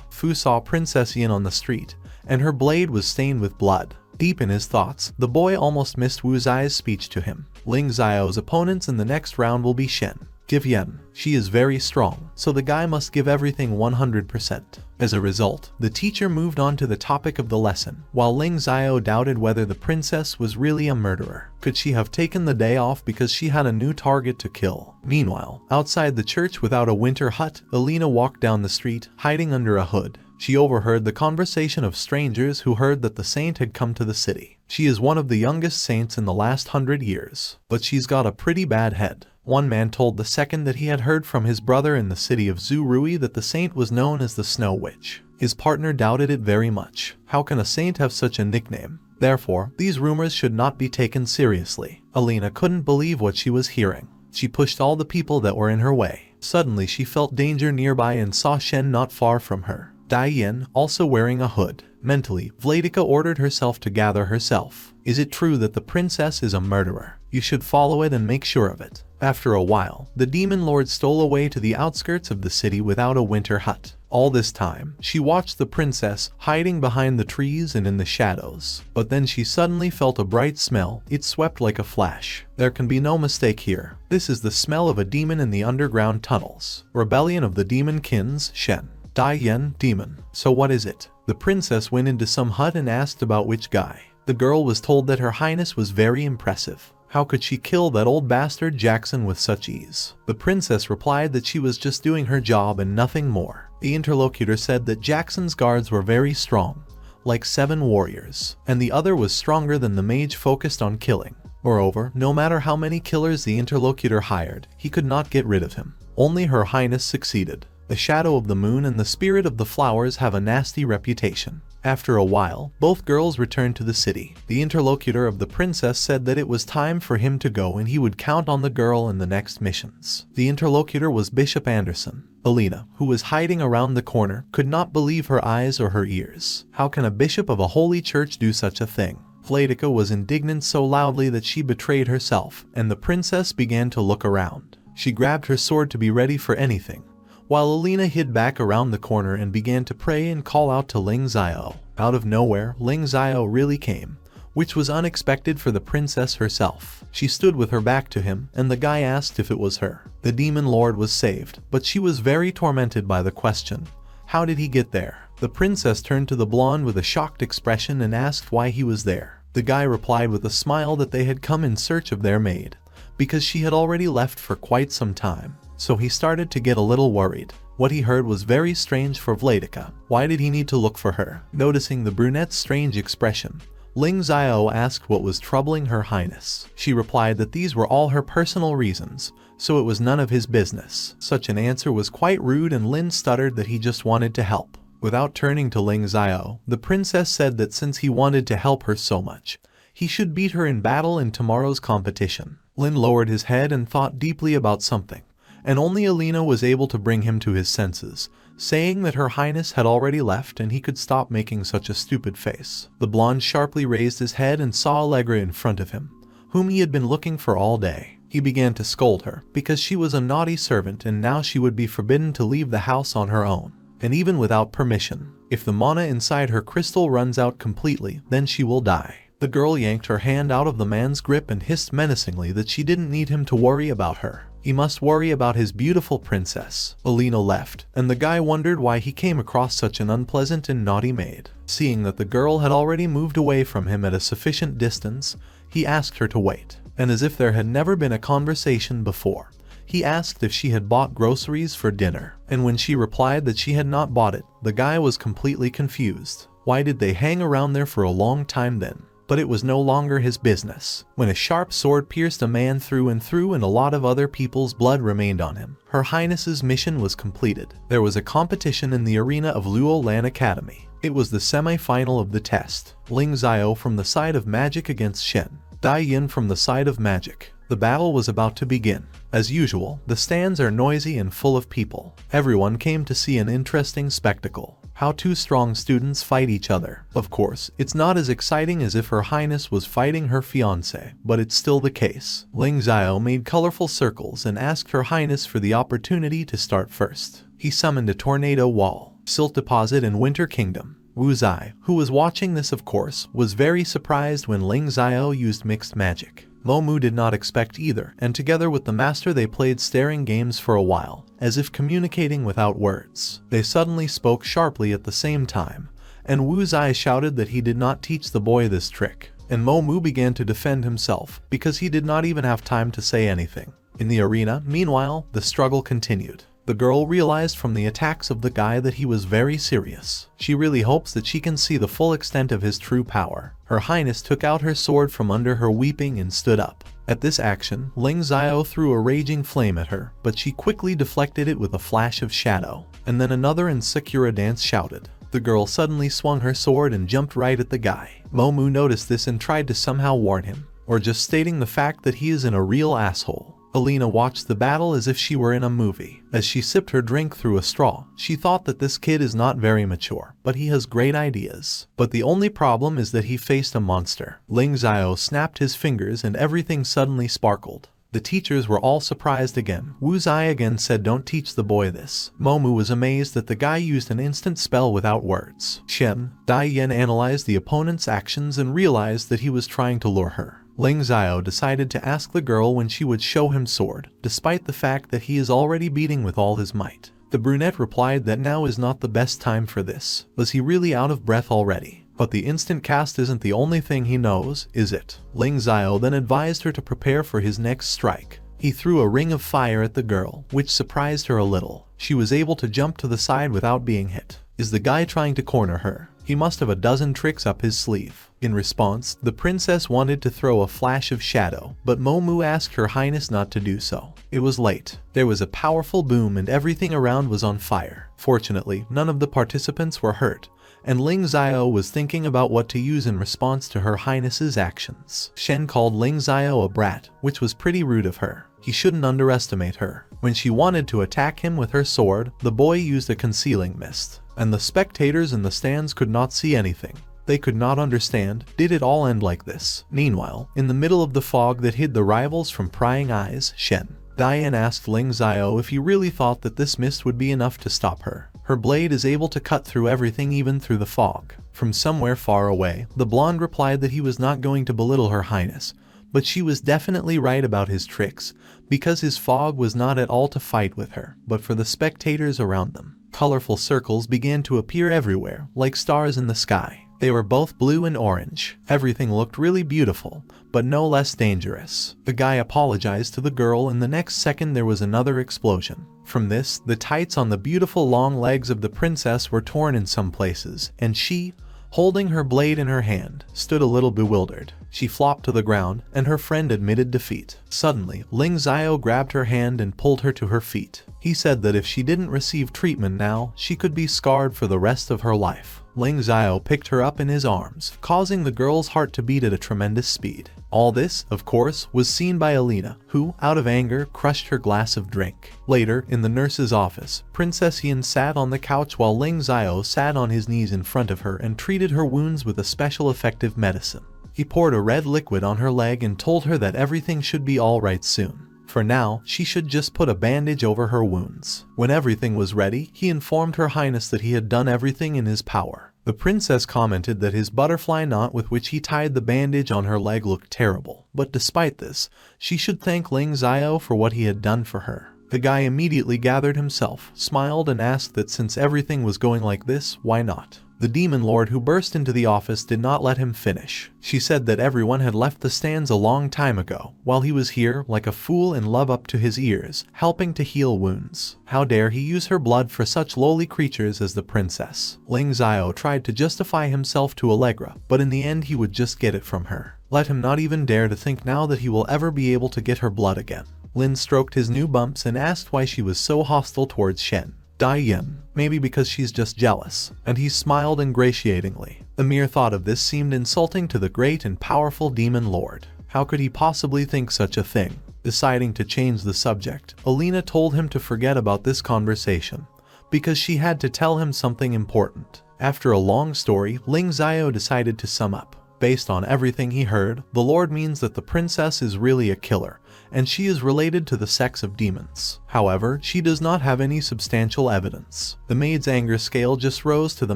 Fu saw Princess Yin on the street, and her blade was stained with blood. Deep in his thoughts, the boy almost missed Wu Zai's speech to him. Lingxiao's opponents in the next round will be Shen. Give Yan. She is very strong, so the guy must give everything 100%. As a result, the teacher moved on to the topic of the lesson, while Lingxiao doubted whether the princess was really a murderer. Could she have taken the day off because she had a new target to kill? Meanwhile, outside the church without a winter hut, Alina walked down the street, hiding under a hood. She overheard the conversation of strangers who heard that the saint had come to the city. She is one of the youngest saints in the last 100 years, but she's got a pretty bad head. One man told the second that he had heard from his brother in the city of Zurui that the saint was known as the Snow Witch. His partner doubted it very much. How can a saint have such a nickname? Therefore, these rumors should not be taken seriously. Alina couldn't believe what she was hearing. She pushed all the people that were in her way. Suddenly she felt danger nearby and saw Shen not far from her. Daiyan, also wearing a hood. Mentally, Vladica ordered herself to gather herself. Is it true that the princess is a murderer? You should follow it and make sure of it. After a while, the demon lord stole away to the outskirts of the city without a winter hut. All this time, she watched the princess hiding behind the trees and in the shadows. But then she suddenly felt a bright smell. It swept like a flash. There can be no mistake here. This is the smell of a demon in the underground tunnels. Rebellion of the demon kins, Shen. Daiyan, demon. So what is it? The princess went into some hut and asked about which guy. The girl was told that her highness was very impressive. How could she kill that old bastard Jackson with such ease? The princess replied that she was just doing her job and nothing more. The interlocutor said that Jackson's guards were very strong, like 7 warriors, and the other was stronger than the mage focused on killing. Moreover, no matter how many killers the interlocutor hired, he could not get rid of him. Only her highness succeeded. The shadow of the moon and the spirit of the flowers have a nasty reputation. After a while, both girls returned to the city. The interlocutor of the princess said that it was time for him to go and he would count on the girl in the next missions. The interlocutor was Bishop Anderson. Alina, who was hiding around the corner, could not believe her eyes or her ears. How can a bishop of a holy church do such a thing? Vladika was indignant so loudly that she betrayed herself, and the princess began to look around. She grabbed her sword to be ready for anything, while Alina hid back around the corner and began to pray and call out to Lingxiao. Out of nowhere, Lingxiao really came, which was unexpected for the princess herself. She stood with her back to him, and the guy asked if it was her. The demon lord was saved, but she was very tormented by the question, how did he get there? The princess turned to the blonde with a shocked expression and asked why he was there. The guy replied with a smile that they had come in search of their maid, because she had already left for quite some time. So he started to get a little worried. What he heard was very strange for Vladika. Why did he need to look for her? Noticing the brunette's strange expression, Lingxiao asked what was troubling her highness. She replied that these were all her personal reasons, so it was none of his business. Such an answer was quite rude, and Lin stuttered that he just wanted to help. Without turning to Lingxiao, the princess said that since he wanted to help her so much, he should beat her in battle in tomorrow's competition. Lin lowered his head and thought deeply about something, and only Alina was able to bring him to his senses, saying that her highness had already left and he could stop making such a stupid face. The blonde sharply raised his head and saw Allegra in front of him, whom he had been looking for all day. He began to scold her, because she was a naughty servant and now she would be forbidden to leave the house on her own, and even without permission. If the mana inside her crystal runs out completely, then she will die. The girl yanked her hand out of the man's grip and hissed menacingly that she didn't need him to worry about her. He must worry about his beautiful princess. Alina left, and the guy wondered why he came across such an unpleasant and naughty maid. Seeing that the girl had already moved away from him at a sufficient distance, he asked her to wait. And as if there had never been a conversation before, he asked if she had bought groceries for dinner. And when she replied that she had not bought it, the guy was completely confused. Why did they hang around there for a long time then? But it was no longer his business. When a sharp sword pierced a man through and through and a lot of other people's blood remained on him, Her Highness's mission was completed. There was a competition in the arena of Luo Lan Academy. It was the semi-final of the test. Lingxiao from the side of magic against Shen Dai Yin from the side of magic. The battle was about to begin. As usual, the stands are noisy and full of people. Everyone came to see an interesting spectacle. How two strong students fight each other. Of course, it's not as exciting as if Her Highness was fighting her fiancé, but it's still the case. Lingxiao made colorful circles and asked Her Highness for the opportunity to start first. He summoned a tornado wall, silt deposit and winter kingdom. Wu Zai, who was watching this of course, was very surprised when Lingxiao used mixed magic. Momu did not expect either, and together with the master they played staring games for a while, as if communicating without words. They suddenly spoke sharply at the same time, and Wu Zai shouted that he did not teach the boy this trick, and Momu began to defend himself, because he did not even have time to say anything. In the arena, meanwhile, the struggle continued. The girl realized from the attacks of the guy that he was very serious. She really hopes that she can see the full extent of his true power. Her Highness took out her sword from under her weeping and stood up. At this action, Lingxiao threw a raging flame at her, but she quickly deflected it with a flash of shadow. And then another and Sakura dance shouted. The girl suddenly swung her sword and jumped right at the guy. Momu noticed this and tried to somehow warn him, or just stating the fact that he is in a real asshole. Alina watched the battle as if she were in a movie. As she sipped her drink through a straw, she thought that this kid is not very mature, but he has great ideas. But the only problem is that he faced a monster. Lingxiao snapped his fingers and everything suddenly sparkled. The teachers were all surprised again. Wu Zai again said don't teach the boy this. Momu was amazed that the guy used an instant spell without words. Shen Dai Yin analyzed the opponent's actions and realized that he was trying to lure her. Lingxiao decided to ask the girl when she would show him sword, despite the fact that he is already beating with all his might. The brunette replied that now is not the best time for this. Was he really out of breath already? But the instant cast isn't the only thing he knows, is it? Lingxiao then advised her to prepare for his next strike. He threw a ring of fire at the girl, which surprised her a little. She was able to jump to the side without being hit. Is the guy trying to corner her? He must have a dozen tricks up his sleeve. In response, the princess wanted to throw a flash of shadow, but Momu asked Her Highness not to do so. It was late. There was a powerful boom and everything around was on fire. Fortunately, none of the participants were hurt, and Lingxiao was thinking about what to use in response to Her Highness's actions. Shen called Lingxiao a brat, which was pretty rude of her. He shouldn't underestimate her. When she wanted to attack him with her sword, the boy used a concealing mist, and the spectators in the stands could not see anything. They could not understand, did it all end like this? Meanwhile, in the middle of the fog that hid the rivals from prying eyes, Shen Dian asked Lingxiao if he really thought that this mist would be enough to stop her. Her blade is able to cut through everything, even through the fog. From somewhere far away, the blonde replied that he was not going to belittle Her Highness, but she was definitely right about his tricks, because his fog was not at all to fight with her, but for the spectators around them. Colorful circles began to appear everywhere, like stars in the sky. They were both blue and orange. Everything looked really beautiful, but no less dangerous. The guy apologized to the girl and the next second there was another explosion. From this, the tights on the beautiful long legs of the princess were torn in some places, and she, holding her blade in her hand, stood a little bewildered. She flopped to the ground, and her friend admitted defeat. Suddenly, Lingxiao grabbed her hand and pulled her to her feet. He said that if she didn't receive treatment now, she could be scarred for the rest of her life. Lingxiao picked her up in his arms, causing the girl's heart to beat at a tremendous speed. All this, of course, was seen by Alina, who, out of anger, crushed her glass of drink. Later, in the nurse's office, Princess Yin sat on the couch while Lingxiao sat on his knees in front of her and treated her wounds with a special effective medicine. He poured a red liquid on her leg and told her that everything should be alright soon. For now, she should just put a bandage over her wounds. When everything was ready, he informed Her Highness that he had done everything in his power. The princess commented that his butterfly knot with which he tied the bandage on her leg looked terrible, but despite this, she should thank Lingxiao for what he had done for her. The guy immediately gathered himself, smiled and asked that since everything was going like this, why not? The demon lord who burst into the office did not let him finish. She said that everyone had left the stands a long time ago, while he was here, like a fool in love up to his ears, helping to heal wounds. How dare he use her blood for such lowly creatures as the princess? Lingxiao tried to justify himself to Allegra, but in the end he would just get it from her. Let him not even dare to think now that he will ever be able to get her blood again. Lin stroked his new bumps and asked why she was so hostile towards Shen Dian, maybe because she's just jealous, and he smiled ingratiatingly. The mere thought of this seemed insulting to the great and powerful demon lord. How could he possibly think such a thing? Deciding to change the subject, Alina told him to forget about this conversation, because she had to tell him something important. After a long story, Lingxiao decided to sum up. Based on everything he heard, the lord means that the princess is really a killer, and she is related to the sex of demons. However, she does not have any substantial evidence. The maid's anger scale just rose to the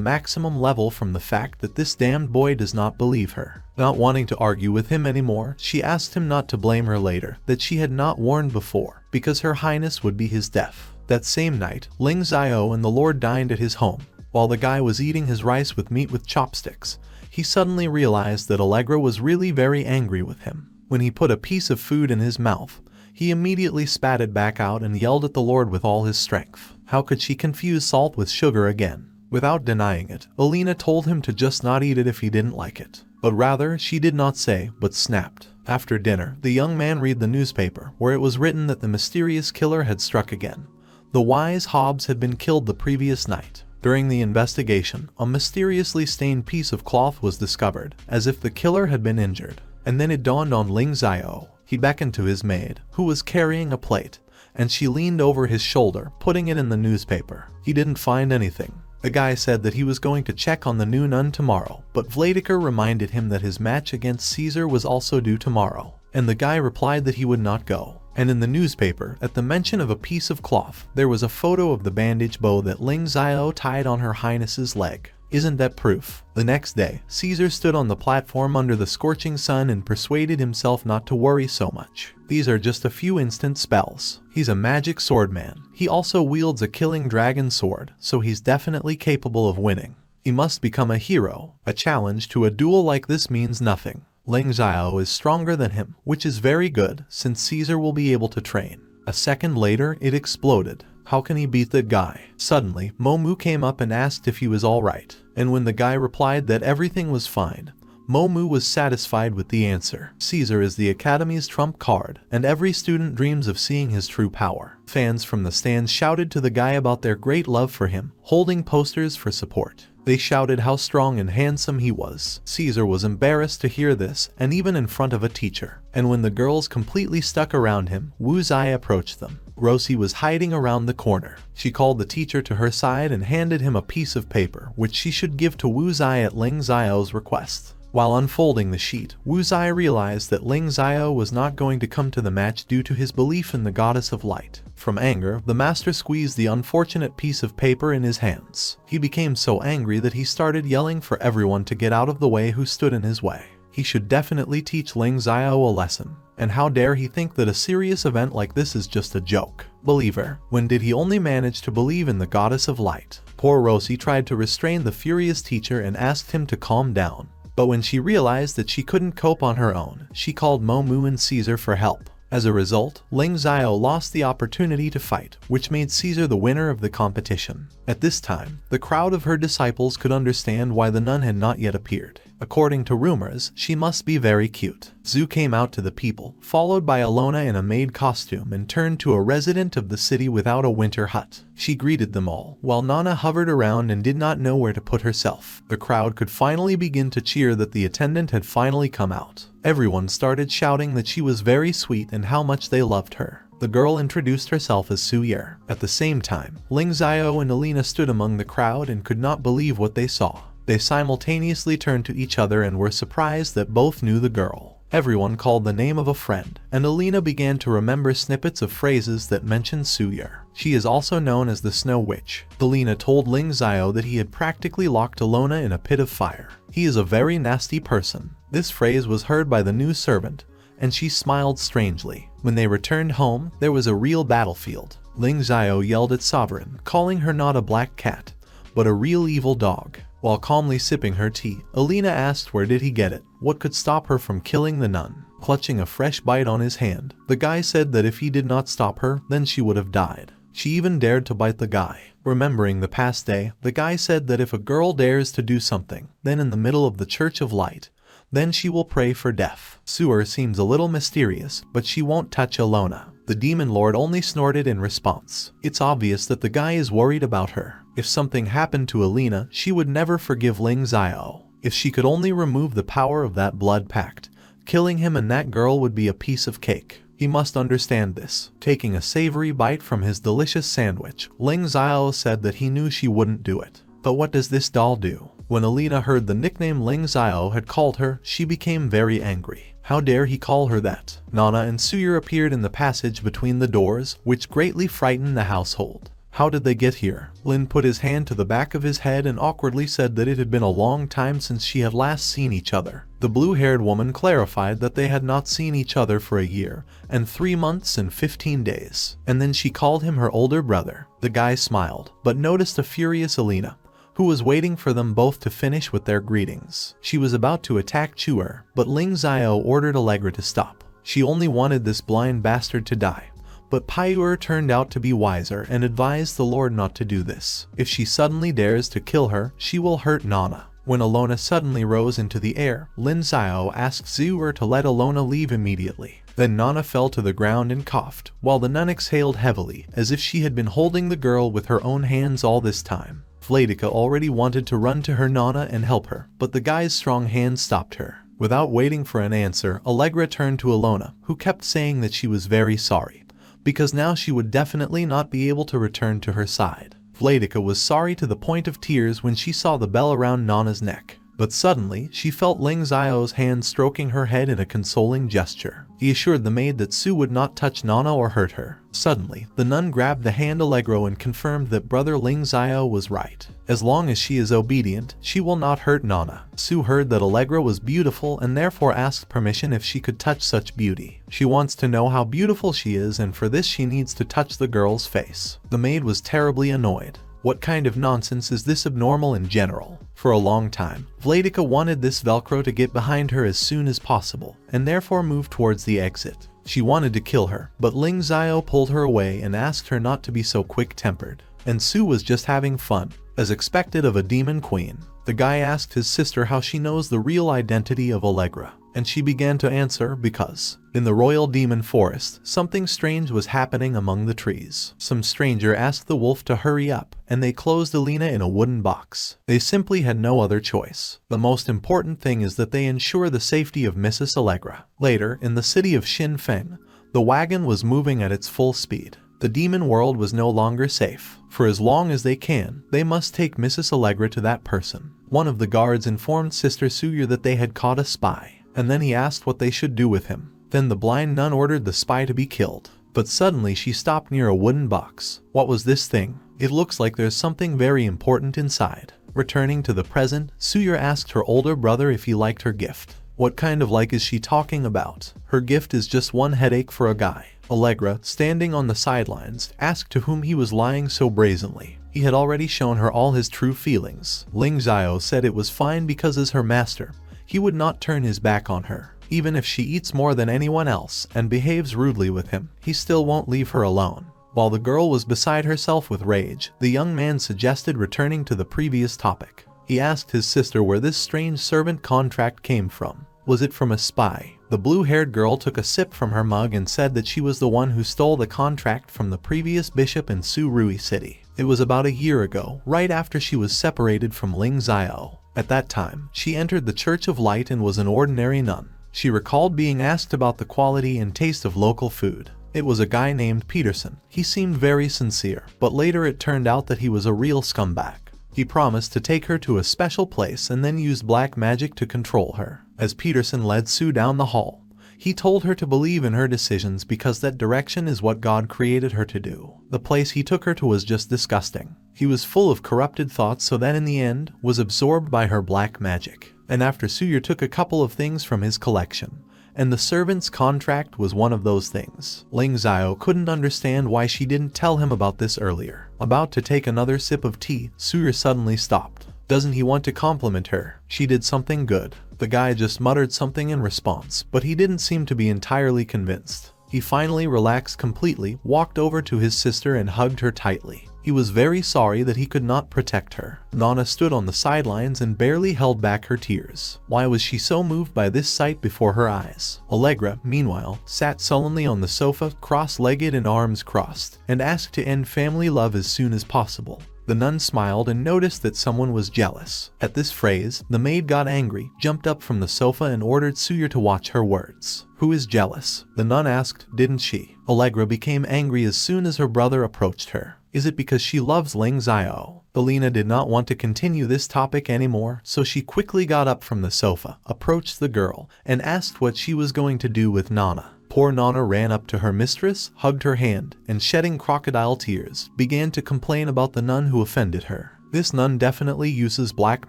maximum level from the fact that this damned boy does not believe her. Not wanting to argue with him anymore, she asked him not to blame her later, that she had not warned before, because Her Highness would be his death. That same night, Lingxiao and the lord dined at his home. While the guy was eating his rice with meat with chopsticks, he suddenly realized that Allegra was really very angry with him. When he put a piece of food in his mouth, he immediately spat it back out and yelled at the lord with all his strength. How could she confuse salt with sugar again? Without denying it, Alina told him to just not eat it if he didn't like it. But rather, she did not say, but snapped. After dinner, the young man read the newspaper, where it was written that the mysterious killer had struck again. The wise Hobbs had been killed the previous night. During the investigation, a mysteriously stained piece of cloth was discovered, as if the killer had been injured. And then it dawned on Lingxiao. He beckoned to his maid, who was carrying a plate, and she leaned over his shoulder, putting it in the newspaper. He didn't find anything. The guy said that he was going to check on the new nun tomorrow, but Vladimir reminded him that his match against Caesar was also due tomorrow, and the guy replied that he would not go. And in the newspaper, at the mention of a piece of cloth, there was a photo of the bandage bow that Lingxiao tied on Her Highness's leg. Isn't that proof? The next day, Caesar stood on the platform under the scorching sun and persuaded himself not to worry so much. These are just a few instant spells. He's a magic swordman. He also wields a killing dragon sword, so he's definitely capable of winning. He must become a hero. A challenge to a duel like this means nothing. Lingxiao is stronger than him, which is very good, since Caesar will be able to train. A second later, it exploded. How can he beat that guy? Suddenly, Momu came up and asked if he was alright, and when the guy replied that everything was fine, Momu was satisfied with the answer. Caesar is the Academy's trump card, and every student dreams of seeing his true power. Fans from the stands shouted to the guy about their great love for him, holding posters for support. They shouted how strong and handsome he was. Caesar was embarrassed to hear this, and even in front of a teacher. And when the girls completely stuck around him, Wu Zai approached them. Rosie was hiding around the corner. She called the teacher to her side and handed him a piece of paper, which she should give to Wu Zai at Lingxiao's request. While unfolding the sheet, Wu Zai realized that Lingxiao was not going to come to the match due to his belief in the goddess of light. From anger, the master squeezed the unfortunate piece of paper in his hands. He became so angry that he started yelling for everyone to get out of the way who stood in his way. He should definitely teach Lingxiao a lesson. And how dare he think that a serious event like this is just a joke? Believer, when did he only manage to believe in the goddess of light? Poor Rosie tried to restrain the furious teacher and asked him to calm down. But when she realized that she couldn't cope on her own, she called Momu and Caesar for help. As a result, Lingxiao lost the opportunity to fight, which made Caesar the winner of the competition. At this time, the crowd of her disciples could understand why the nun had not yet appeared. According to rumors, she must be very cute. Zhu came out to the people, followed by Alona in a maid costume, and turned to a resident of the city without a winter hut. She greeted them all, while Nana hovered around and did not know where to put herself. The crowd could finally begin to cheer that the attendant had finally come out. Everyone started shouting that she was very sweet and how much they loved her. The girl introduced herself as Su Yer. At the same time, Lingxiao and Alina stood among the crowd and could not believe what they saw. They simultaneously turned to each other and were surprised that both knew the girl. Everyone called the name of a friend, and Alina began to remember snippets of phrases that mentioned Su Yer. She is also known as the Snow Witch. Alina told Lingxiao that he had practically locked Alona in a pit of fire. He is a very nasty person. This phrase was heard by the new servant, and she smiled strangely. When they returned home, there was a real battlefield. Lingxiao yelled at Sovereign, calling her not a black cat, but a real evil dog. While calmly sipping her tea, Alina asked where did he get it, what could stop her from killing the nun. Clutching a fresh bite on his hand, the guy said that if he did not stop her, then she would have died. She even dared to bite the guy. Remembering the past day, the guy said that if a girl dares to do something, then in the middle of the Church of Light, then she will pray for death. Suer seems a little mysterious, but she won't touch Alona. The demon lord only snorted in response. It's obvious that the guy is worried about her. If something happened to Alina, she would never forgive Lingxiao. If she could only remove the power of that blood pact, killing him and that girl would be a piece of cake. He must understand this. Taking a savory bite from his delicious sandwich, Lingxiao said that he knew she wouldn't do it. But what does this doll do? When Alina heard the nickname Lingxiao had called her, she became very angry. How dare he call her that? Nana and Suyer appeared in the passage between the doors, which greatly frightened the household. How did they get here? Lin put his hand to the back of his head and awkwardly said that it had been a long time since she had last seen each other. The blue-haired woman clarified that they had not seen each other for a year, and 3 months and 15 days. And then she called him her older brother. The guy smiled, but noticed a furious Alina, who was waiting for them both to finish with their greetings. She was about to attack Chuer, but Lingxiao ordered Allegra to stop. She only wanted this blind bastard to die. But Paiur turned out to be wiser and advised the Lord not to do this. If she suddenly dares to kill her, she will hurt Nana. When Alona suddenly rose into the air, Lingxiao asked Zuer to let Alona leave immediately. Then Nana fell to the ground and coughed, while the nun exhaled heavily, as if she had been holding the girl with her own hands all this time. Vladika already wanted to run to her Nana and help her, but the guy's strong hand stopped her. Without waiting for an answer, Allegra turned to Alona, who kept saying that she was very sorry, because now she would definitely not be able to return to her side. Vladika was sorry to the point of tears when she saw the bell around Nana's neck. But suddenly, she felt Lingxiao's hand stroking her head in a consoling gesture. He assured the maid that Su would not touch Nana or hurt her. Suddenly, the nun grabbed the hand Allegro and confirmed that brother Lingxiao was right. As long as she is obedient, she will not hurt Nana. Su heard that Allegra was beautiful and therefore asked permission if she could touch such beauty. She wants to know how beautiful she is, and for this she needs to touch the girl's face. The maid was terribly annoyed. What kind of nonsense is this abnormal in general? For a long time, Vladika wanted this Velcro to get behind her as soon as possible, and therefore moved towards the exit. She wanted to kill her, but Lingxiao pulled her away and asked her not to be so quick-tempered. And Su was just having fun, as expected of a demon queen. The guy asked his sister how she knows the real identity of Allegra, and she began to answer because, in the royal demon forest, something strange was happening among the trees. Some stranger asked the wolf to hurry up, and they closed Alina in a wooden box. They simply had no other choice. The most important thing is that they ensure the safety of Mrs. Allegra. Later, in the city of Xinfeng, the wagon was moving at its full speed. The demon world was no longer safe. For as long as they can, they must take Mrs. Allegra to that person. One of the guards informed Sister Suya that they had caught a spy, and then he asked what they should do with him. Then the blind nun ordered the spy to be killed. But suddenly she stopped near a wooden box. What was this thing? It looks like there's something very important inside. Returning to the present, Suya asked her older brother if he liked her gift. What kind of like is she talking about? Her gift is just one headache for a guy. Allegra, standing on the sidelines, asked to whom he was lying so brazenly. He had already shown her all his true feelings. Lingxiao said it was fine because as her master, he would not turn his back on her. Even if she eats more than anyone else and behaves rudely with him, he still won't leave her alone. While the girl was beside herself with rage, the young man suggested returning to the previous topic. He asked his sister where this strange servant contract came from. Was it from a spy? The blue-haired girl took a sip from her mug and said that she was the one who stole the contract from the previous bishop in Surui City. It was about a year ago, right after she was separated from Lingxiao. At that time, she entered the Church of Light and was an ordinary nun. She recalled being asked about the quality and taste of local food. It was a guy named Peterson. He seemed very sincere, but later it turned out that he was a real scumbag. He promised to take her to a special place and then used black magic to control her. As Peterson led Sue down the hall, he told her to believe in her decisions because that direction is what God created her to do. The place he took her to was just disgusting. He was full of corrupted thoughts, so that in the end, was absorbed by her black magic. And after Suyer took a couple of things from his collection, and the servant's contract was one of those things. Lingxiao couldn't understand why she didn't tell him about this earlier. About to take another sip of tea, Suyer suddenly stopped. Doesn't he want to compliment her? She did something good. The guy just muttered something in response, but he didn't seem to be entirely convinced. He finally relaxed completely, walked over to his sister and hugged her tightly. He was very sorry that he could not protect her. Nana stood on the sidelines and barely held back her tears. Why was she so moved by this sight before her eyes? Allegra, meanwhile, sat sullenly on the sofa, cross-legged and arms crossed, and asked to end family love as soon as possible. The nun smiled and noticed that someone was jealous. At this phrase, the maid got angry, jumped up from the sofa and ordered Suyer to watch her words. Who is jealous? The nun asked, didn't she? Allegra became angry as soon as her brother approached her. Is it because she loves Lingxiao? Alina did not want to continue this topic anymore, so she quickly got up from the sofa, approached the girl, and asked what she was going to do with Nana. Poor Nana ran up to her mistress, hugged her hand, and shedding crocodile tears, began to complain about the nun who offended her. This nun definitely uses black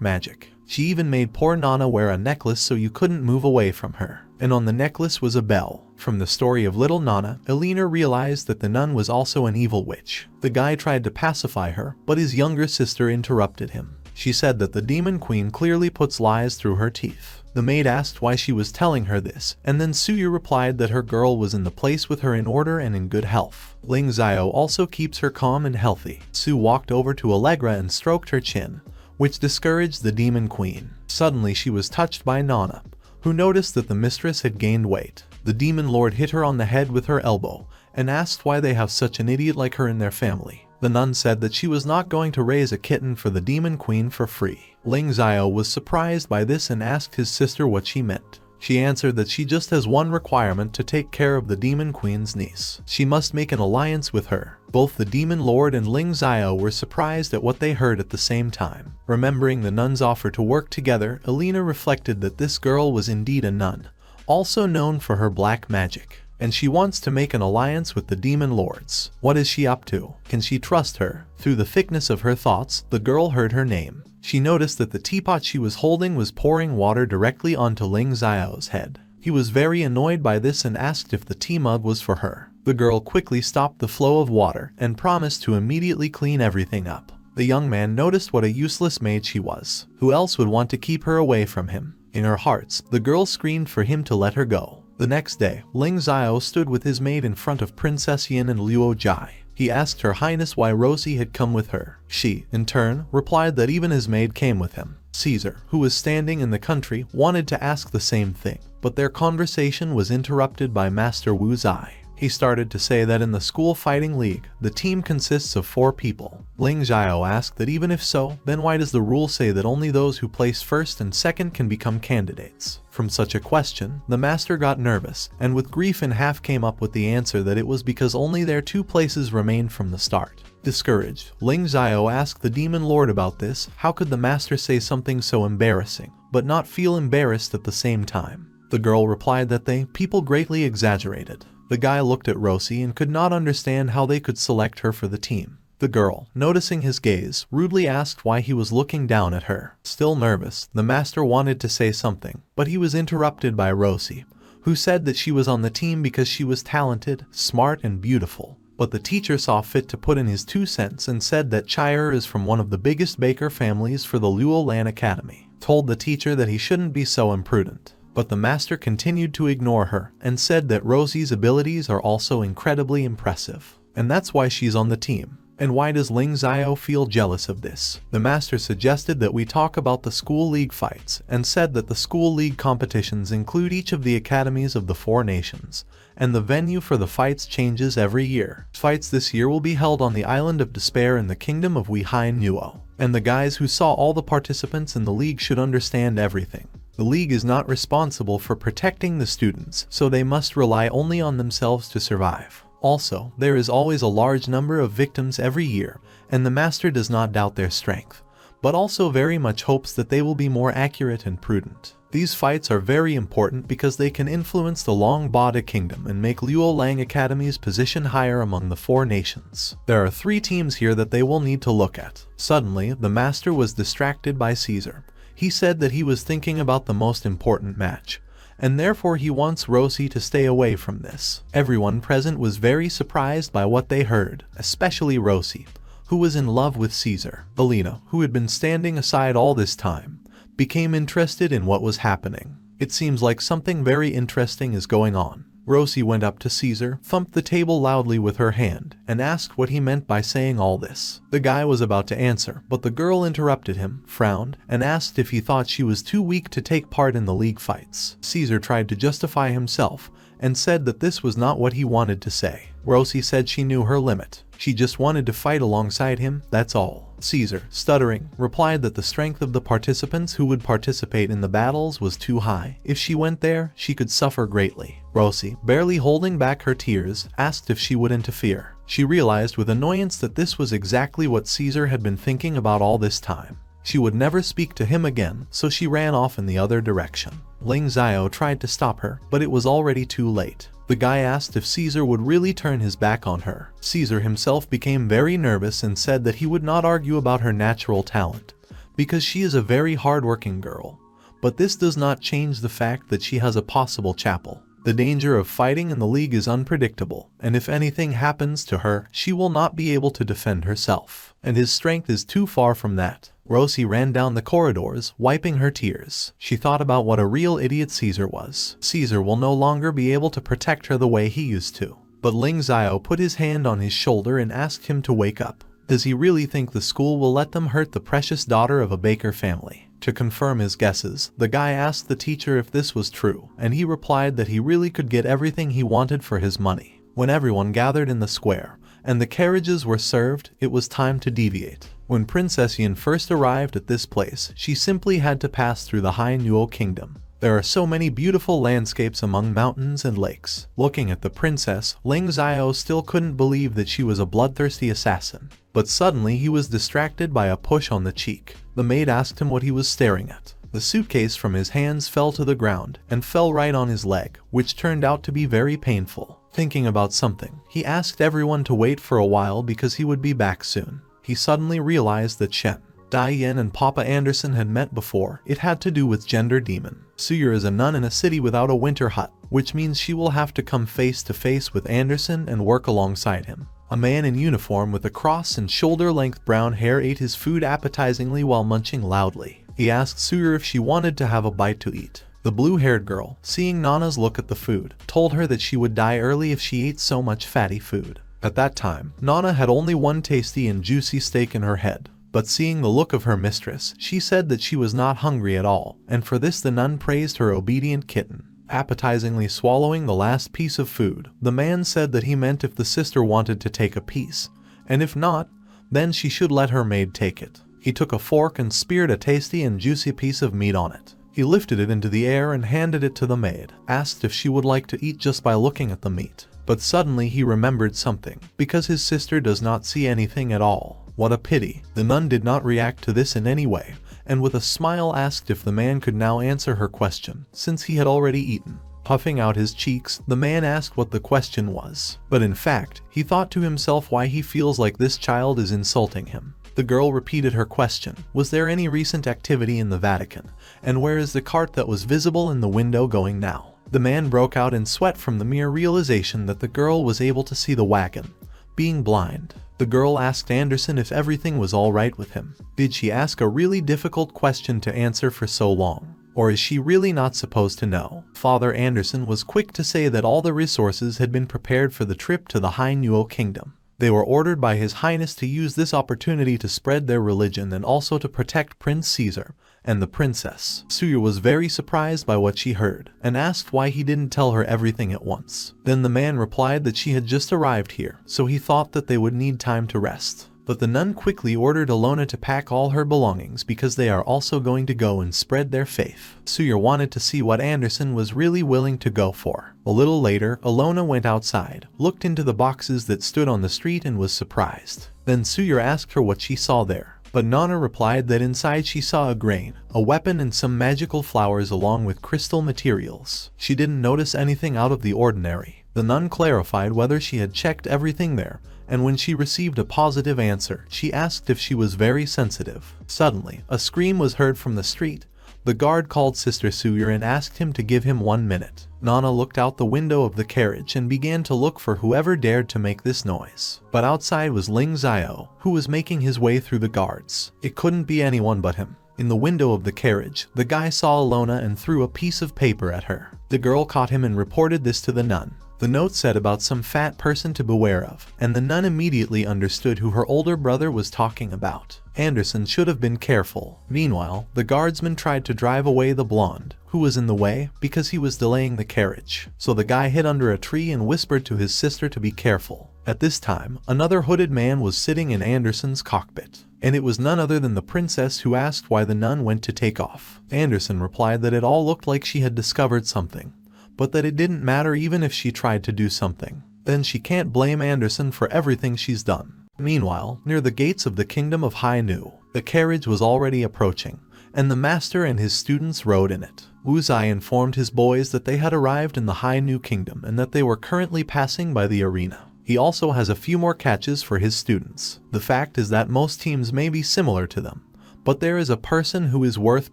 magic. She even made poor Nana wear a necklace so you couldn't move away from her. And on the necklace was a bell. From the story of little Nana, Alina realized that the nun was also an evil witch. The guy tried to pacify her, but his younger sister interrupted him. She said that the demon queen clearly puts lies through her teeth. The maid asked why she was telling her this, and then Suyer replied that her girl was in the place with her in order and in good health. Lingxiao also keeps her calm and healthy. Sue walked over to Allegra and stroked her chin, which discouraged the demon queen. Suddenly she was touched by Nana, who noticed that the mistress had gained weight. The demon lord hit her on the head with her elbow, and asked why they have such an idiot like her in their family. The nun said that she was not going to raise a kitten for the demon queen for free. Lingxiao was surprised by this and asked his sister what she meant. She answered that she just has one requirement to take care of the demon queen's niece. She must make an alliance with her. Both the demon lord and Lingxiao were surprised at what they heard at the same time. Remembering the nun's offer to work together, Alina reflected that this girl was indeed a nun, also known for her black magic, and she wants to make an alliance with the demon lords. What is she up to? Can she trust her? Through the thickness of her thoughts, the girl heard her name. She noticed that the teapot she was holding was pouring water directly onto Lingxiao's head. He was very annoyed by this and asked if the tea mug was for her. The girl quickly stopped the flow of water and promised to immediately clean everything up. The young man noticed what a useless maid she was. Who else would want to keep her away from him? In her hearts, the girl screamed for him to let her go. The next day, Lingxiao stood with his maid in front of Princess Yin and Luo Jai. He asked Her Highness why Rosie had come with her. She, in turn, replied that even his maid came with him. Caesar, who was standing in the country, wanted to ask the same thing, but their conversation was interrupted by Master Wu Zai. He started to say that in the school fighting league, the team consists of 4 people. Lingxiao asked that even if so, then why does the rule say that only those who place first and second can become candidates? From such a question, the master got nervous, and with grief in half came up with the answer that it was because only their 2 places remained from the start. Discouraged, Lingxiao asked the demon lord about this. How could the master say something so embarrassing, but not feel embarrassed at the same time? The girl replied that people greatly exaggerated. The guy looked at Rosie and could not understand how they could select her for the team. The girl, noticing his gaze, rudely asked why he was looking down at her. Still nervous, the master wanted to say something, but he was interrupted by Rosie, who said that she was on the team because she was talented, smart, and beautiful. But the teacher saw fit to put in his 2 cents and said that Chire is from one of the biggest baker families for the Luo Lan Academy. Told the teacher that he shouldn't be so imprudent. But the master continued to ignore her and said that Rosie's abilities are also incredibly impressive, and that's why she's on the team. And why does Lingxiao feel jealous of this? The master suggested that we talk about the school league fights and said that the school league competitions include each of the academies of the 4 nations, and the venue for the fights changes every year. Fights this year will be held on the Island of Despair in the kingdom of Weihai Nuo, and the guys who saw all the participants in the league should understand everything. The league is not responsible for protecting the students, so they must rely only on themselves to survive. Also, there is always a large number of victims every year, and the master does not doubt their strength, but also very much hopes that they will be more accurate and prudent. These fights are very important because they can influence the Longbada Kingdom and make Luo Lang Academy's position higher among the 4 nations. There are 3 teams here that they will need to look at. Suddenly, the master was distracted by Caesar. He said that he was thinking about the most important match, and therefore he wants Rosie to stay away from this. Everyone present was very surprised by what they heard, especially Rosie, who was in love with Caesar. Alina, who had been standing aside all this time, became interested in what was happening. It seems like something very interesting is going on. Rosie went up to Caesar, thumped the table loudly with her hand, and asked what he meant by saying all this. The guy was about to answer, but the girl interrupted him, frowned, and asked if he thought she was too weak to take part in the league fights. Caesar tried to justify himself, and said that this was not what he wanted to say. Rosie said she knew her limit. She just wanted to fight alongside him, that's all. Caesar, stuttering, replied that the strength of the participants who would participate in the battles was too high. If she went there, she could suffer greatly. Rosie, barely holding back her tears, asked if she would interfere. She realized with annoyance that this was exactly what Caesar had been thinking about all this time. She would never speak to him again, so she ran off in the other direction. Lingxiao tried to stop her, but it was already too late. The guy asked if Caesar would really turn his back on her. Caesar himself became very nervous and said that he would not argue about her natural talent, because she is a very hardworking girl. But this does not change the fact that she has a possible chapel. The danger of fighting in the league is unpredictable, and if anything happens to her, she will not be able to defend herself, and his strength is too far from that. Rosie ran down the corridors, wiping her tears. She thought about what a real idiot Caesar was. Caesar will no longer be able to protect her the way he used to. But Lingxiao put his hand on his shoulder and asked him to wake up. Does he really think the school will let them hurt the precious daughter of a baker family? To confirm his guesses, the guy asked the teacher if this was true, and he replied that he really could get everything he wanted for his money. When everyone gathered in the square, and the carriages were served, it was time to deviate. When Princess Yin first arrived at this place, she simply had to pass through the Hai Nuo Kingdom. There are so many beautiful landscapes among mountains and lakes. Looking at the princess, Lingxiao still couldn't believe that she was a bloodthirsty assassin. But suddenly he was distracted by a push on the cheek. The maid asked him what he was staring at. The suitcase from his hands fell to the ground and fell right on his leg, which turned out to be very painful. Thinking about something, he asked everyone to wait for a while because he would be back soon. He suddenly realized that Shen, Diane and Papa Anderson had met before. It had to do with gender demon. Suyer is a nun in a city without a winter hut, which means she will have to come face to face with Anderson and work alongside him. A man in uniform with a cross and shoulder-length brown hair ate his food appetizingly while munching loudly. He asked Suyer if she wanted to have a bite to eat. The blue-haired girl, seeing Nana's look at the food, told her that she would die early if she ate so much fatty food. At that time, Nana had only one tasty and juicy steak in her head. But seeing the look of her mistress, she said that she was not hungry at all, and for this the nun praised her obedient kitten. Appetizingly swallowing the last piece of food, the man said that he meant if the sister wanted to take a piece, and if not, then she should let her maid take it. He took a fork and speared a tasty and juicy piece of meat on it. He lifted it into the air and handed it to the maid, asked if she would like to eat just by looking at the meat. But suddenly he remembered something, because his sister does not see anything at all. What a pity. The nun did not react to this in any way, and with a smile asked if the man could now answer her question, since he had already eaten. Puffing out his cheeks, the man asked what the question was. But in fact, he thought to himself why he feels like this child is insulting him. The girl repeated her question. Was there any recent activity in the Vatican? And where is the cart that was visible in the window going now? The man broke out in sweat from the mere realization that the girl was able to see the wagon, being blind. The girl asked Anderson if everything was all right with him. Did she ask a really difficult question to answer for so long? Or is she really not supposed to know? Father Anderson was quick to say that all the resources had been prepared for the trip to the Hai Nuo Kingdom. They were ordered by His Highness to use this opportunity to spread their religion and also to protect Prince Caesar and the princess. Suyer was very surprised by what she heard and asked why he didn't tell her everything at once. Then the man replied that she had just arrived here, so he thought that they would need time to rest. But the nun quickly ordered Alona to pack all her belongings because they are also going to go and spread their faith. Suyer wanted to see what Anderson was really willing to go for. A little later, Alona went outside, looked into the boxes that stood on the street and was surprised. Then Suyer asked her what she saw there. But Nana replied that inside she saw a grain, a weapon and some magical flowers along with crystal materials. She didn't notice anything out of the ordinary. The nun clarified whether she had checked everything there, and when she received a positive answer, she asked if she was very sensitive. Suddenly, a scream was heard from the street. The guard called Sister Suyer and asked him to give him 1 minute. Nana looked out the window of the carriage and began to look for whoever dared to make this noise. But outside was Lingxiao, who was making his way through the guards. It couldn't be anyone but him. In the window of the carriage, the guy saw Alona and threw a piece of paper at her. The girl caught him and reported this to the nun. The note said about some fat person to beware of, and the nun immediately understood who her older brother was talking about. Anderson should have been careful. Meanwhile, the guardsman tried to drive away the blonde, who was in the way, because he was delaying the carriage. So the guy hid under a tree and whispered to his sister to be careful. At this time, another hooded man was sitting in Anderson's cockpit, and it was none other than the princess who asked why the nun went to take off. Anderson replied that it all looked like she had discovered something, but that it didn't matter even if she tried to do something. Then she can't blame Anderson for everything she's done. Meanwhile, near the gates of the kingdom of Hai Nu, the carriage was already approaching, and the master and his students rode in it. Wu Zai informed his boys that they had arrived in the Hai Nu kingdom and that they were currently passing by the arena. He also has a few more catches for his students. The fact is that most teams may be similar to them, but there is a person who is worth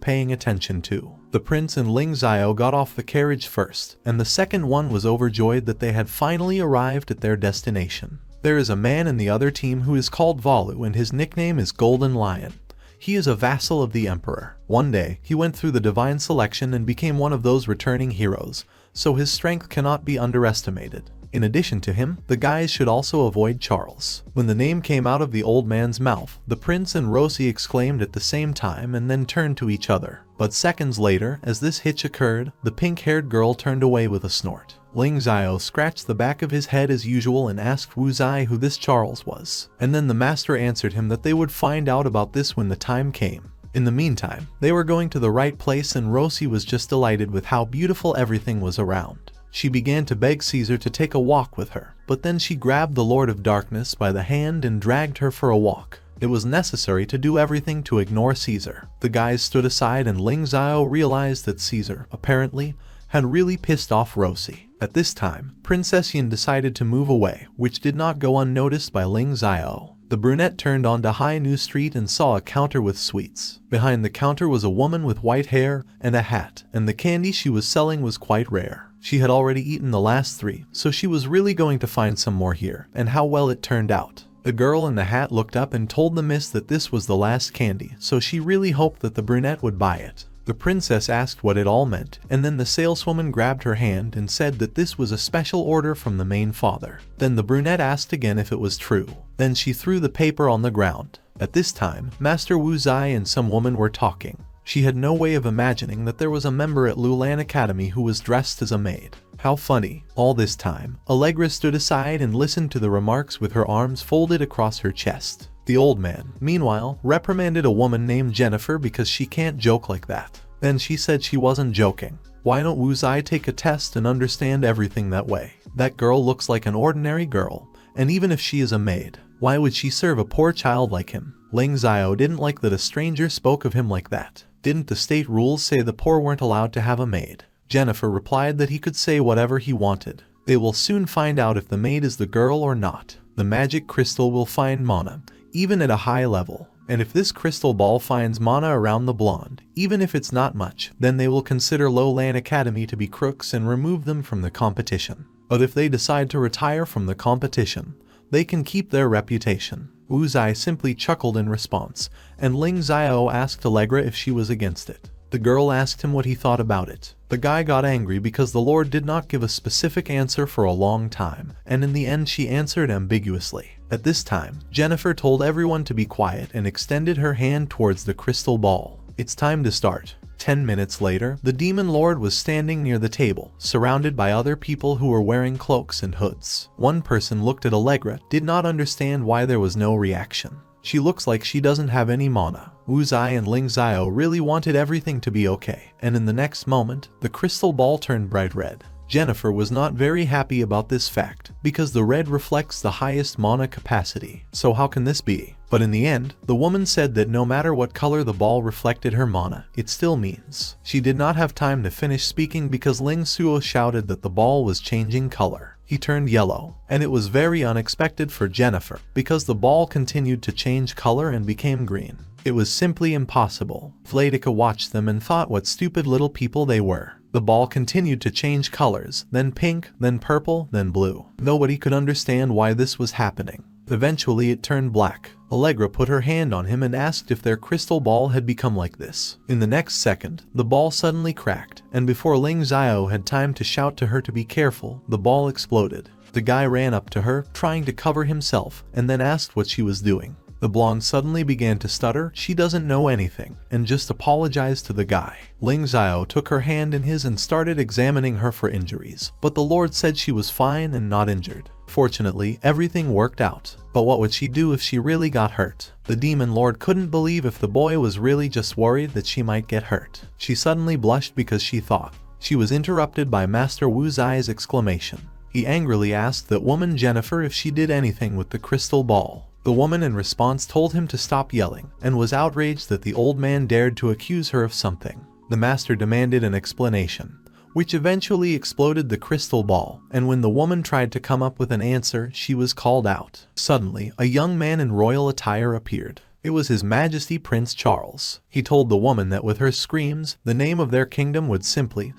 paying attention to. The prince and Lingxiao got off the carriage first, and the second one was overjoyed that they had finally arrived at their destination. There is a man in the other team who is called Valu and his nickname is Golden Lion. He is a vassal of the emperor. One day, he went through the divine selection and became one of those returning heroes, so his strength cannot be underestimated. In addition to him, the guys should also avoid Charles. When the name came out of the old man's mouth, the prince and Rosie exclaimed at the same time and then turned to each other. But seconds later, as this hitch occurred, the pink-haired girl turned away with a snort. Lingxiao scratched the back of his head as usual and asked Wu Zai who this Charles was. And then the master answered him that they would find out about this when the time came. In the meantime, they were going to the right place and Rosie was just delighted with how beautiful everything was around. She began to beg Caesar to take a walk with her, but then she grabbed the Lord of Darkness by the hand and dragged her for a walk. It was necessary to do everything to ignore Caesar. The guys stood aside and Lingxiao realized that Caesar, apparently, had really pissed off Rosie. At this time, Princess Yin decided to move away, which did not go unnoticed by Lingxiao. The brunette turned onto High New Street and saw a counter with sweets. Behind the counter was a woman with white hair and a hat, and the candy she was selling was quite rare. She had already eaten the last 3, so she was really going to find some more here, and how well it turned out. The girl in the hat looked up and told the miss that this was the last candy, so she really hoped that the brunette would buy it. The princess asked what it all meant, and then the saleswoman grabbed her hand and said that this was a special order from the main father. Then the brunette asked again if it was true. Then she threw the paper on the ground. At this time, Master Wu Zai and some woman were talking. She had no way of imagining that there was a member at Lulan Academy who was dressed as a maid. How funny. All this time, Allegra stood aside and listened to the remarks with her arms folded across her chest. The old man, meanwhile, reprimanded a woman named Jennifer because she can't joke like that. Then she said she wasn't joking. Why don't Wu Zai take a test and understand everything that way? That girl looks like an ordinary girl, and even if she is a maid, why would she serve a poor child like him? Lingxiao didn't like that a stranger spoke of him like that. Didn't the state rules say the poor weren't allowed to have a maid? Jennifer replied that he could say whatever he wanted. They will soon find out if the maid is the girl or not. The magic crystal will find mana, even at a high level. And if this crystal ball finds mana around the blonde, even if it's not much, then they will consider Lulan Academy to be crooks and remove them from the competition. But if they decide to retire from the competition, they can keep their reputation. Wu Zai simply chuckled in response, and Lingxiao asked Allegra if she was against it. The girl asked him what he thought about it. The guy got angry because the Lord did not give a specific answer for a long time, and in the end she answered ambiguously. At this time, Jennifer told everyone to be quiet and extended her hand towards the crystal ball. It's time to start. 10 minutes later, the Demon Lord was standing near the table, surrounded by other people who were wearing cloaks and hoods. One person looked at Allegra, did not understand why there was no reaction. She looks like she doesn't have any mana. Wu Zai and Lingxiao really wanted everything to be okay, and in the next moment, the crystal ball turned bright red. Jennifer was not very happy about this fact, because the red reflects the highest mana capacity. So how can this be? But in the end, the woman said that no matter what color the ball reflected her mana, it still means. She did not have time to finish speaking because Lingxiao shouted that the ball was changing color. He turned yellow, and it was very unexpected for Jennifer, because the ball continued to change color and became green. It was simply impossible. Vladica watched them and thought what stupid little people they were. The ball continued to change colors, then pink, then purple, then blue. Nobody could understand why this was happening. Eventually it turned black. Allegra put her hand on him and asked if their crystal ball had become like this. In the next second, the ball suddenly cracked, and before Lingxiao had time to shout to her to be careful, the ball exploded. The guy ran up to her, trying to cover himself, and then asked what she was doing. The blonde suddenly began to stutter, she doesn't know anything, and just apologized to the guy. Lingxiao took her hand in his and started examining her for injuries, but the Lord said she was fine and not injured. Fortunately, everything worked out. But what would she do if she really got hurt? The Demon Lord couldn't believe if the boy was really just worried that she might get hurt. She suddenly blushed because she thought. She was interrupted by Master Wu Zai's exclamation. He angrily asked that woman Jennifer if she did anything with the crystal ball. The woman in response told him to stop yelling, and was outraged that the old man dared to accuse her of something. The master demanded an explanation, which eventually exploded the crystal ball, and when the woman tried to come up with an answer, she was called out. Suddenly, a young man in royal attire appeared. It was His Majesty Prince Charles. He told the woman that with her screams, the name of their kingdom would simply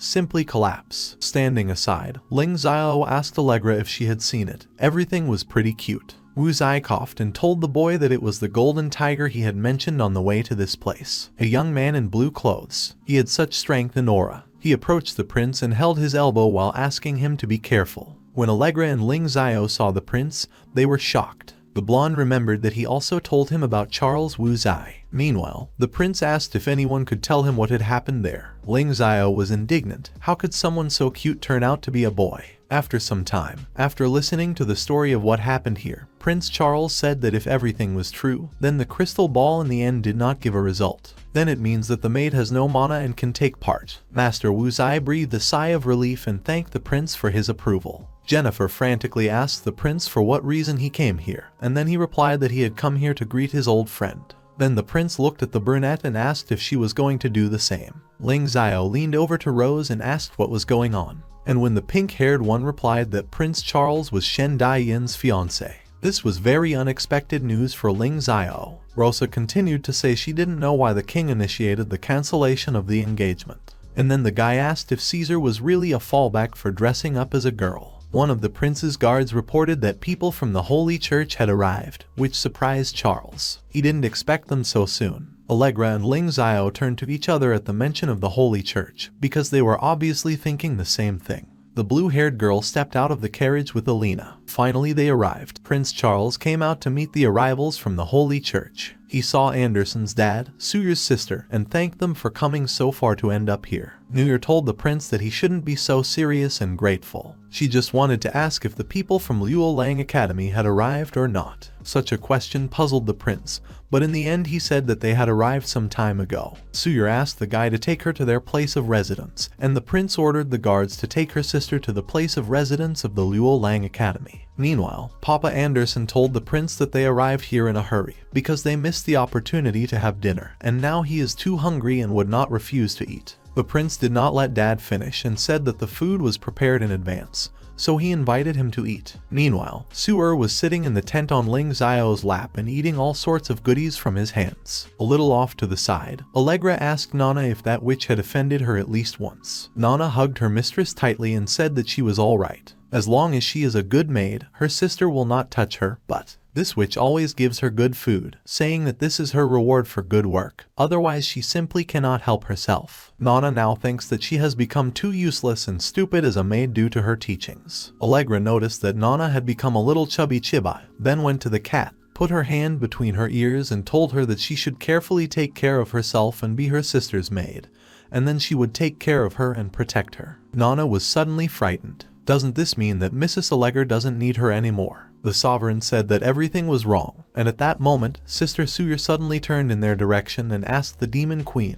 collapse. Standing aside, Lingxiao asked Allegra if she had seen it. Everything was pretty cute. Wu Zai coughed and told the boy that it was the golden tiger he had mentioned on the way to this place. A young man in blue clothes. He had such strength and aura. He approached the prince and held his elbow while asking him to be careful. When Allegra and Lingxiao saw the prince, they were shocked. The blonde remembered that he also told him about Charles Wu Zai. Meanwhile, the prince asked if anyone could tell him what had happened there. Lingxiao was indignant. How could someone so cute turn out to be a boy? After some time, after listening to the story of what happened here, Prince Charles said that if everything was true, then the crystal ball in the end did not give a result. Then it means that the maid has no mana and can take part. Master Wu Zai breathed a sigh of relief and thanked the prince for his approval. Jennifer frantically asked the prince for what reason he came here, and then he replied that he had come here to greet his old friend. Then the prince looked at the brunette and asked if she was going to do the same. Lingxiao leaned over to Rose and asked what was going on. And when the pink-haired one replied that Prince Charles was Shen Daiyin's fiancé. This was very unexpected news for Lingxiao. Rosa continued to say she didn't know why the king initiated the cancellation of the engagement. And then the guy asked if Caesar was really a fallback for dressing up as a girl. One of the prince's guards reported that people from the Holy Church had arrived, which surprised Charles. He didn't expect them so soon. Allegra and Lingxiao turned to each other at the mention of the Holy Church, because they were obviously thinking the same thing. The blue-haired girl stepped out of the carriage with Alina. Finally they arrived. Prince Charles came out to meet the arrivals from the Holy Church. He saw Anderson's dad, Suyer's sister, and thanked them for coming so far to end up here. Nuyer told the prince that he shouldn't be so serious and grateful. She just wanted to ask if the people from Luo Lang Academy had arrived or not. Such a question puzzled the prince, but in the end he said that they had arrived some time ago. Suyer asked the guy to take her to their place of residence, and the prince ordered the guards to take her sister to the place of residence of the Luo Lang Academy. Meanwhile, Papa Anderson told the prince that they arrived here in a hurry, because they missed the opportunity to have dinner, and now he is too hungry and would not refuse to eat. The prince did not let Dad finish and said that the food was prepared in advance, so he invited him to eat. Meanwhile, Suer was sitting in the tent on Lingxiao's lap and eating all sorts of goodies from his hands. A little off to the side, Allegra asked Nana if that witch had offended her at least once. Nana hugged her mistress tightly and said that she was all right. As long as she is a good maid, her sister will not touch her, but this witch always gives her good food, saying that this is her reward for good work. Otherwise, she simply cannot help herself. Nana now thinks that she has become too useless and stupid as a maid due to her teachings. Allegra noticed that Nana had become a little chubby chiba, then went to the cat, put her hand between her ears and told her that she should carefully take care of herself and be her sister's maid, and then she would take care of her and protect her. Nana was suddenly frightened. Doesn't this mean that Mrs. Allegra doesn't need her anymore? The sovereign said that everything was wrong, and at that moment, Sister Suyer suddenly turned in their direction and asked the demon queen,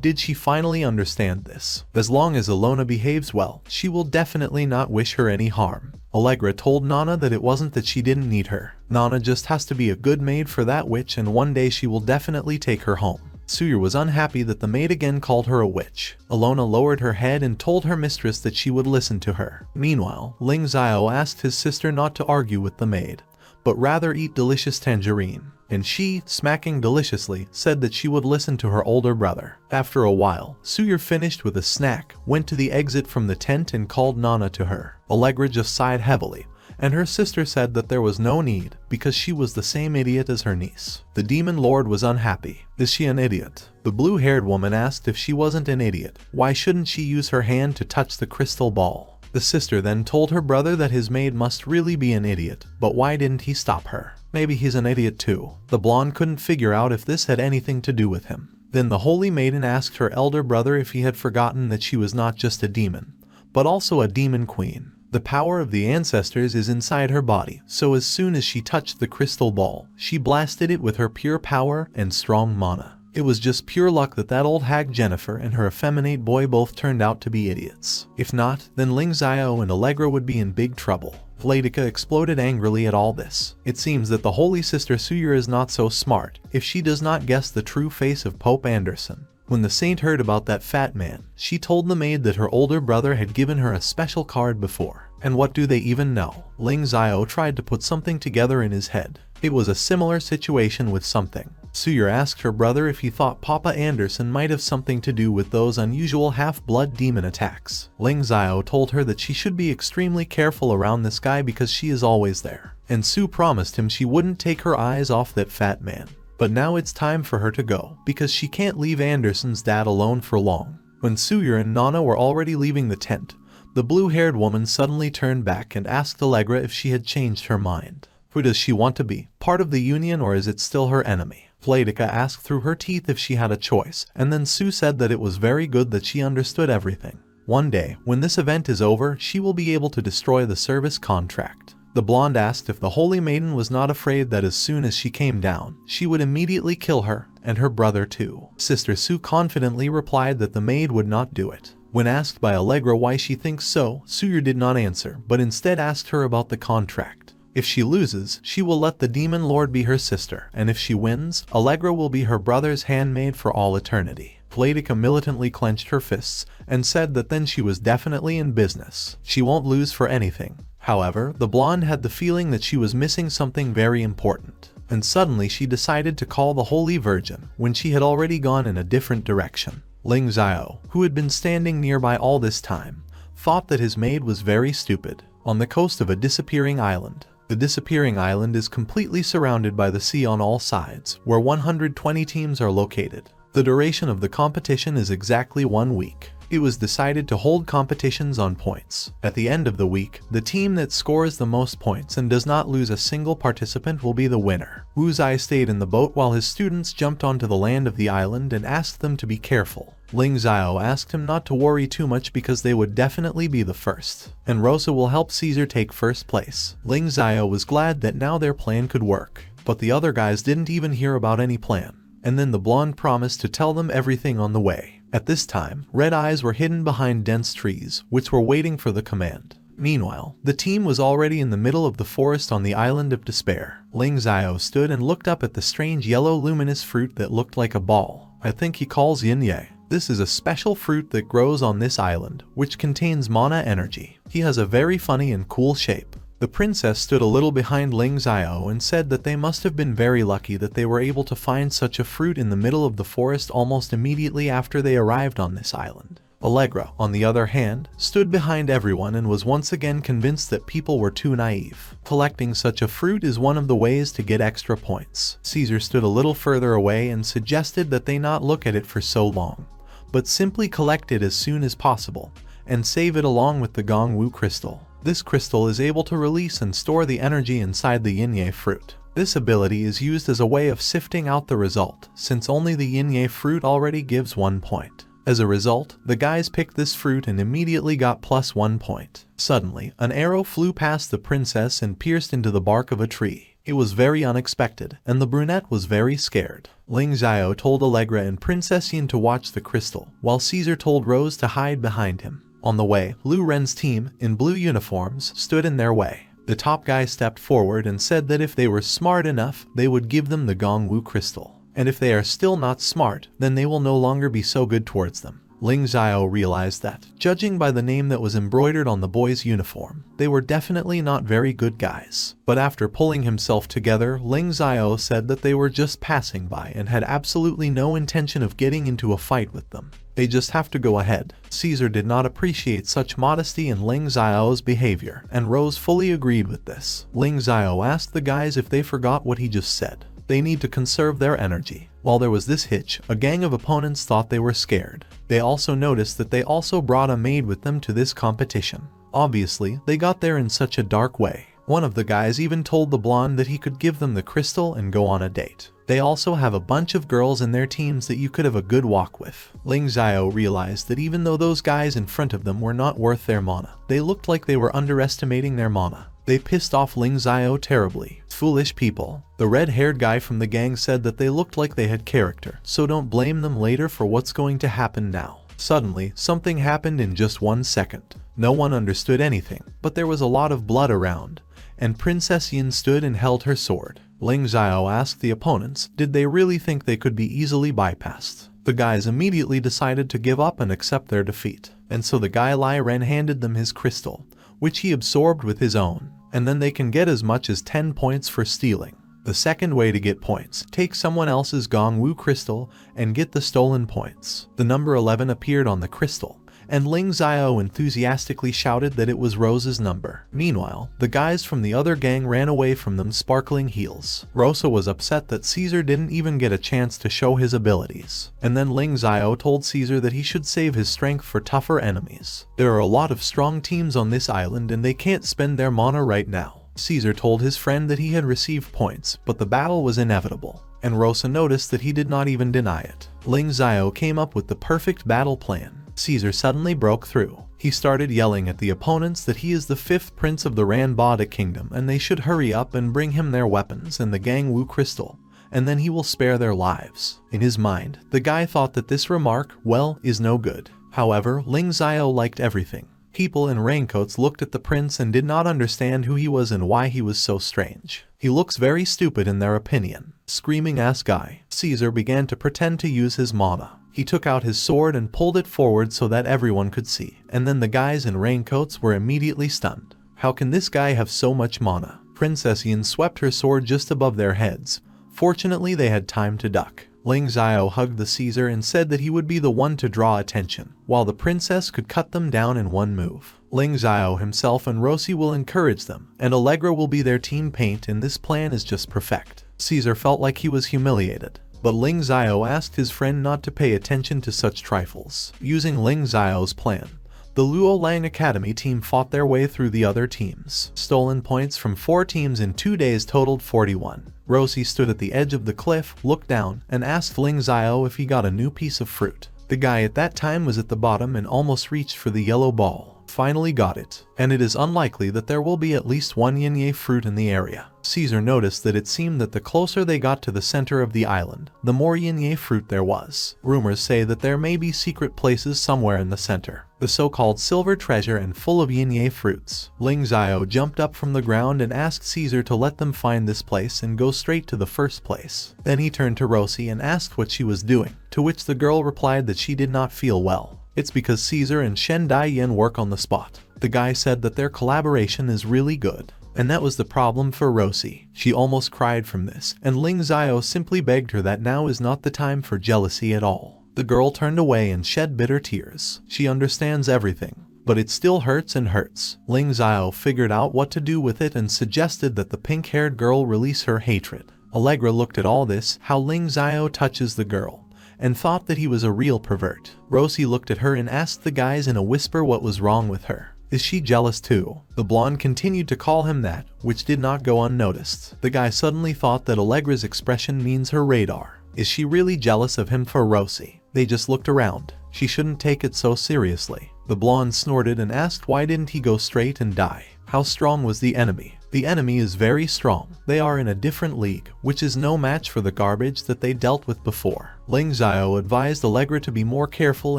did she finally understand this? As long as Alona behaves well, she will definitely not wish her any harm. Allegra told Nana that it wasn't that she didn't need her. Nana just has to be a good maid for that witch, and one day she will definitely take her home. Suyer was unhappy that the maid again called her a witch. Alona lowered her head and told her mistress that she would listen to her. Meanwhile, Lingxiao asked his sister not to argue with the maid, but rather eat delicious tangerine. And she, smacking deliciously, said that she would listen to her older brother. After a while, Suyer finished with a snack, went to the exit from the tent and called Nana to her. Allegra just sighed heavily, and her sister said that there was no need, because she was the same idiot as her niece. The demon lord was unhappy. Is she an idiot? The blue-haired woman asked if she wasn't an idiot. Why shouldn't she use her hand to touch the crystal ball? The sister then told her brother that his maid must really be an idiot, but why didn't he stop her? Maybe he's an idiot too. The blonde couldn't figure out if this had anything to do with him. Then the holy maiden asked her elder brother if he had forgotten that she was not just a demon, but also a demon queen. The power of the ancestors is inside her body, so as soon as she touched the crystal ball, she blasted it with her pure power and strong mana. It was just pure luck that that old hag Jennifer and her effeminate boy both turned out to be idiots. If not, then Lingxiao and Allegra would be in big trouble. Vladika exploded angrily at all this. It seems that the holy sister Suyer is not so smart if she does not guess the true face of Pope Anderson. When the saint heard about that fat man, she told the maid that her older brother had given her a special card before. And what do they even know? Lingxiao tried to put something together in his head. It was a similar situation with something. Suyer asked her brother if he thought Papa Anderson might have something to do with those unusual half-blood demon attacks. Lingxiao told her that she should be extremely careful around this guy because she is always there. And Sue promised him she wouldn't take her eyes off that fat man. But now it's time for her to go, because she can't leave Anderson's dad alone for long. When Suyer and Nana were already leaving the tent, the blue-haired woman suddenly turned back and asked Allegra if she had changed her mind. Who does she want to be? Part of the Union, or is it still her enemy? Pleiadica asked through her teeth if she had a choice, and then Sue said that it was very good that she understood everything. One day, when this event is over, she will be able to destroy the service contract. The blonde asked if the Holy Maiden was not afraid that as soon as she came down, she would immediately kill her, and her brother too. Sister Sue confidently replied that the maid would not do it. When asked by Allegra why she thinks so, Sue did not answer, but instead asked her about the contract. If she loses, she will let the Demon Lord be her sister, and if she wins, Allegra will be her brother's handmaid for all eternity. Pleiadica militantly clenched her fists and said that then she was definitely in business. She won't lose for anything. However, the blonde had the feeling that she was missing something very important, and suddenly she decided to call the Holy Virgin when she had already gone in a different direction. Lingxiao, who had been standing nearby all this time, thought that his maid was very stupid. On the coast of a disappearing island. The disappearing island is completely surrounded by the sea on all sides, where 120 teams are located. The duration of the competition is exactly 1 week. It was decided to hold competitions on points. At the end of the week, the team that scores the most points and does not lose a single participant will be the winner. Wu Zai stayed in the boat while his students jumped onto the land of the island and asked them to be careful. Lingxiao asked him not to worry too much because they would definitely be the first, and Rosa will help Caesar take first place. Lingxiao was glad that now their plan could work, but the other guys didn't even hear about any plan. And then the blonde promised to tell them everything on the way. At this time, red eyes were hidden behind dense trees, which were waiting for the command. Meanwhile, the team was already in the middle of the forest on the island of despair. Lingxiao stood and looked up at the strange yellow luminous fruit that looked like a ball. I think he calls yin-yang. This is a special fruit that grows on this island, which contains mana energy. He has a very funny and cool shape. The princess stood a little behind Lingxiao and said that they must have been very lucky that they were able to find such a fruit in the middle of the forest almost immediately after they arrived on this island. Allegra, on the other hand, stood behind everyone and was once again convinced that people were too naive. Collecting such a fruit is one of the ways to get extra points. Caesar stood a little further away and suggested that they not look at it for so long, but simply collect it as soon as possible, and save it along with the Gongwu crystal. This crystal is able to release and store the energy inside the yin-yang fruit. This ability is used as a way of sifting out the result, since only the yin-yang fruit already gives 1 point. As a result, the guys picked this fruit and immediately got +1 point. Suddenly, an arrow flew past the princess and pierced into the bark of a tree. It was very unexpected, and the brunette was very scared. Lingxiao told Allegra and Princess Yin to watch the crystal, while Caesar told Rose to hide behind him. On the way, Lu Ren's team, in blue uniforms, stood in their way. The top guy stepped forward and said that if they were smart enough, they would give them the Gongwu crystal. And if they are still not smart, then they will no longer be so good towards them. Lingxiao realized that, judging by the name that was embroidered on the boy's uniform, they were definitely not very good guys. But after pulling himself together, Lingxiao said that they were just passing by and had absolutely no intention of getting into a fight with them. They just have to go ahead. Caesar did not appreciate such modesty in Lingxiao's behavior, and Rose fully agreed with this. Lingxiao asked the guys if they forgot what he just said. They need to conserve their energy. While there was this hitch, a gang of opponents thought they were scared. They also noticed that they also brought a maid with them to this competition. Obviously, they got there in such a dark way. One of the guys even told the blonde that he could give them the crystal and go on a date. They also have a bunch of girls in their teams that you could have a good walk with. Lingxiao realized that even though those guys in front of them were not worth their mana, they looked like they were underestimating their mana. They pissed off Lingxiao terribly. Foolish people. The red-haired guy from the gang said that they looked like they had character, so don't blame them later for what's going to happen now. Suddenly, something happened in just 1 second. No one understood anything, but there was a lot of blood around, and Princess Yin stood and held her sword. Lingxiao asked the opponents, did they really think they could be easily bypassed? The guys immediately decided to give up and accept their defeat, and so the guy Lai Ren handed them his crystal, which he absorbed with his own, and then they can get as much as 10 points for stealing. The second way to get points, take someone else's Gongwu crystal and get the stolen points. The number 11 appeared on the crystal, and Lingxiao enthusiastically shouted that it was Rosa's number. Meanwhile, the guys from the other gang ran away from them sparkling heels. Rosa was upset that Caesar didn't even get a chance to show his abilities. And then Lingxiao told Caesar that he should save his strength for tougher enemies. There are a lot of strong teams on this island and they can't spend their mana right now. Caesar told his friend that he had received points, but the battle was inevitable, and Rosa noticed that he did not even deny it. Lingxiao came up with the perfect battle plan. Caesar suddenly broke through. He started yelling at the opponents that he is the 5th prince of the Ranbada kingdom and they should hurry up and bring him their weapons and the Gangwu crystal, and then he will spare their lives. In his mind, the guy thought that this remark, well, is no good. However, Lingxiao liked everything. People in raincoats looked at the prince and did not understand who he was and why he was so strange. He looks very stupid in their opinion. Screaming ass guy. Caesar began to pretend to use his mana. He took out his sword and pulled it forward so that everyone could see, and then the guys in raincoats were immediately stunned. How can this guy have so much mana? Princess Yin swept her sword just above their heads. Fortunately, they had time to duck. Lingxiao hugged the Caesar and said that he would be the one to draw attention, while the princess could cut them down in one move. Lingxiao himself and Rosie will encourage them, and Allegra will be their team paint, and this plan is just perfect. Caesar felt like he was humiliated, but Lingxiao asked his friend not to pay attention to such trifles. Using Lingxiao's plan, the Luolang Academy team fought their way through the other teams. Stolen points from 4 teams in 2 days totaled 41. Rosie stood at the edge of the cliff, looked down, and asked Lingxiao if he got a new piece of fruit. The guy at that time was at the bottom and almost reached for the yellow ball. Finally got it, and it is unlikely that there will be at least one yin fruit in the area. Caesar noticed that it seemed that the closer they got to the center of the island, the more yin fruit there was. Rumors say that there may be secret places somewhere in the center, the so-called silver treasure and full of yin fruits. Lingxiao jumped up from the ground and asked Caesar to let them find this place and go straight to the first place. Then he turned to Rosie and asked what she was doing, to which the girl replied that she did not feel well. It's because Caesar and Shen Daiyan work on the spot. The guy said that their collaboration is really good. And that was the problem for Rosie. She almost cried from this, and Lingxiao simply begged her that now is not the time for jealousy at all. The girl turned away and shed bitter tears. She understands everything, but it still hurts and hurts. Lingxiao figured out what to do with it and suggested that the pink-haired girl release her hatred. Allegra looked at all this, how Lingxiao touches the girl, and thought that he was a real pervert. Rosie looked at her and asked the guys in a whisper what was wrong with her. Is she jealous too? The blonde continued to call him that, which did not go unnoticed. The guy suddenly thought that Allegra's expression means her radar. Is she really jealous of him for Rosie? They just looked around. She shouldn't take it so seriously. The blonde snorted and asked why didn't he go straight and die? How strong was the enemy? The enemy is very strong. They are in a different league, which is no match for the garbage that they dealt with before. Lingxiao advised Allegra to be more careful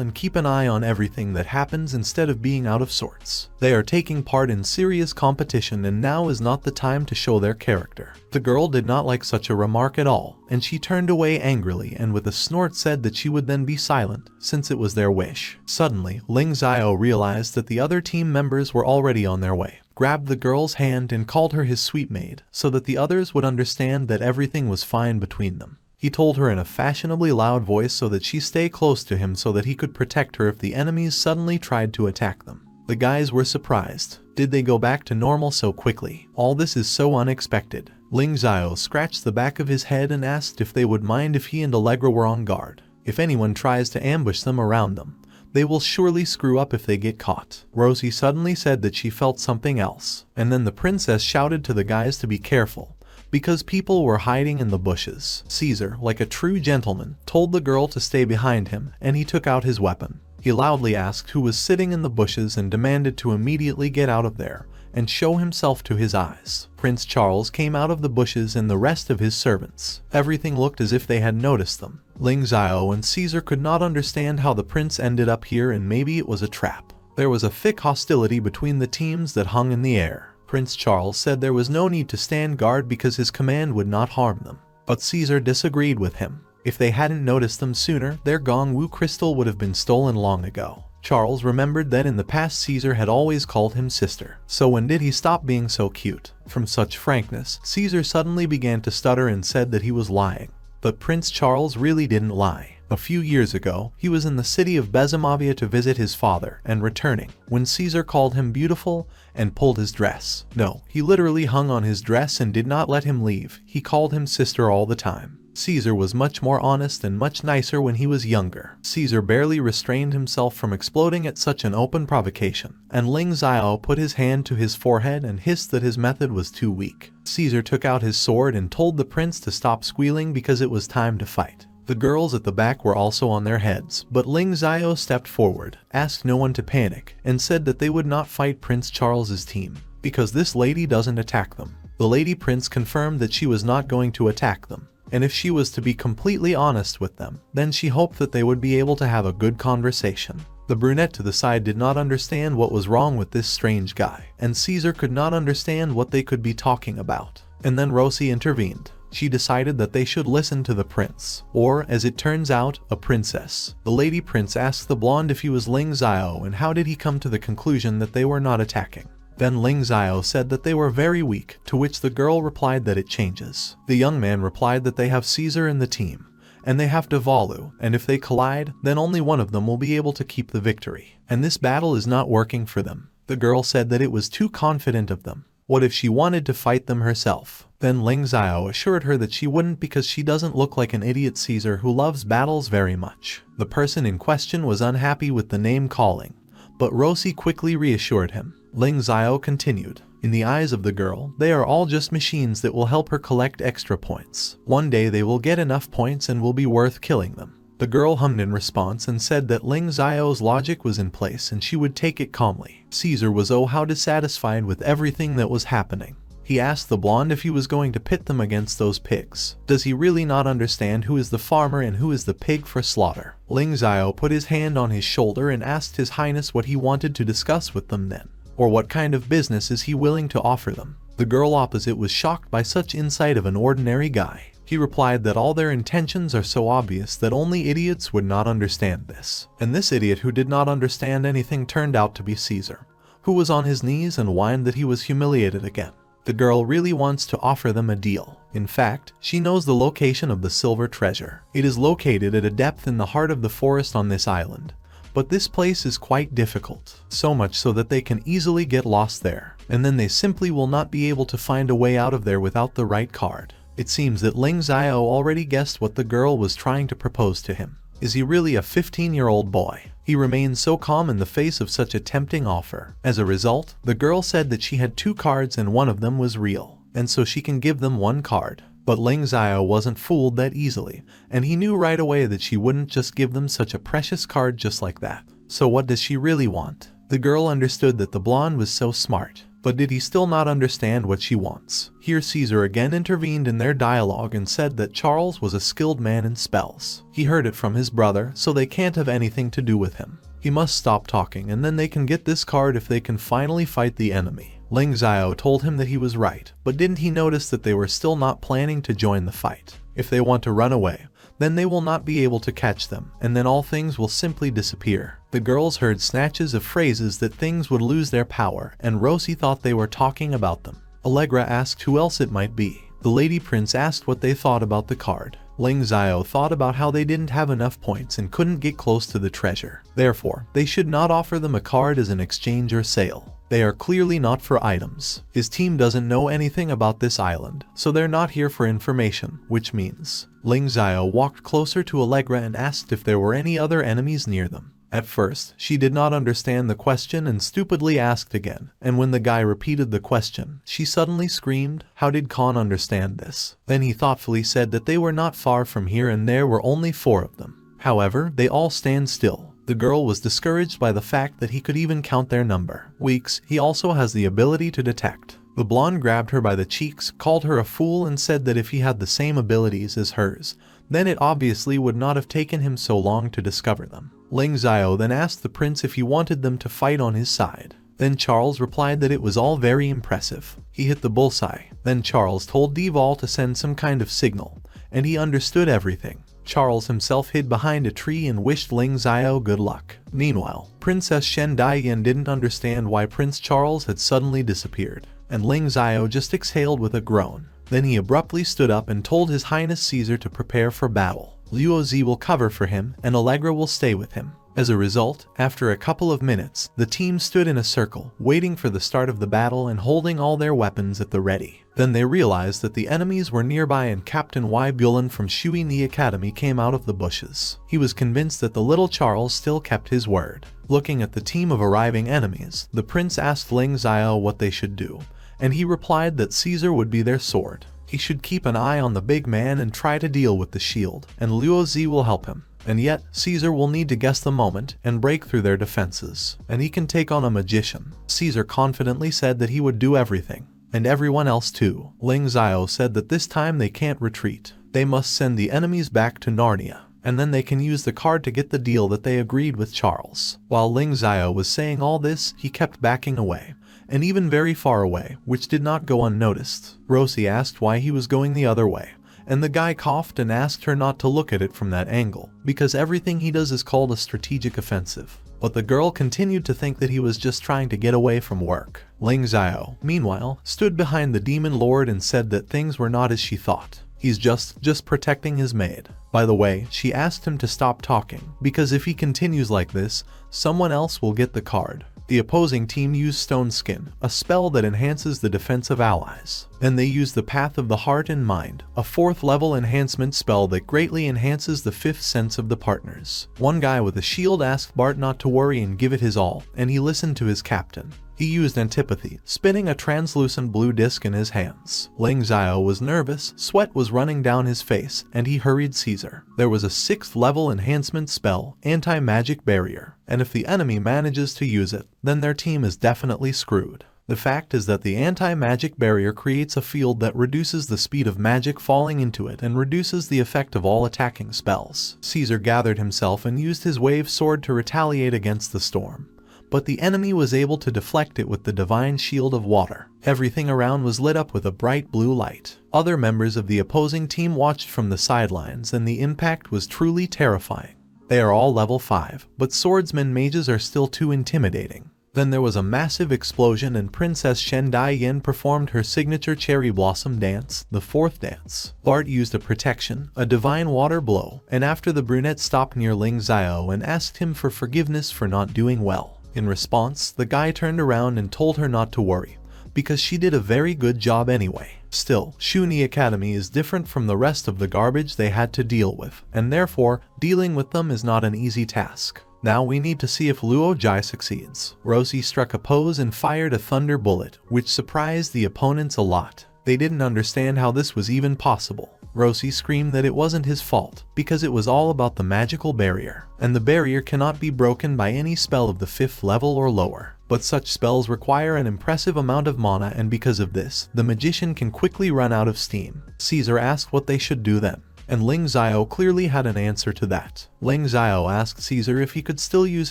and keep an eye on everything that happens instead of being out of sorts. They are taking part in serious competition and now is not the time to show their character. The girl did not like such a remark at all, and she turned away angrily and with a snort said that she would then be silent, since it was their wish. Suddenly, Lingxiao realized that the other team members were already on their way, grabbed the girl's hand and called her his sweet maid, so that the others would understand that everything was fine between them. He told her in a fashionably loud voice so that she stay close to him so that he could protect her if the enemies suddenly tried to attack them. The guys were surprised. Did they go back to normal so quickly? All this is so unexpected. Lingxiao scratched the back of his head and asked if they would mind if he and Allegra were on guard. If anyone tries to ambush them around them, they will surely screw up if they get caught. Rosie suddenly said that she felt something else, and then the princess shouted to the guys to be careful, because people were hiding in the bushes. Caesar, like a true gentleman, told the girl to stay behind him, and he took out his weapon. He loudly asked who was sitting in the bushes and demanded to immediately get out of there and show himself to his eyes. Prince Charles came out of the bushes and the rest of his servants. Everything looked as if they had noticed them. Lingxiao and Caesar could not understand how the prince ended up here, and maybe it was a trap. There was a thick hostility between the teams that hung in the air. Prince Charles said there was no need to stand guard because his command would not harm them. But Caesar disagreed with him. If they hadn't noticed them sooner, their Gongwu crystal would have been stolen long ago. Charles remembered that in the past Caesar had always called him sister. So when did he stop being so cute? From such frankness, Caesar suddenly began to stutter and said that he was lying. But Prince Charles really didn't lie. A few years ago, he was in the city of Bezamavia to visit his father, and returning, when Caesar called him beautiful and pulled his dress. No, he literally hung on his dress and did not let him leave. He called him sister all the time. Caesar was much more honest and much nicer when he was younger. Caesar barely restrained himself from exploding at such an open provocation, and Lingxiao put his hand to his forehead and hissed that his method was too weak. Caesar took out his sword and told the prince to stop squealing because it was time to fight. The girls at the back were also on their heads, but Lingxiao stepped forward, asked no one to panic, and said that they would not fight Prince Charles's team, because this lady doesn't attack them. The lady prince confirmed that she was not going to attack them, and if she was to be completely honest with them, then she hoped that they would be able to have a good conversation. The brunette to the side did not understand what was wrong with this strange guy, and Caesar could not understand what they could be talking about. And then Rosie intervened. She decided that they should listen to the prince, or, as it turns out, a princess. The lady prince asked the blonde if he was Lingxiao and how did he come to the conclusion that they were not attacking. Then Lingxiao said that they were very weak, to which the girl replied that it changes. The young man replied that they have Caesar in the team, and they have Devalu, and if they collide, then only one of them will be able to keep the victory. And this battle is not working for them. The girl said that it was too confident of them. What if she wanted to fight them herself? Then Lingxiao assured her that she wouldn't because she doesn't look like an idiot Caesar who loves battles very much. The person in question was unhappy with the name calling, but Rosie quickly reassured him. Lingxiao continued. In the eyes of the girl, they are all just machines that will help her collect extra points. One day they will get enough points and will be worth killing them. The girl hummed in response and said that Lingxiao's logic was in place and she would take it calmly. Caesar was oh how dissatisfied with everything that was happening. He asked the blonde if he was going to pit them against those pigs. Does he really not understand who is the farmer and who is the pig for slaughter? Lingxiao put his hand on his shoulder and asked His Highness what he wanted to discuss with them then, or what kind of business is he willing to offer them. The girl opposite was shocked by such insight of an ordinary guy. He replied that all their intentions are so obvious that only idiots would not understand this. And this idiot who did not understand anything turned out to be Caesar, who was on his knees and whined that he was humiliated again. The girl really wants to offer them a deal. In fact, she knows the location of the silver treasure. It is located at a depth in the heart of the forest on this island. But this place is quite difficult, so much so that they can easily get lost there, and then they simply will not be able to find a way out of there without the right card. It seems that Lingxiao already guessed what the girl was trying to propose to him. Is he really a 15-year-old boy? He remained so calm in the face of such a tempting offer. As a result, the girl said that she had 2 cards and one of them was real, and so she can give them 1 card. But Lingxiao wasn't fooled that easily, and he knew right away that she wouldn't just give them such a precious card just like that. So what does she really want? The girl understood that the blonde was so smart. But did he still not understand what she wants? Here Caesar again intervened in their dialogue and said that Charles was a skilled man in spells. He heard it from his brother, so they can't have anything to do with him. He must stop talking and then they can get this card if they can finally fight the enemy. Lingxiao told him that he was right, but didn't he notice that they were still not planning to join the fight? If they want to run away, then they will not be able to catch them, and then all things will simply disappear. The girls heard snatches of phrases that things would lose their power, and Rosie thought they were talking about them. Allegra asked who else it might be. The lady prince asked what they thought about the card. Lingxiao thought about how they didn't have enough points and couldn't get close to the treasure. Therefore, they should not offer them a card as an exchange or sale. They are clearly not for items. His team doesn't know anything about this island, so they're not here for information, which means Lingxiao walked closer to Allegra and asked if there were any other enemies near them. At first, she did not understand the question and stupidly asked again, and when the guy repeated the question, she suddenly screamed, "How did Khan understand this?" Then he thoughtfully said that they were not far from here and there were only 4 of them. However, they all stand still. The girl was discouraged by the fact that he could even count their number. Weeks, he also has the ability to detect. The blonde grabbed her by the cheeks, called her a fool and said that if he had the same abilities as hers, then it obviously would not have taken him so long to discover them. Lingxiao then asked the prince if he wanted them to fight on his side. Then Charles replied that it was all very impressive. He hit the bullseye. Then Charles told Deval to send some kind of signal, and he understood everything. Charles himself hid behind a tree and wished Lingxiao good luck. Meanwhile, Princess Shen Daiyan didn't understand why Prince Charles had suddenly disappeared, and Lingxiao just exhaled with a groan. Then he abruptly stood up and told His Highness Caesar to prepare for battle. Luozi will cover for him, and Allegra will stay with him. As a result, after a couple of minutes, the team stood in a circle, waiting for the start of the battle and holding all their weapons at the ready. Then they realized that the enemies were nearby and Captain Y. Bulan from Shui Ni Academy came out of the bushes. He was convinced that the little Charles still kept his word. Looking at the team of arriving enemies, the prince asked Lingxiao what they should do, and he replied that Caesar would be their sword. He should keep an eye on the big man and try to deal with the shield, and Luo Zi will help him. And yet, Caesar will need to guess the moment and break through their defenses, and he can take on a magician. Caesar confidently said that he would do everything, and everyone else too. Lingxiao said that this time they can't retreat. They must send the enemies back to Narnia, and then they can use the card to get the deal that they agreed with Charles. While Lingxiao was saying all this, he kept backing away, and even very far away, which did not go unnoticed. Rosie asked why he was going the other way, and the guy coughed and asked her not to look at it from that angle, because everything he does is called a strategic offensive. But the girl continued to think that he was just trying to get away from work. Lingxiao, meanwhile, stood behind the demon lord and said that things were not as she thought. He's just protecting his maid. By the way, she asked him to stop talking, because if he continues like this, someone else will get the card. The opposing team used Stone Skin, a spell that enhances the defense of allies. Then they used the Path of the Heart and Mind, a 4th level enhancement spell that greatly enhances the 5th sense of the partners. One guy with a shield asked Bart not to worry and give it his all, and he listened to his captain. He used antipathy, spinning a translucent blue disc in his hands. Lingxiao was nervous, sweat was running down his face, and he hurried Caesar. There was a 6th level enhancement spell, Anti-Magic Barrier, and if the enemy manages to use it, then their team is definitely screwed. The fact is that the anti-magic barrier creates a field that reduces the speed of magic falling into it and reduces the effect of all attacking spells. Caesar gathered himself and used his wave sword to retaliate against the storm, but the enemy was able to deflect it with the divine shield of water. Everything around was lit up with a bright blue light. Other members of the opposing team watched from the sidelines, and the impact was truly terrifying. They are all level 5, but swordsmen mages are still too intimidating. Then there was a massive explosion and Princess Shen Dai-yin performed her signature cherry blossom dance, the 4th dance. Bart used a protection, a divine water blow, and after the brunette stopped near Lingxiao and asked him for forgiveness for not doing well. In response, the guy turned around and told her not to worry, because she did a very good job anyway. Still, Shui Ni Academy is different from the rest of the garbage they had to deal with, and therefore, dealing with them is not an easy task. Now we need to see if Luo Jai succeeds. Rosie struck a pose and fired a thunder bullet, which surprised the opponents a lot. They didn't understand how this was even possible. Rosie screamed that it wasn't his fault, because it was all about the magical barrier, and the barrier cannot be broken by any spell of the 5th level or lower. But such spells require an impressive amount of mana, and because of this, the magician can quickly run out of steam. Caesar asked what they should do then, and Lingxiao clearly had an answer to that. Lingxiao asked Caesar if he could still use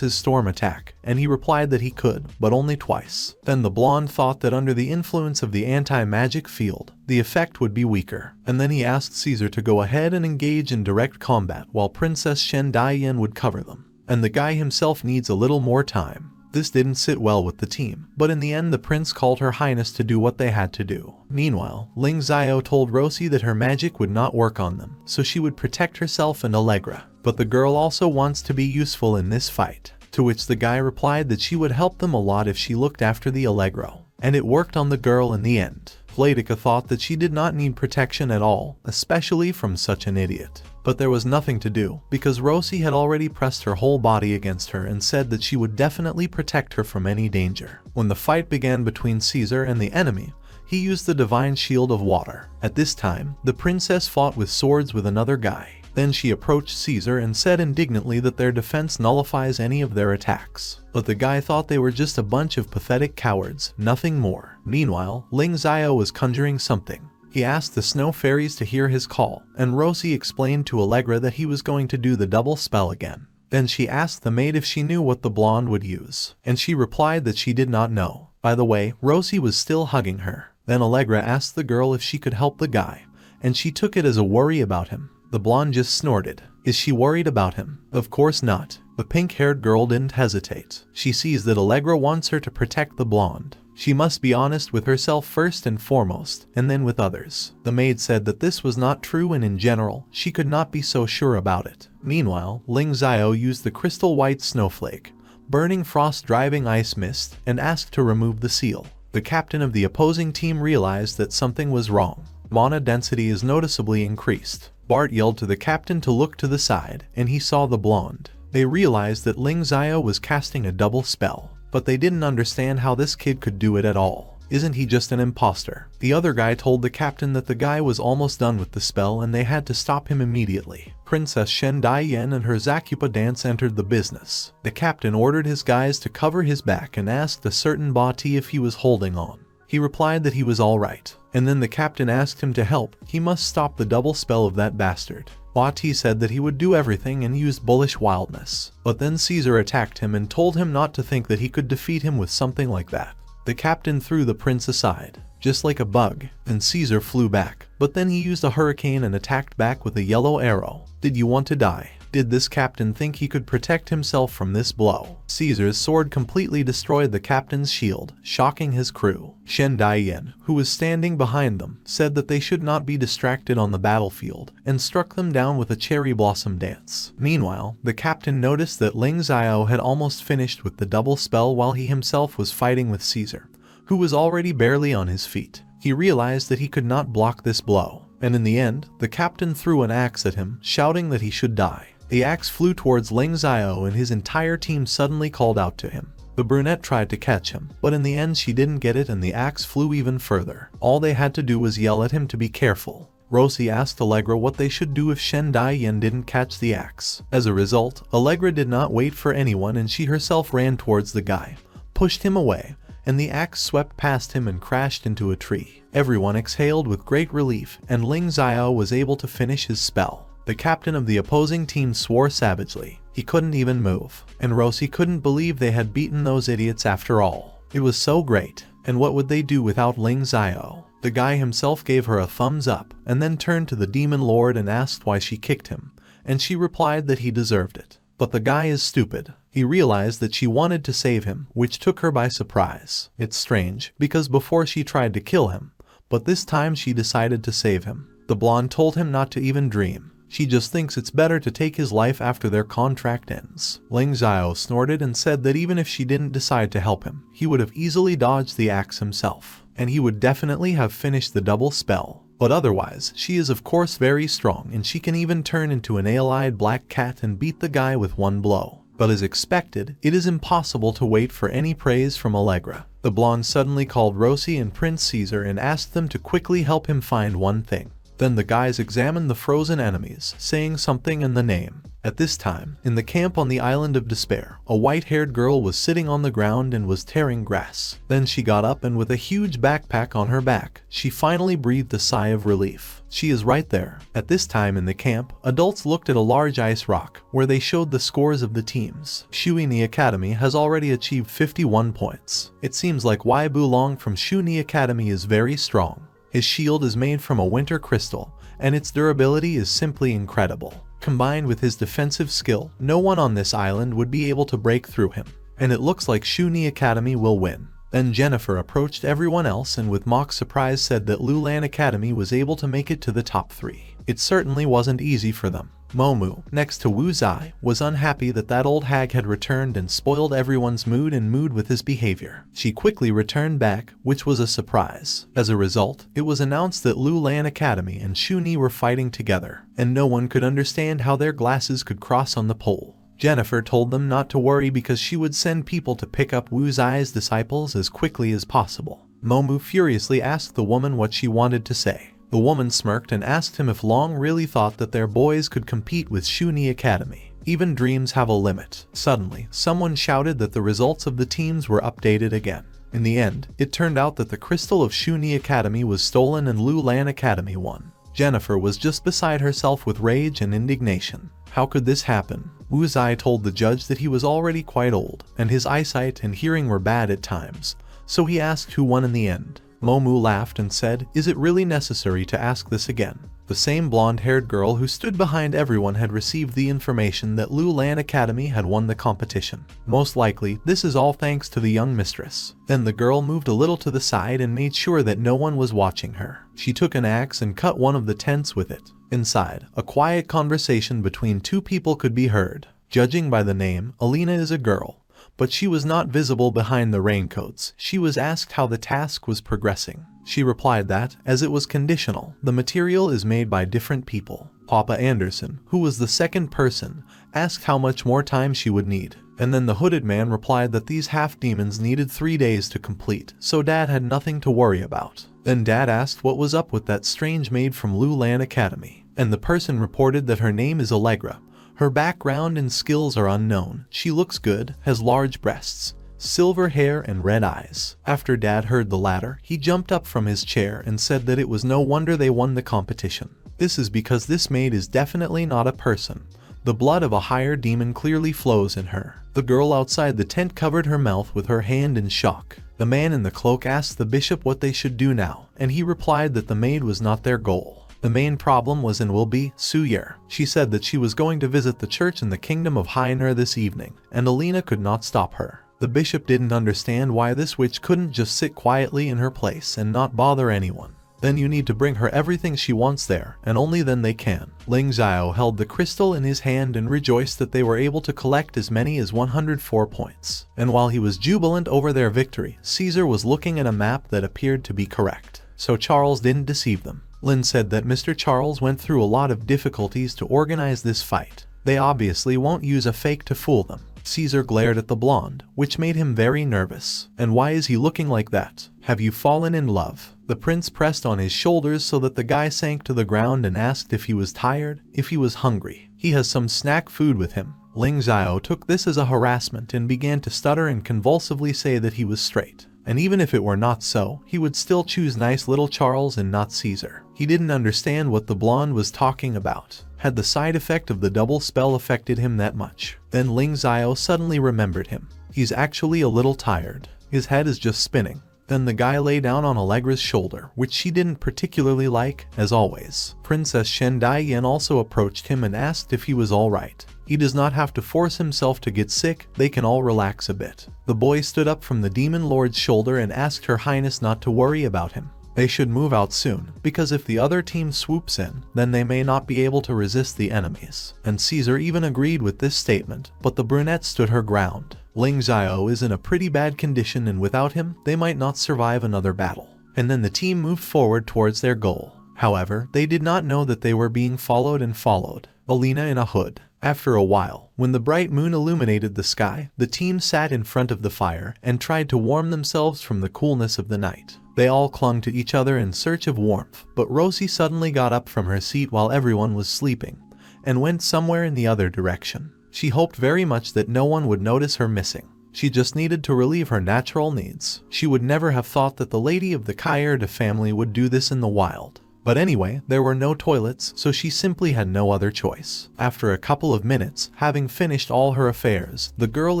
his storm attack, and he replied that he could, but only twice. Then the blonde thought that under the influence of the anti-magic field, the effect would be weaker, and then he asked Caesar to go ahead and engage in direct combat while Princess Shen Dai-yin would cover them. And the guy himself needs a little more time. This didn't sit well with the team, but in the end the prince called her highness to do what they had to do. Meanwhile, Lingxiao told Rosie that her magic would not work on them, so she would protect herself and Allegra. But the girl also wants to be useful in this fight, to which the guy replied that she would help them a lot if she looked after the Allegro. And it worked on the girl in the end. Playtica thought that she did not need protection at all, especially from such an idiot. But there was nothing to do, because Rosie had already pressed her whole body against her and said that she would definitely protect her from any danger. When the fight began between Caesar and the enemy, he used the divine shield of water. At this time, the princess fought with swords with another guy. Then she approached Caesar and said indignantly that their defense nullifies any of their attacks. But the guy thought they were just a bunch of pathetic cowards, nothing more. Meanwhile, Lingxiao was conjuring something. He asked the snow fairies to hear his call, and Rosie explained to Allegra that he was going to do the double spell again. Then she asked the maid if she knew what the blonde would use, and she replied that she did not know. By the way, Rosie was still hugging her. Then Allegra asked the girl if she could help the guy, and she took it as a worry about him. The blonde just snorted. Is she worried about him? Of course not. The pink-haired girl didn't hesitate. She sees that Allegra wants her to protect the blonde. She must be honest with herself first and foremost, and then with others. The maid said that this was not true, and in general, she could not be so sure about it. Meanwhile, Lingxiao used the crystal white snowflake, burning frost driving ice mist, and asked to remove the seal. The captain of the opposing team realized that something was wrong. Mana density is noticeably increased. Bart yelled to the captain to look to the side, and he saw the blonde. They realized that Lingxiao was casting a double spell, but they didn't understand how this kid could do it at all. Isn't he just an imposter? The other guy told the captain that the guy was almost done with the spell and they had to stop him immediately. Princess Shen Daiyan and her Zakupa dance entered the business. The captain ordered his guys to cover his back and asked a certain Bati if he was holding on. He replied that he was alright, and then the captain asked him to help. He must stop the double spell of that bastard. Bati said that he would do everything and used bullish wildness, but then Caesar attacked him and told him not to think that he could defeat him with something like that. The captain threw the prince aside, just like a bug, and Caesar flew back, but then he used a hurricane and attacked back with a yellow arrow. Did you want to die? Did this captain think he could protect himself from this blow? Caesar's sword completely destroyed the captain's shield, shocking his crew. Shen Daiyan, who was standing behind them, said that they should not be distracted on the battlefield, and struck them down with a cherry blossom dance. Meanwhile, the captain noticed that Lingxiao had almost finished with the double spell while he himself was fighting with Caesar, who was already barely on his feet. He realized that he could not block this blow, and in the end, the captain threw an axe at him, shouting that he should die. The axe flew towards Lingxiao and his entire team suddenly called out to him. The brunette tried to catch him, but in the end she didn't get it and the axe flew even further. All they had to do was yell at him to be careful. Rosie asked Allegra what they should do if Shen Daiyan didn't catch the axe. As a result, Allegra did not wait for anyone and she herself ran towards the guy, pushed him away, and the axe swept past him and crashed into a tree. Everyone exhaled with great relief, and Lingxiao was able to finish his spell. The captain of the opposing team swore savagely. He couldn't even move, and Rosie couldn't believe they had beaten those idiots after all. It was so great, and what would they do without Lingxiao? The guy himself gave her a thumbs up, and then turned to the demon lord and asked why she kicked him, and she replied that he deserved it. But the guy is stupid. He realized that she wanted to save him, which took her by surprise. It's strange, because before she tried to kill him, but this time she decided to save him. The blonde told him not to even dream. She just thinks it's better to take his life after their contract ends. Lingxiao snorted and said that even if she didn't decide to help him, he would have easily dodged the axe himself, and he would definitely have finished the double spell. But otherwise, she is of course very strong and she can even turn into an ale-eyed black cat and beat the guy with one blow. But as expected, it is impossible to wait for any praise from Allegra. The blonde suddenly called Rosie and Prince Caesar and asked them to quickly help him find one thing. Then the guys examined the frozen enemies, saying something and the name. At this time, in the camp on the island of despair, a white-haired girl was sitting on the ground and was tearing grass. Then she got up and with a huge backpack on her back, she finally breathed a sigh of relief. She is right there. At this time in the camp, adults looked at a large ice rock, where they showed the scores of the teams. Shuini Academy has already achieved 51 points. It seems like Wai Bulong from Shuini Academy is very strong. His shield is made from a winter crystal, and its durability is simply incredible. Combined with his defensive skill, no one on this island would be able to break through him, and it looks like Shuini Academy will win. Then Jennifer approached everyone else and with mock surprise said that Lulan Academy was able to make it to the top 3. It certainly wasn't easy for them. Momu, next to Wu Zai, was unhappy that that old hag had returned and spoiled everyone's mood with his behavior. She quickly returned back, which was a surprise. As a result, it was announced that Lulan Academy and Shuni were fighting together, and no one could understand how their glasses could cross on the pole. Jennifer told them not to worry because she would send people to pick up Wu Zai's disciples as quickly as possible. Momu furiously asked the woman what she wanted to say. The woman smirked and asked him if Long really thought that their boys could compete with Shuni Academy. Even dreams have a limit. Suddenly, someone shouted that the results of the teams were updated again. In the end, it turned out that the crystal of Shuni Academy was stolen and Lulan Academy won. Jennifer was just beside herself with rage and indignation. How could this happen? Wu Zai told the judge that he was already quite old, and his eyesight and hearing were bad at times, so he asked who won in the end. Momu laughed and said, "Is it really necessary to ask this again? The same blonde-haired girl who stood behind everyone had received the information that Lulan Academy had won the competition. Most likely, this is all thanks to the young mistress. Then the girl moved a little to the side and made sure that no one was watching her. She took an axe and cut one of the tents with it. Inside, a quiet conversation between two people could be heard. Judging by the name, Alina is a girl, but she was not visible behind the raincoats. She was asked how the task was progressing. She replied that, as it was conditional, the material is made by different people. Papa Anderson, who was the second person, asked how much more time she would need. And then the hooded man replied that these half-demons needed 3 days to complete, so Dad had nothing to worry about. Then Dad asked what was up with that strange maid from Lulan Academy, and the person reported that her name is Allegra. Her background and skills are unknown. She looks good, has large breasts, silver hair and red eyes. After Dad heard the latter, he jumped up from his chair and said that it was no wonder they won the competition. This is because this maid is definitely not a person. The blood of a higher demon clearly flows in her. The girl outside the tent covered her mouth with her hand in shock. The man in the cloak asked the bishop what they should do now, and he replied that the maid was not their goal. The main problem was and will be Suyer. She said that she was going to visit the church in the kingdom of Hainer this evening, and Alina could not stop her. The bishop didn't understand why this witch couldn't just sit quietly in her place and not bother anyone. Then you need to bring her everything she wants there, and only then they can. Lingxiao held the crystal in his hand and rejoiced that they were able to collect as many as 104 points. And while he was jubilant over their victory, Caesar was looking at a map that appeared to be correct. So Charles didn't deceive them. Lin said that Mr. Charles went through a lot of difficulties to organize this fight. They obviously won't use a fake to fool them. Caesar glared at the blonde, which made him very nervous. And why is he looking like that? Have you fallen in love? The prince pressed on his shoulders so that the guy sank to the ground and asked if he was tired, if he was hungry. He has some snack food with him. Lingxiao took this as a harassment and began to stutter and convulsively say that he was straight. And even if it were not so, he would still choose nice little Charles and not Caesar. He didn't understand what the blonde was talking about. Had the side effect of the double spell affected him that much? Then Lingxiao suddenly remembered him. He's actually a little tired. His head is just spinning. Then the guy lay down on Allegra's shoulder, which she didn't particularly like, as always. Princess Shendai also approached him and asked if he was alright. He does not have to force himself to get sick, they can all relax a bit. The boy stood up from the demon lord's shoulder and asked Her Highness not to worry about him. They should move out soon, because if the other team swoops in, then they may not be able to resist the enemies. And Caesar even agreed with this statement, but the brunette stood her ground. Lingxiao is in a pretty bad condition and without him, they might not survive another battle. And then the team moved forward towards their goal. However, they did not know that they were being followed and followed. Alina in a hood. After a while, when the bright moon illuminated the sky, the team sat in front of the fire and tried to warm themselves from the coolness of the night. They all clung to each other in search of warmth, but Rosie suddenly got up from her seat while everyone was sleeping, and went somewhere in the other direction. She hoped very much that no one would notice her missing. She just needed to relieve her natural needs. She would never have thought that the lady of the Kayerde family would do this in the wild. But anyway, there were no toilets, so she simply had no other choice. After a couple of minutes, having finished all her affairs, the girl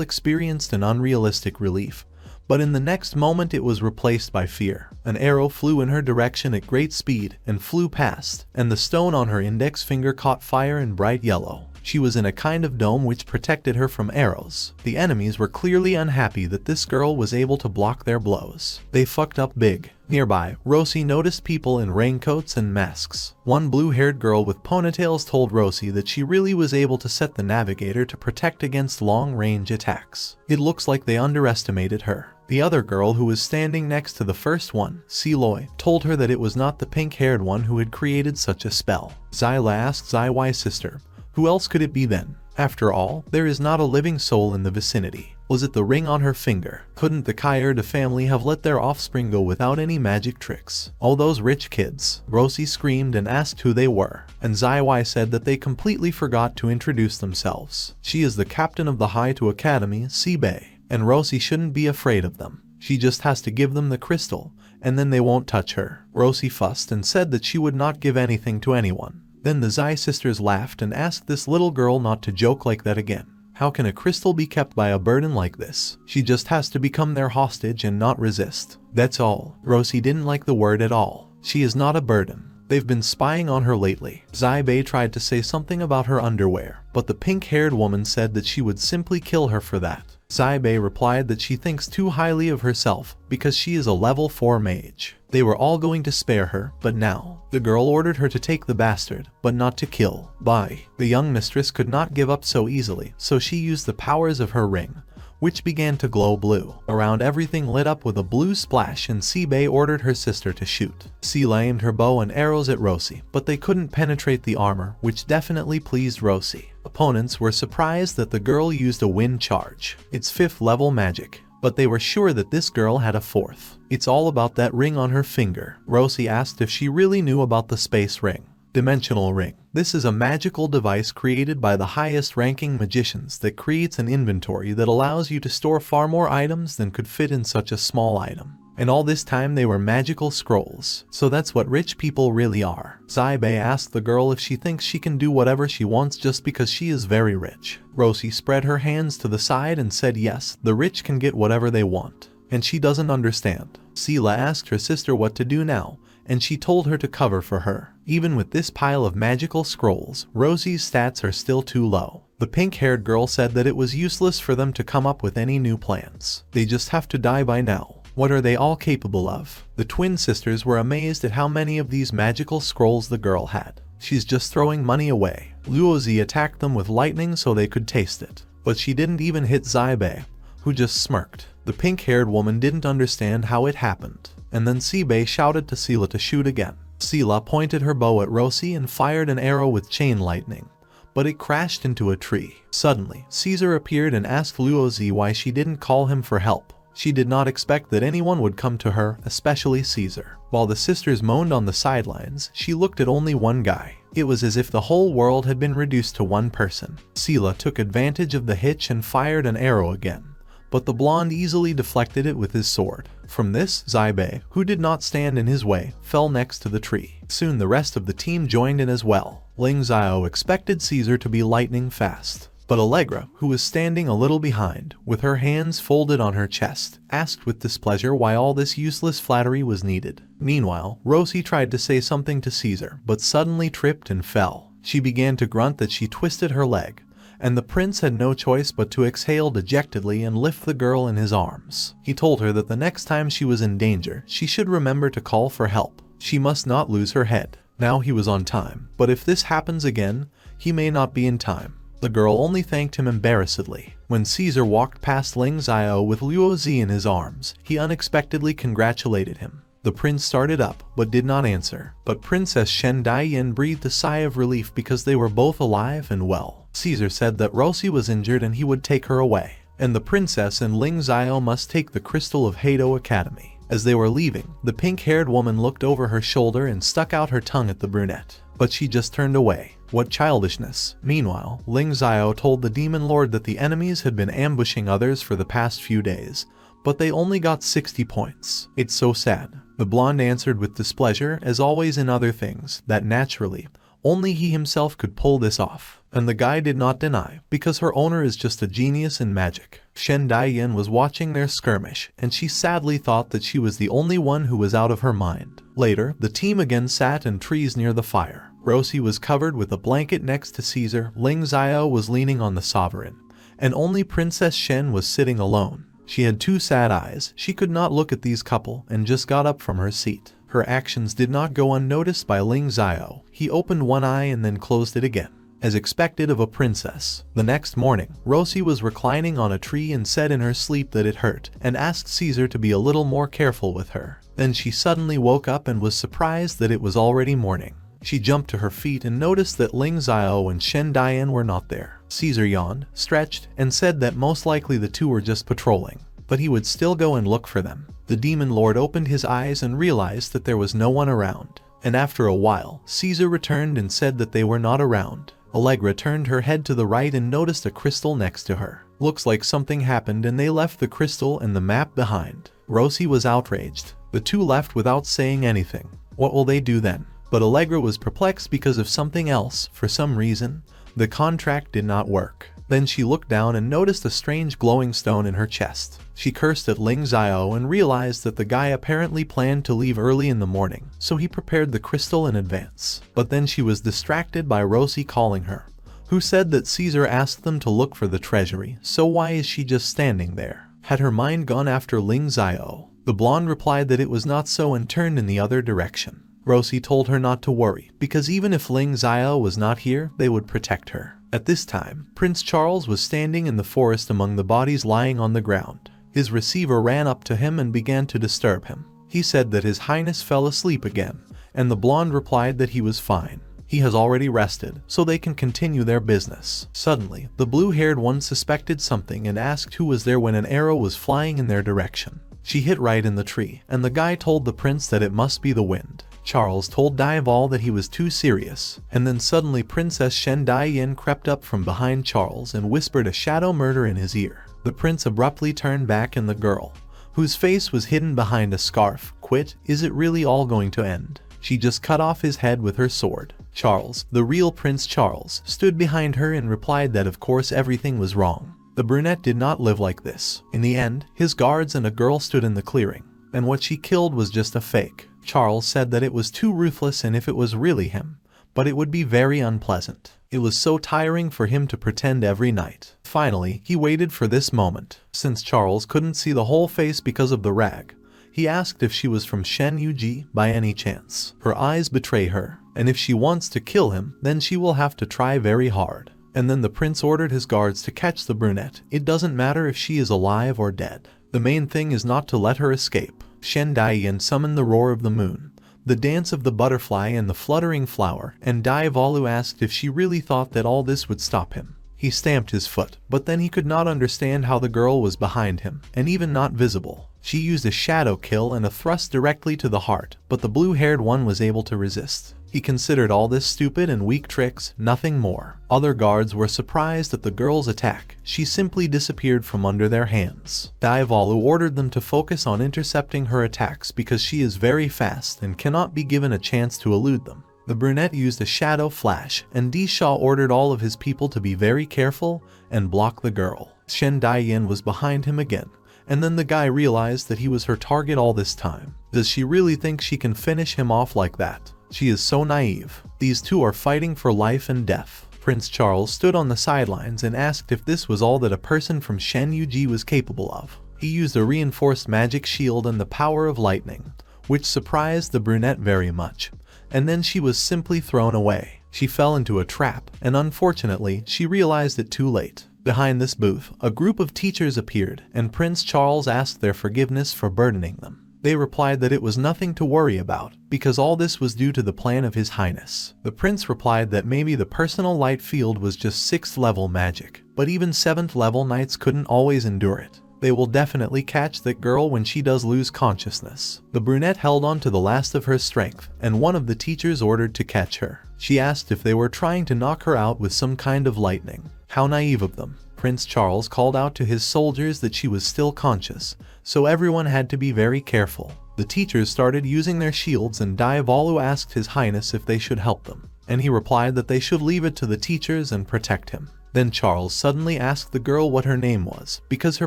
experienced an unrealistic relief. But in the next moment it was replaced by fear. An arrow flew in her direction at great speed and flew past, and the stone on her index finger caught fire in bright yellow. She was in a kind of dome which protected her from arrows. The enemies were clearly unhappy that this girl was able to block their blows. They fucked up big. Nearby, Rosie noticed people in raincoats and masks. One blue-haired girl with ponytails told Rosie that she really was able to set the navigator to protect against long-range attacks. It looks like they underestimated her. The other girl who was standing next to the first one, Loli, told her that it was not the pink-haired one who had created such a spell. Zyla asked Zaiwai's sister, who else could it be then? After all, there is not a living soul in the vicinity. Was it the ring on her finger? Couldn't the Kayerde family have let their offspring go without any magic tricks? All those rich kids. Rosie screamed and asked who they were, and Zaiwai said that they completely forgot to introduce themselves. She is the captain of the Haitu Academy, Sibei, and Rosie shouldn't be afraid of them. She just has to give them the crystal, and then they won't touch her. Rosie fussed and said that she would not give anything to anyone. Then the Zai sisters laughed and asked this little girl not to joke like that again. How can a crystal be kept by a burden like this? She just has to become their hostage and not resist. That's all. Rosie didn't like the word at all. She is not a burden. They've been spying on her lately. Zaibei tried to say something about her underwear, but the pink-haired woman said that she would simply kill her for that. Zaibei replied that she thinks too highly of herself because she is a level 4 mage. They were all going to spare her, but now, the girl ordered her to take the bastard, but not to kill. The young mistress could not give up so easily, so she used the powers of her ring, which began to glow blue. Around everything lit up with a blue splash, and Seibei ordered her sister to shoot. Sela aimed her bow and arrows at Roshi, but they couldn't penetrate the armor, which definitely pleased Roshi. Opponents were surprised that the girl used a wind charge. It's 5th level magic, but they were sure that this girl had a 4th. It's all about that ring on her finger. Roshi asked if she really knew about the space ring. Dimensional ring. This is a magical device created by the highest ranking magicians that creates an inventory that allows you to store far more items than could fit in such a small item. And all this time they were magical scrolls. So that's what rich people really are. Zaibei asked the girl if she thinks she can do whatever she wants just because she is very rich. Roshi spread her hands to the side and said yes, the rich can get whatever they want. And she doesn't understand. Sela asked her sister what to do now, and she told her to cover for her. Even with this pile of magical scrolls, Rosie's stats are still too low. The pink-haired girl said that it was useless for them to come up with any new plans. They just have to die by now. What are they all capable of? The twin sisters were amazed at how many of these magical scrolls the girl had. She's just throwing money away. Luozi attacked them with lightning so they could taste it. But she didn't even hit Zaibei, who just smirked. The pink-haired woman didn't understand how it happened. And then Seibei shouted to Sela to shoot again. Sela pointed her bow at Roshi and fired an arrow with chain lightning, but it crashed into a tree. Suddenly, Caesar appeared and asked Luozi why she didn't call him for help. She did not expect that anyone would come to her, especially Caesar. While the sisters moaned on the sidelines, she looked at only one guy. It was as if the whole world had been reduced to one person. Sela took advantage of the hitch and fired an arrow again, but the blonde easily deflected it with his sword. From this, Zaibei, who did not stand in his way, fell next to the tree. Soon the rest of the team joined in as well. Lingxiao expected Caesar to be lightning fast, but Allegra, who was standing a little behind, with her hands folded on her chest, asked with displeasure why all this useless flattery was needed. Meanwhile, Roshi tried to say something to Caesar, but suddenly tripped and fell. She began to grunt that she twisted her leg, and the prince had no choice but to exhale dejectedly and lift the girl in his arms. He told her that the next time she was in danger, she should remember to call for help. She must not lose her head. Now he was on time, but if this happens again, he may not be in time. The girl only thanked him embarrassedly. When Caesar walked past Lingxiao with Luozi in his arms, he unexpectedly congratulated him. The prince started up, but did not answer. But Princess Shen Daiyin breathed a sigh of relief because they were both alive and well. Caesar said that Roshi was injured and he would take her away, and the princess and Lingxiao must take the crystal of Heido Academy. As they were leaving, the pink-haired woman looked over her shoulder and stuck out her tongue at the brunette, but she just turned away. What childishness. Meanwhile, Lingxiao told the demon lord that the enemies had been ambushing others for the past few days, but they only got 60 points. It's so sad. The blonde answered with displeasure, as always in other things, that naturally, only he himself could pull this off. And the guy did not deny, because her owner is just a genius in magic. Shen Daiyin was watching their skirmish, and she sadly thought that she was the only one who was out of her mind. Later, the team again sat in trees near the fire. Roshi was covered with a blanket next to Caesar, Lingxiao was leaning on the sovereign, and only Princess Shen was sitting alone. She had two sad eyes. She could not look at these couple and just got up from her seat. Her actions did not go unnoticed by Lingxiao. He opened one eye and then closed it again, as expected of a princess. The next morning, Roshi was reclining on a tree and said in her sleep that it hurt, and asked Caesar to be a little more careful with her. Then she suddenly woke up and was surprised that it was already morning. She jumped to her feet and noticed that Lingxiao and Shen Daiyin were not there. Caesar yawned, stretched, and said that most likely the two were just patrolling, but he would still go and look for them. The demon lord opened his eyes and realized that there was no one around, and after a while, Caesar returned and said that they were not around. Allegra turned her head to the right and noticed a crystal next to her. Looks like something happened and they left the crystal and the map behind. Roshi was outraged. The two left without saying anything. What will they do then? But Allegra was perplexed because of something else. For some reason, the contract did not work. Then she looked down and noticed a strange glowing stone in her chest. She cursed at Lingxiao and realized that the guy apparently planned to leave early in the morning, so he prepared the crystal in advance. But then she was distracted by Rosie calling her, who said that Caesar asked them to look for the treasury, so why is she just standing there? Had her mind gone after Lingxiao? The blonde replied that it was not so and turned in the other direction. Rosie told her not to worry, because even if Lingxiao was not here, they would protect her. At this time, Prince Charles was standing in the forest among the bodies lying on the ground. His receiver ran up to him and began to disturb him. He said that His Highness fell asleep again, and the blonde replied that he was fine. He has already rested, so they can continue their business. Suddenly, the blue-haired one suspected something and asked who was there when an arrow was flying in their direction. She hit right in the tree, and the guy told the prince that it must be the wind. Charles told Diaval that he was too serious, and then suddenly Princess Shen Daiyin crept up from behind Charles and whispered a shadow murder in his ear. The prince abruptly turned back and the girl, whose face was hidden behind a scarf, quit. Is it really all going to end? She just cut off his head with her sword. Charles, the real Prince Charles, stood behind her and replied that of course everything was wrong. The brunette did not live like this. In the end, his guards and a girl stood in the clearing, and what she killed was just a fake. Charles said that it was too ruthless and if it was really him, but it would be very unpleasant. It was so tiring for him to pretend every night. Finally, he waited for this moment. Since Charles couldn't see the whole face because of the rag, he asked if she was from Shen Yuji by any chance. Her eyes betray her, and if she wants to kill him, then she will have to try very hard. And then the prince ordered his guards to catch the brunette. It doesn't matter if she is alive or dead. The main thing is not to let her escape. Shen Daiyin summoned the roar of the moon, the dance of the butterfly and the fluttering flower, and Diavalu asked if she really thought that all this would stop him. He stamped his foot, but then he could not understand how the girl was behind him, and even not visible. She used a shadow kill and a thrust directly to the heart, but the blue-haired one was able to resist. He considered all this stupid and weak tricks, nothing more. Other guards were surprised at the girl's attack. She simply disappeared from under their hands. Diavalu ordered them to focus on intercepting her attacks because she is very fast and cannot be given a chance to elude them. The brunette used a shadow flash, and Disha ordered all of his people to be very careful and block the girl. Shen Daiyin was behind him again, and then the guy realized that he was her target all this time. Does she really think she can finish him off like that? She is so naive. These two are fighting for life and death. Prince Charles stood on the sidelines and asked if this was all that a person from Shen Yuji was capable of. He used a reinforced magic shield and the power of lightning, which surprised the brunette very much, and then she was simply thrown away. She fell into a trap, and unfortunately, she realized it too late. Behind this booth, a group of teachers appeared, and Prince Charles asked their forgiveness for burdening them. They replied that it was nothing to worry about, because all this was due to the plan of His Highness. The prince replied that maybe the personal light field was just 6th level magic, but even 7th level knights couldn't always endure it. They will definitely catch that girl when she does lose consciousness. The brunette held on to the last of her strength, and one of the teachers ordered to catch her. She asked if they were trying to knock her out with some kind of lightning. How naive of them. Prince Charles called out to his soldiers that she was still conscious, so everyone had to be very careful. The teachers started using their shields and Diavalu asked His Highness if they should help them, and he replied that they should leave it to the teachers and protect him. Then Charles suddenly asked the girl what her name was, because her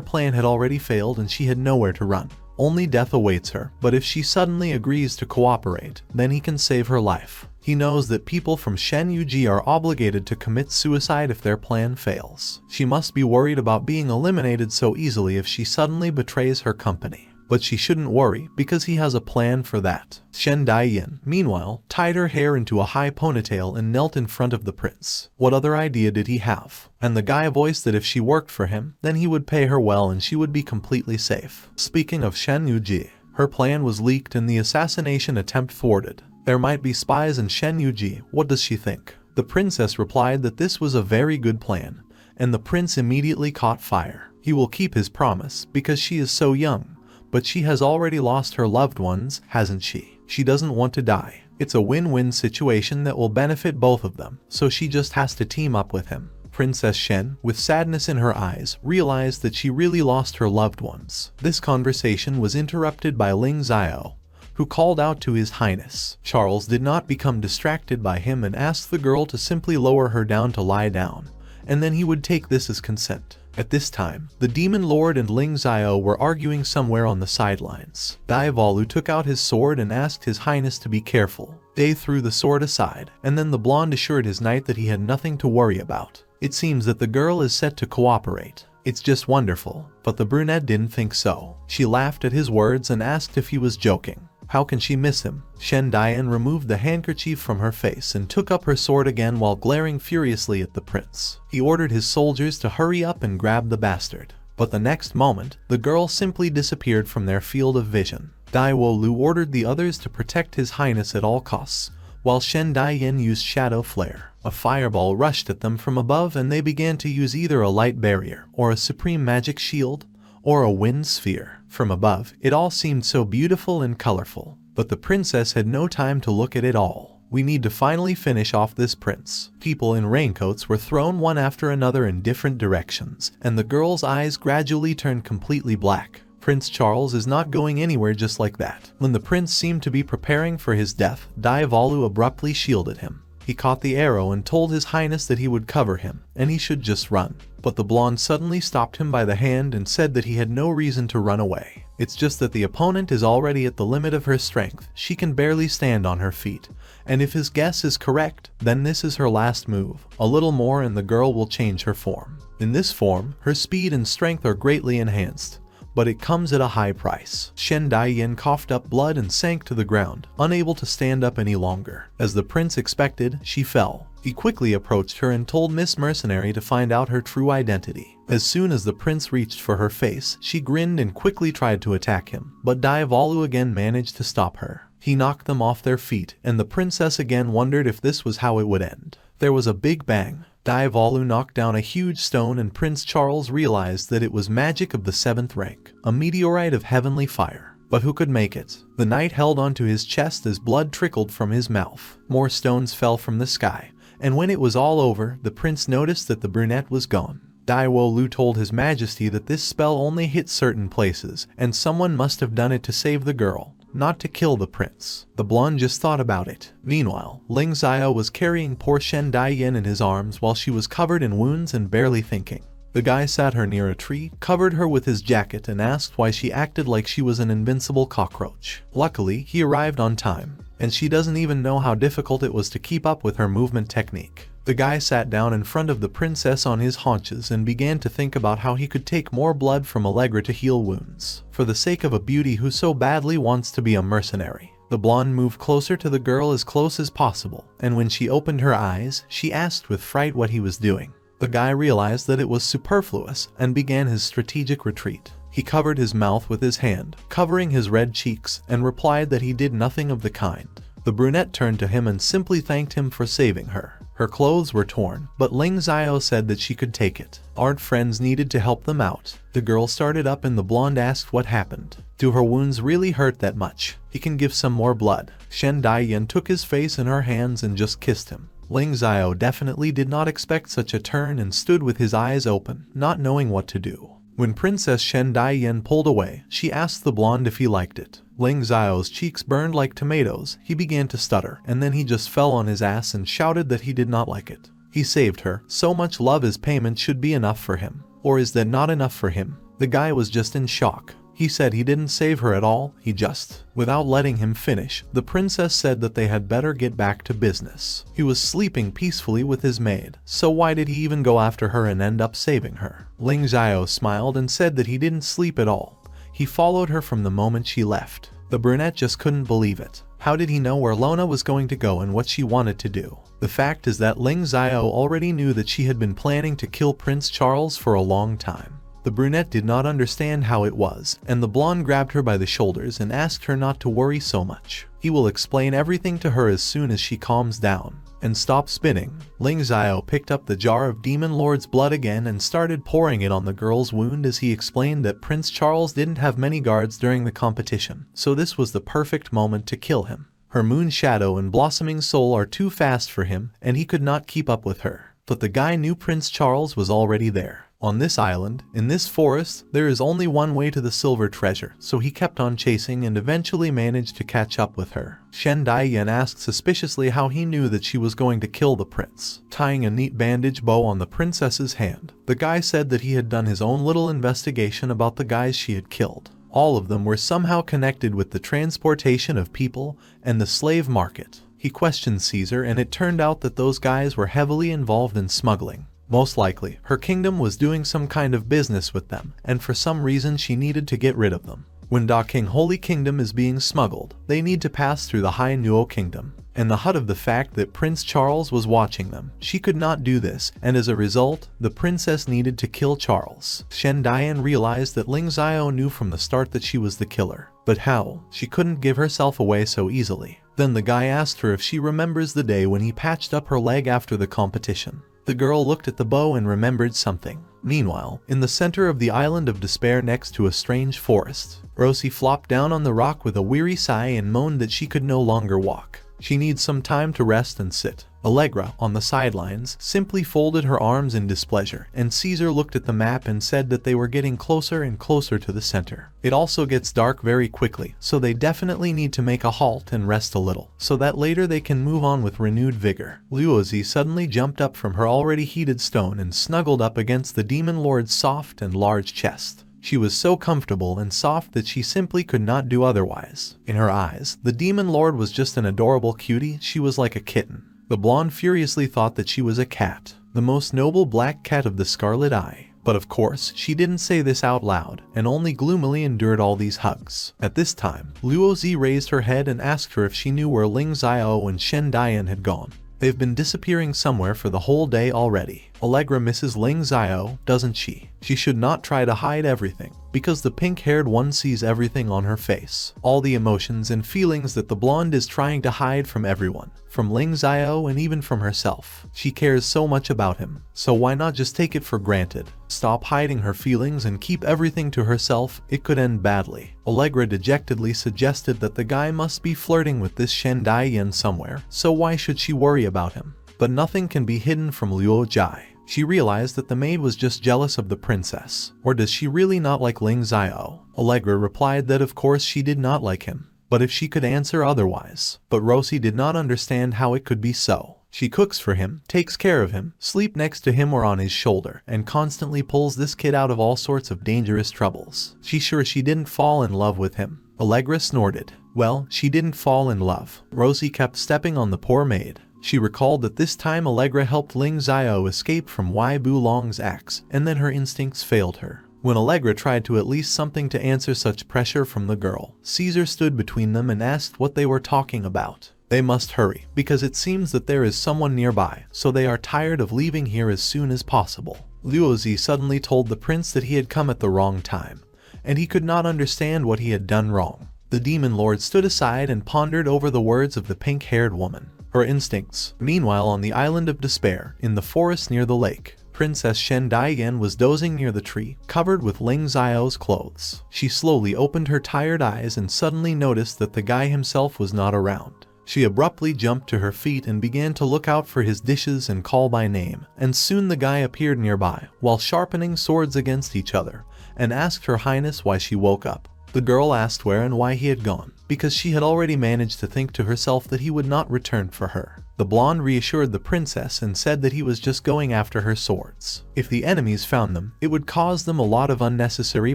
plan had already failed and she had nowhere to run. Only death awaits her, but if she suddenly agrees to cooperate, then he can save her life. He knows that people from Shen Yuji are obligated to commit suicide if their plan fails. She must be worried about being eliminated so easily if she suddenly betrays her company. But she shouldn't worry, because he has a plan for that. Shen Daiyin, meanwhile, tied her hair into a high ponytail and knelt in front of the prince. What other idea did he have? And the guy voiced that if she worked for him, then he would pay her well and she would be completely safe. Speaking of Shen Yuji, her plan was leaked and the assassination attempt thwarted. There might be spies in Shen Yuji. What does she think? The princess replied that this was a very good plan, and the prince immediately caught fire. He will keep his promise, because she is so young. But she has already lost her loved ones, hasn't she? She doesn't want to die. It's a win-win situation that will benefit both of them, so she just has to team up with him. Princess Shen, with sadness in her eyes, realized that she really lost her loved ones. This conversation was interrupted by Lingxiao, who called out to His Highness. Charles did not become distracted by him and asked the girl to simply lower her down to lie down, and then he would take this as consent. At this time, the Demon Lord and Lingxiao were arguing somewhere on the sidelines. Diavalu took out his sword and asked His Highness to be careful. Day threw the sword aside, and then the blonde assured his knight that he had nothing to worry about. It seems that the girl is set to cooperate. It's just wonderful, but the brunette didn't think so. She laughed at his words and asked if he was joking. How can she miss him? Shen Dian removed the handkerchief from her face and took up her sword again while glaring furiously at the prince. He ordered his soldiers to hurry up and grab the bastard. But the next moment, the girl simply disappeared from their field of vision. Daiwo Lu ordered the others to protect His Highness at all costs, while Shen Dian used Shadow Flare. A fireball rushed at them from above and they began to use either a light barrier, or a supreme magic shield, or a wind sphere. From above, it all seemed so beautiful and colorful, but the princess had no time to look at it all. We need to finally finish off this prince. People in raincoats were thrown one after another in different directions, and the girl's eyes gradually turned completely black. Prince Charles is not going anywhere just like that. When the prince seemed to be preparing for his death, Diavalu abruptly shielded him. He caught the arrow and told His Highness that he would cover him, and he should just run. But the blonde suddenly stopped him by the hand and said that he had no reason to run away. It's just that the opponent is already at the limit of her strength. She can barely stand on her feet. And if his guess is correct, then this is her last move. A little more and the girl will change her form. In this form, her speed and strength are greatly enhanced. But it comes at a high price. Shen Dian coughed up blood and sank to the ground, unable to stand up any longer. As the prince expected, she fell. He quickly approached her and told Miss Mercenary to find out her true identity. As soon as the prince reached for her face, she grinned and quickly tried to attack him, but Diavalu again managed to stop her. He knocked them off their feet, and the princess again wondered if this was how it would end. There was a big bang. Diavalu knocked down a huge stone and Prince Charles realized that it was magic of the 7th rank, a meteorite of heavenly fire. But who could make it? The knight held onto his chest as blood trickled from his mouth. More stones fell from the sky, and when it was all over, the prince noticed that the brunette was gone. Daiwo Lu told His Majesty that this spell only hit certain places, and someone must have done it to save the girl, not to kill the prince. The blonde just thought about it. Meanwhile, Lingxiao was carrying poor Shen Dian in his arms while she was covered in wounds and barely thinking. The guy sat her near a tree, covered her with his jacket and asked why she acted like she was an invincible cockroach. Luckily, he arrived on time, and she doesn't even know how difficult it was to keep up with her movement technique. The guy sat down in front of the princess on his haunches and began to think about how he could take more blood from Allegra to heal wounds, for the sake of a beauty who so badly wants to be a mercenary. The blonde moved closer to the girl as close as possible, and when she opened her eyes, she asked with fright what he was doing. The guy realized that it was superfluous and began his strategic retreat. He covered his mouth with his hand, covering his red cheeks, and replied that he did nothing of the kind. The brunette turned to him and simply thanked him for saving her. Her clothes were torn, but Lingxiao said that she could take it. Art friends needed to help them out. The girl started up and the blonde asked what happened. Do her wounds really hurt that much? He can give some more blood. Shen Dian took his face in her hands and just kissed him. Lingxiao definitely did not expect such a turn and stood with his eyes open, not knowing what to do. When Princess Shen Dian pulled away, she asked the blonde if he liked it. Lingxiao's cheeks burned like tomatoes. He began to stutter, and then he just fell on his ass and shouted that he did not like it. He saved her. So much love as payment should be enough for him. Or is that not enough for him? The guy was just in shock. He said he didn't save her at all, he just... Without letting him finish, the princess said that they had better get back to business. He was sleeping peacefully with his maid, so why did he even go after her and end up saving her? Lingxiao smiled and said that he didn't sleep at all. He followed her from the moment she left. The brunette just couldn't believe it. How did he know where Lona was going to go and what she wanted to do? The fact is that Lingxiao already knew that she had been planning to kill Prince Charles for a long time. The brunette did not understand how it was, and the blonde grabbed her by the shoulders and asked her not to worry so much. He will explain everything to her as soon as she calms down. And stop spinning. Lingxiao picked up the jar of Demon Lord's blood again and started pouring it on the girl's wound as he explained that Prince Charles didn't have many guards during the competition, so this was the perfect moment to kill him. Her moon shadow and blossoming soul are too fast for him, and he could not keep up with her. But the guy knew Prince Charles was already there. On this island, in this forest, there is only one way to the silver treasure, so he kept on chasing and eventually managed to catch up with her. Shen Daiyan asked suspiciously how he knew that she was going to kill the prince. Tying a neat bandage bow on the princess's hand, the guy said that he had done his own little investigation about the guys she had killed. All of them were somehow connected with the transportation of people and the slave market. He questioned Caesar, and it turned out that those guys were heavily involved in smuggling. Most likely, her kingdom was doing some kind of business with them, and for some reason she needed to get rid of them. When Da King Holy Kingdom is being smuggled, they need to pass through the High Nuo Kingdom. In the hut of the fact that Prince Charles was watching them, she could not do this, and as a result, the princess needed to kill Charles. Shen Daiyan realized that Lingxiao knew from the start that she was the killer. But how? She couldn't give herself away so easily. Then the guy asked her if she remembers the day when he patched up her leg after the competition. The girl looked at the bow and remembered something. Meanwhile, in the center of the island of despair next to a strange forest, Rosie flopped down on the rock with a weary sigh and moaned that she could no longer walk. She needs some time to rest and sit. Allegra, on the sidelines, simply folded her arms in displeasure, and Caesar looked at the map and said that they were getting closer and closer to the center. It also gets dark very quickly, so they definitely need to make a halt and rest a little, so that later they can move on with renewed vigor. Luozi suddenly jumped up from her already heated stone and snuggled up against the demon lord's soft and large chest. She was so comfortable and soft that she simply could not do otherwise. In her eyes, the demon lord was just an adorable cutie. She was like a kitten. The blonde furiously thought that she was a cat, the most noble black cat of the Scarlet Eye. But of course, she didn't say this out loud, and only gloomily endured all these hugs. At this time, Luozi raised her head and asked her if she knew where Lingxiao and Shen Daiyan had gone. They've been disappearing somewhere for the whole day already. Allegra misses Lingxiao, doesn't she? She should not try to hide everything, because the pink-haired one sees everything on her face. All the emotions and feelings that the blonde is trying to hide from everyone, from Lingxiao and even from herself. She cares so much about him, so why not just take it for granted? Stop hiding her feelings and keep everything to herself. It could end badly. Allegra dejectedly suggested that the guy must be flirting with this Shen Daiyan somewhere, so why should she worry about him? But nothing can be hidden from Luo Jai. She realized that the maid was just jealous of the princess. Or does she really not like Lingxiao? Allegra replied that of course she did not like him, but if she could answer otherwise. But Rosie did not understand how it could be so. She cooks for him, takes care of him, sleeps next to him or on his shoulder, and constantly pulls this kid out of all sorts of dangerous troubles. She's sure she didn't fall in love with him. Allegra snorted. Well, she didn't fall in love. Rosie kept stepping on the poor maid. She recalled that this time Allegra helped Lingxiao escape from Wai Bulong's axe, and then her instincts failed her. When Allegra tried to at least something to answer such pressure from the girl, Caesar stood between them and asked what they were talking about. They must hurry, because it seems that there is someone nearby, so they are tired of leaving here as soon as possible. Luozi suddenly told the prince that he had come at the wrong time, and he could not understand what he had done wrong. The demon lord stood aside and pondered over the words of the pink-haired woman. Her instincts. Meanwhile, on the island of despair, in the forest near the lake, Princess Shen Daiyan was dozing near the tree, covered with Lingxiao's clothes. She slowly opened her tired eyes and suddenly noticed that the guy himself was not around. She abruptly jumped to her feet and began to look out for his dishes and call by name, and soon the guy appeared nearby, while sharpening swords against each other, and asked Her Highness why she woke up. The girl asked where and why he had gone, because she had already managed to think to herself that he would not return for her. The blonde reassured the princess and said that he was just going after her swords. If the enemies found them, it would cause them a lot of unnecessary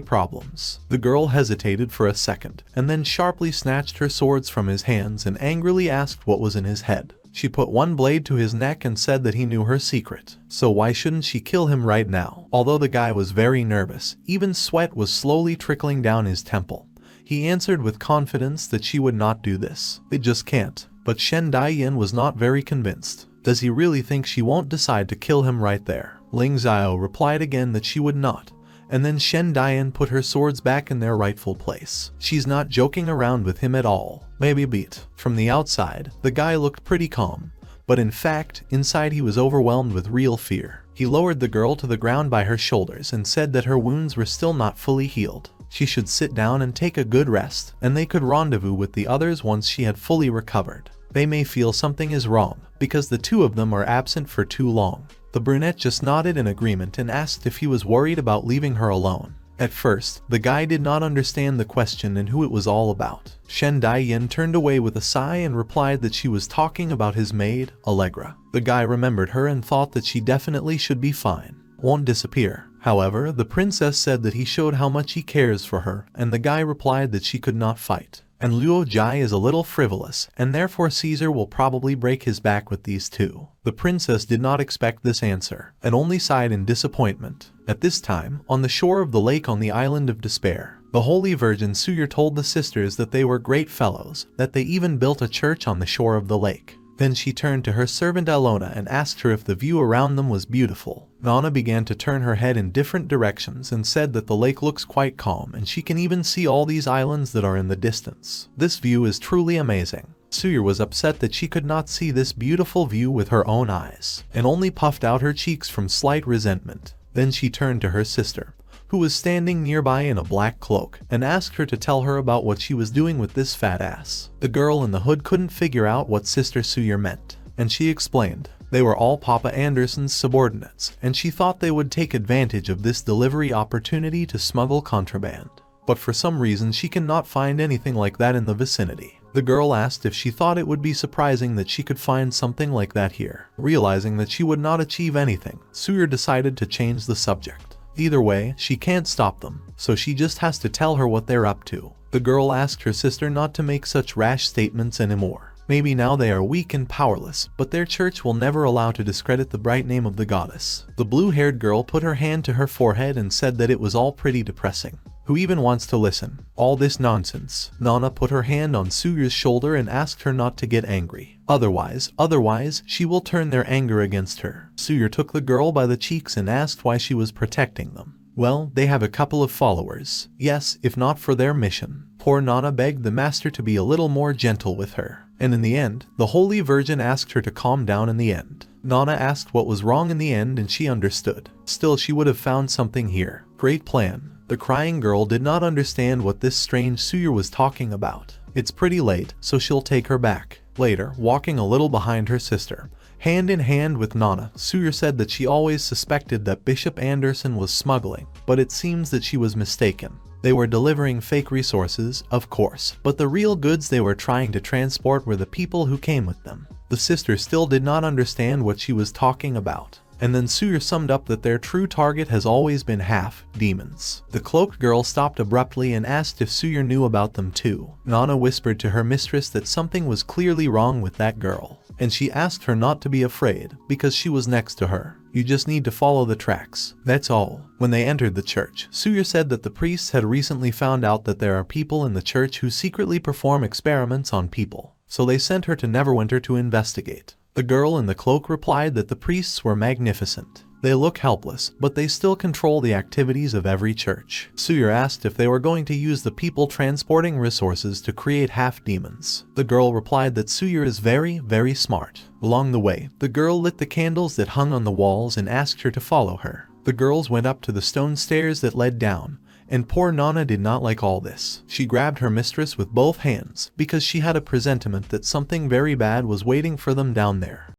problems. The girl hesitated for a second, and then sharply snatched her swords from his hands and angrily asked what was in his head. She put one blade to his neck and said that he knew her secret. So why shouldn't she kill him right now? Although the guy was very nervous, even sweat was slowly trickling down his temple. He answered with confidence that she would not do this. It just can't. But Shen Daiyan was not very convinced. Does he really think she won't decide to kill him right there? Lingxiao replied again that she would not. And then Shen Daiyan put her swords back in their rightful place. She's not joking around with him at all. Maybe a bit. From the outside, the guy looked pretty calm. But in fact, inside he was overwhelmed with real fear. He lowered the girl to the ground by her shoulders and said that her wounds were still not fully healed. She should sit down and take a good rest, and they could rendezvous with the others once she had fully recovered. They may feel something is wrong, because the two of them are absent for too long. The brunette just nodded in agreement and asked if he was worried about leaving her alone. At first, the guy did not understand the question and who it was all about. Shen Daiyin turned away with a sigh and replied that she was talking about his maid, Allegra. The guy remembered her and thought that she definitely should be fine. Won't disappear. However, the princess said that he showed how much he cares for her, and the guy replied that she could not fight. And Luo Jai is a little frivolous, and therefore Caesar will probably break his back with these two. The princess did not expect this answer, and only sighed in disappointment. At this time, on the shore of the lake on the island of despair, the Holy Virgin Suyur told the sisters that they were great fellows, that they even built a church on the shore of the lake. Then she turned to her servant Alona and asked her if the view around them was beautiful. Nana began to turn her head in different directions and said that the lake looks quite calm and she can even see all these islands that are in the distance. This view is truly amazing. Suyur was upset that she could not see this beautiful view with her own eyes, and only puffed out her cheeks from slight resentment. Then she turned to her sister, who was standing nearby in a black cloak, and asked her to tell her about what she was doing with this fat ass. The girl in the hood couldn't figure out what Sister Suyur meant, and she explained. They were all Papa Anderson's subordinates, and she thought they would take advantage of this delivery opportunity to smuggle contraband. But for some reason she cannot find anything like that in the vicinity. The girl asked if she thought it would be surprising that she could find something like that here. Realizing that she would not achieve anything, Suyur decided to change the subject. Either way, she can't stop them, so she just has to tell her what they're up to. The girl asked her sister not to make such rash statements anymore. Maybe now they are weak and powerless, but their church will never allow to discredit the bright name of the goddess. The blue-haired girl put her hand to her forehead and said that it was all pretty depressing. Who even wants to listen? All this nonsense. Nana put her hand on Suyur's shoulder and asked her not to get angry. Otherwise, she will turn their anger against her. Suyur took the girl by the cheeks and asked why she was protecting them. Well, they have a couple of followers. Yes, if not for their mission. Poor Nana begged the master to be a little more gentle with her. And in the end, the Holy Virgin asked her to calm down in the end. Nana asked what was wrong in the end and she understood. Still, she would have found something here. Great plan. The crying girl did not understand what this strange Suyur was talking about. It's pretty late, so she'll take her back. Later, walking a little behind her sister, hand in hand with Nana, Suyur said that she always suspected that Bishop Anderson was smuggling, but it seems that she was mistaken. They were delivering fake resources, of course, but the real goods they were trying to transport were the people who came with them. The sister still did not understand what she was talking about. And then Suyur summed up that their true target has always been half-demons. The cloaked girl stopped abruptly and asked if Suyur knew about them too. Nana whispered to her mistress that something was clearly wrong with that girl, and she asked her not to be afraid, because she was next to her. You just need to follow the tracks. That's all. When they entered the church, Suyur said that the priests had recently found out that there are people in the church who secretly perform experiments on people, so they sent her to Neverwinter to investigate. The girl in the cloak replied that the priests were magnificent. They look helpless, but they still control the activities of every church. Suyur asked if they were going to use the people transporting resources to create half-demons. The girl replied that Suyur is very, very smart. Along the way, the girl lit the candles that hung on the walls and asked her to follow her. The girls went up to the stone stairs that led down, and poor Nana did not like all this. She grabbed her mistress with both hands, because she had a presentiment that something very bad was waiting for them down there.